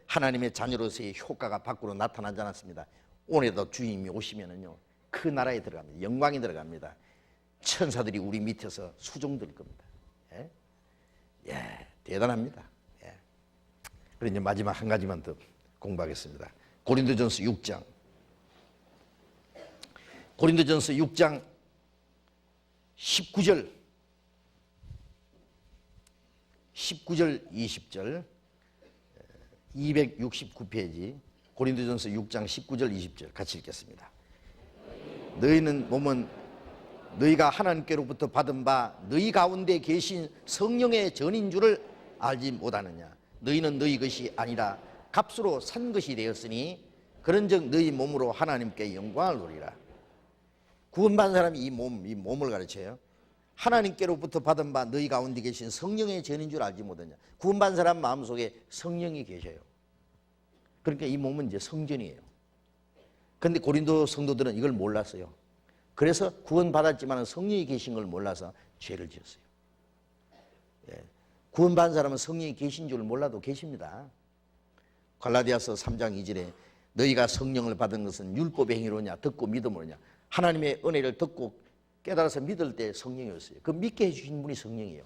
하나님의 자녀로서의 효과가 밖으로 나타나지 않았습니다. 오늘도 주님이 오시면은요, 그 나라에 들어갑니다. 영광이 들어갑니다. 천사들이 우리 밑에서 수종될 겁니다. 예, 예, 대단합니다. 예. 그리고 이제 마지막 한 가지만 더 공부하겠습니다. 고린도전서 6장. 고린도전서 6장 19절 20절 269페이지 고린도전서 6장 19절 20절 같이 읽겠습니다. 너희는 몸은 너희가 하나님께로부터 받은 바 너희 가운데 계신 성령의 전인 줄을 알지 못하느냐. 너희는 너희 것이 아니라 값으로 산 것이 되었으니 그런즉 너희 몸으로 하나님께 영광을 돌리라. 구원받은 사람이 이 몸을 가르쳐요. 하나님께로부터 받은 바 너희 가운데 계신 성령의 전인 줄 알지 못하냐. 구원받은 사람 마음속에 성령이 계셔요. 그러니까 이 몸은 이제 성전이에요. 그런데 고린도 성도들은 이걸 몰랐어요. 그래서 구원받았지만 성령이 계신 걸 몰라서 죄를 지었어요. 예. 구원받은 사람은 성령이 계신 줄 몰라도 계십니다. 갈라디아서 3장 2절에 너희가 성령을 받은 것은 율법의 행위로냐 듣고 믿음으로냐. 하나님의 은혜를 듣고 깨달아서 믿을 때 성령이었어요. 그 믿게 해주신 분이 성령이에요.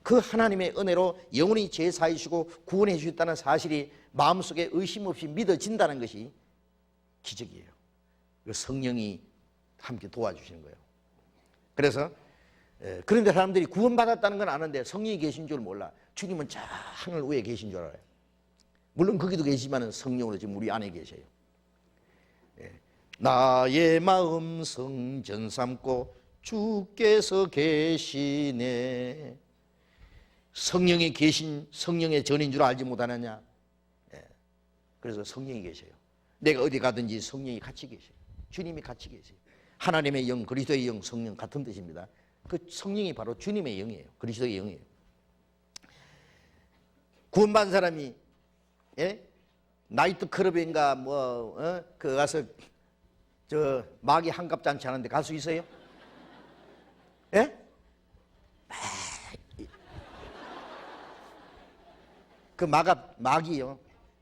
그 하나님의 은혜로 영원히 죄 사하시고 구원해 주셨다는 사실이 마음속에 의심 없이 믿어진다는 것이 기적이에요. 그 성령이 함께 도와주시는 거예요. 그래서 그런데 사람들이 구원받았다는 건 아는데 성령이 계신 줄 몰라. 주님은 저 하늘 위에 계신 줄 알아요. 물론 거기도 계시지만 성령으로 지금 우리 안에 계셔요. 나의 마음 성전 삼고 주께서 계시네. 성령이 계신 성령의 전인 줄 알지 못하느냐. 그래서 성령이 계셔요. 내가 어디 가든지 성령이 같이 계셔요. 주님이 같이 계세요. 하나님의 영, 그리스도의 영, 성령 같은 뜻입니다. 그 성령이 바로 주님의 영이에요. 그리스도의 영이에요. 구원받은 사람이 나이트 클럽인가 그 가서 저 마귀 한갑 잔치 하는데 갈 수 있어요? 예? 그 마귀요.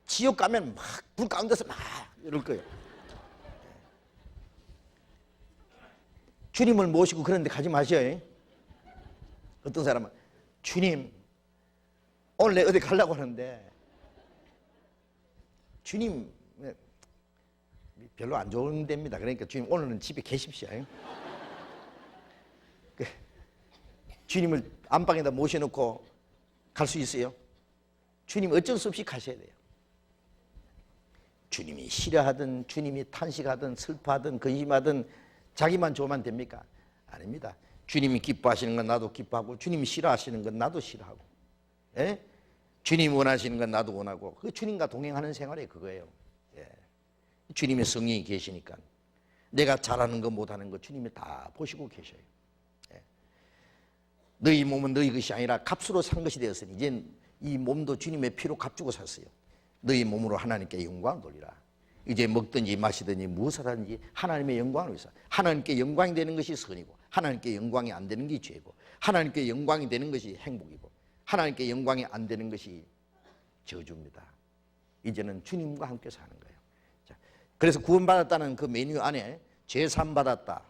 지옥 가면 막 불 가운데서 막 이럴 거예요. 주님을 모시고 그런 데 가지 마셔요. 어떤 사람은 주님 오늘 내 어디 가려고 하는데 주님 별로 안 좋은 데입니다. 그러니까 주님 오늘은 집에 계십시오. 주님을 안방에다 모셔놓고 갈 수 있어요? 주님 어쩔 수 없이 가셔야 돼요. 주님이 싫어하든 주님이 탄식하든 슬퍼하든 근심하든 자기만 좋으면 됩니까? 아닙니다. 주님이 기뻐하시는 건 나도 기뻐하고 주님이 싫어하시는 건 나도 싫어하고 주님이 원하시는 건 나도 원하고 그 주님과 동행하는 생활이 그거예요. 주님의 성령이 계시니까 내가 잘하는 거 못하는 거 주님이 다 보시고 계셔요. 너희 몸은 너희 것이 아니라 값으로 산 것이 되었으니 이제 이 몸도 주님의 피로 값주고 샀어요. 너희 몸으로 하나님께 영광을 돌리라. 이제 먹든지 마시든지 무엇을 하든지 하나님의 영광을 위해서. 하나님께 영광이 되는 것이 선이고 하나님께 영광이 안 되는 게 죄고 하나님께 영광이 되는 것이 행복이고 하나님께 영광이 안 되는 것이 저주입니다. 이제는 주님과 함께 사는 거예요. 자, 그래서 구원받았다는 그 메뉴 안에 제삼 받았다,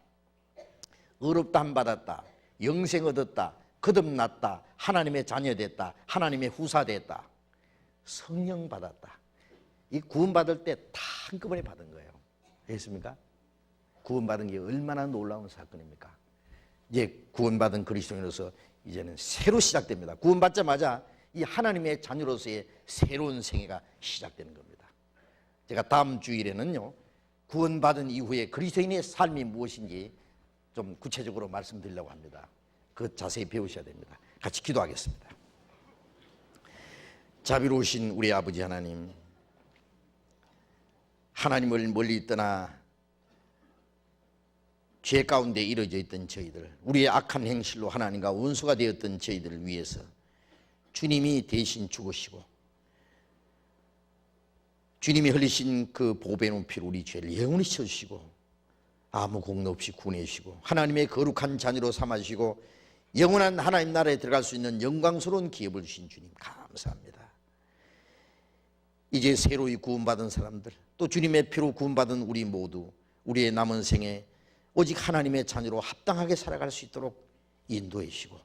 의롭다함 받았다, 영생 얻었다, 거듭났다, 하나님의 자녀 됐다, 하나님의 후사 됐다, 성령 받았다. 이 구원받을 때 다 한꺼번에 받은 거예요. 알겠습니까? 구원받은 게 얼마나 놀라운 사건입니까? 이제 구원받은 그리스도인으로서 이제는 새로 시작됩니다. 구원받자마자 이 하나님의 자녀로서의 새로운 생애가 시작되는 겁니다. 제가 다음 주일에는요, 구원받은 이후에 그리스도인의 삶이 무엇인지 좀 구체적으로 말씀드리려고 합니다. 그 자세히 배우셔야 됩니다. 같이 기도하겠습니다. 자비로우신 우리 아버지 하나님, 하나님을 멀리 떠나 죄 가운데 이루어져 있던 저희들, 우리의 악한 행실로 하나님과 원수가 되었던 저희들을 위해서 주님이 대신 죽으시고 주님이 흘리신 그 보배로운 피로 우리 죄를 영원히 씻어주시고 아무 공로 없이 구원해 주시고 하나님의 거룩한 자녀로 삼아주시고 영원한 하나님 나라에 들어갈 수 있는 영광스러운 기업을 주신 주님 감사합니다. 이제 새로이 구원받은 사람들, 또 주님의 피로 구원받은 우리 모두 우리의 남은 생에 오직 하나님의 자녀로 합당하게 살아갈 수 있도록 인도해 주시고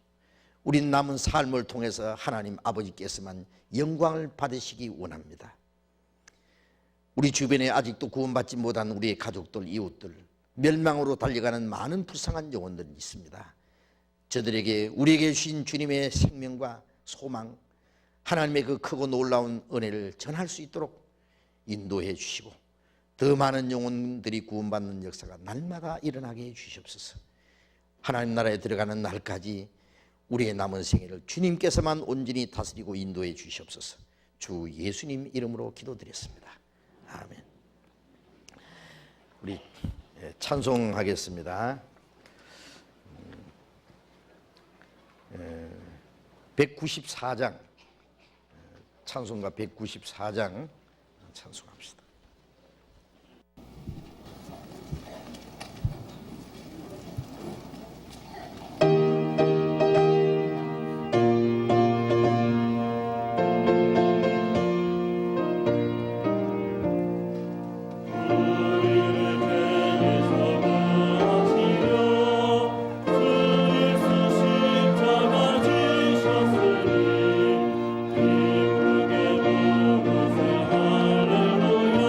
우린 남은 삶을 통해서 하나님 아버지께서만 영광을 받으시기 원합니다. 우리 주변에 아직도 구원받지 못한 우리의 가족들, 이웃들, 멸망으로 달려가는 많은 불쌍한 영혼들이 있습니다. 저들에게 우리에게 주신 주님의 생명과 소망, 하나님의 그 크고 놀라운 은혜를 전할 수 있도록 인도해 주시고 더 많은 영혼들이 구원받는 역사가 날마다 일어나게 해 주시옵소서. 하나님 나라에 들어가는 날까지 우리의 남은 생애를 주님께서만 온전히 다스리고 인도해 주시옵소서. 주 예수님 이름으로 기도드렸습니다. 아멘. 우리 찬송하겠습니다. 194장 찬송가 194장 찬송합시다. 할렐루야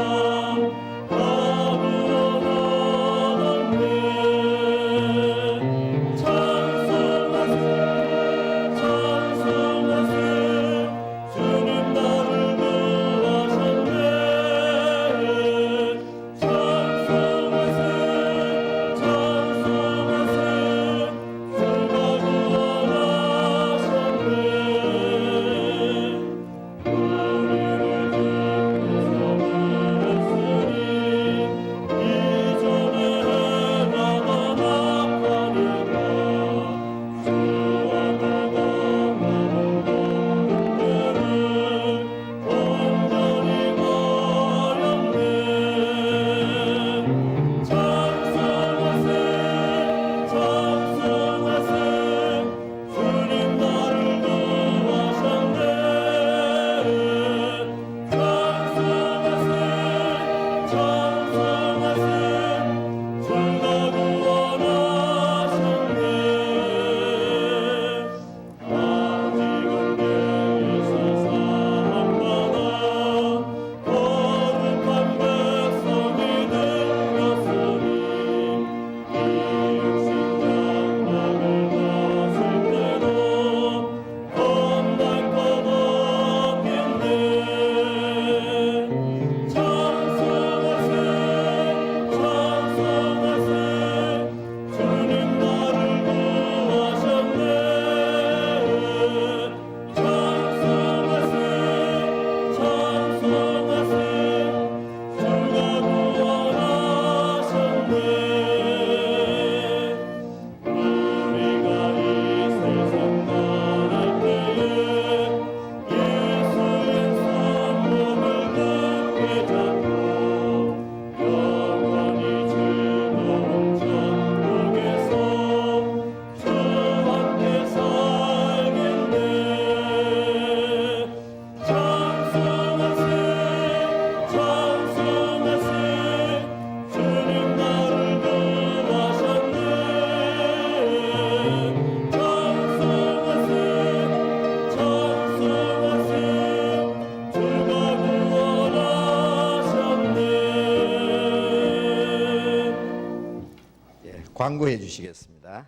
광고해 주시겠습니다.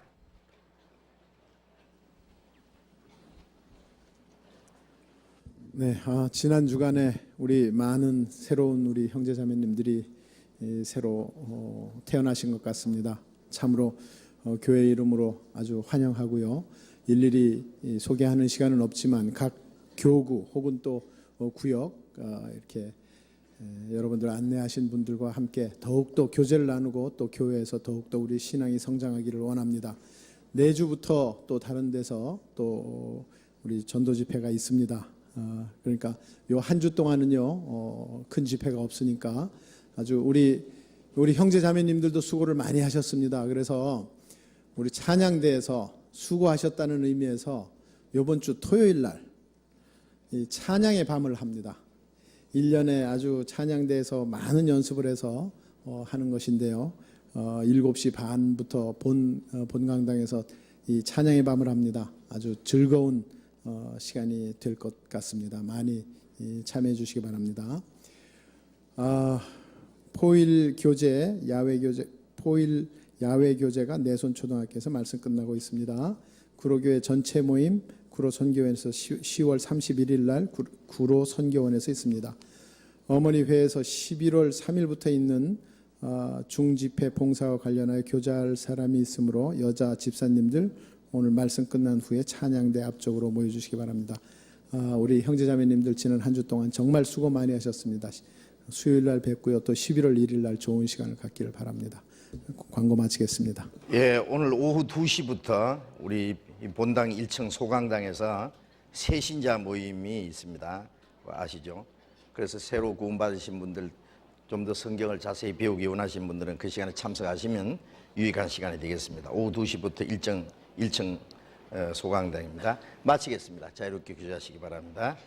네, 지난 주간에 우리 많은 새로운 우리 형제자매님들이 새로 태어나신 것 같습니다. 참으로 교회 이름으로 아주 환영하고요. 일일이 소개하는 시간은 없지만 각 교구 혹은 또 구역 이렇게 여러분들 안내하신 분들과 함께 더욱더 교제를 나누고 또 교회에서 더욱더 우리 신앙이 성장하기를 원합니다. 내주부터 또 다른 데서 또 우리 전도 집회가 있습니다. 그러니까 요 한 주 동안은요 큰 집회가 없으니까 아주 우리 형제 자매님들도 수고를 많이 하셨습니다. 그래서 우리 찬양대에서 수고하셨다는 의미에서 이번 주 토요일 날 이 찬양의 밤을 합니다. 1년에 아주 찬양대에서 많은 연습을 해서 하는 것인데요. 7시 반부터 본강당에서 이 찬양의 밤을 합니다. 아주 즐거운 시간이 될 것 같습니다. 많이 참여해 주시기 바랍니다. 포일 야외 교제가 내손초등학교에서 말씀 끝나고 있습니다. 구로교회 전체 모임 구로 선교원에서 10월 31일 날 구로 선교원에서 있습니다. 어머니 회에서 11월 3일부터 있는 중집회 봉사와 관련하여 교제할 사람이 있으므로 여자 집사님들 오늘 말씀 끝난 후에 찬양대 앞쪽으로 모여주시기 바랍니다. 우리 형제자매님들 지난 한 주 동안 정말 수고 많이 하셨습니다. 수요일 날 뵙고요. 또 11월 1일 날 좋은 시간을 갖기를 바랍니다. 광고 마치겠습니다. 예, 오늘 오후 2시부터 우리 본당 1층 소강당에서 새신자 모임이 있습니다. 아시죠? 그래서 새로 구원받으신 분들 좀 더 성경을 자세히 배우기 원하시는 분들은 그 시간에 참석하시면 유익한 시간이 되겠습니다. 오후 2시부터 1층 소강당입니다. 마치겠습니다. 자유롭게 교제하시기 바랍니다.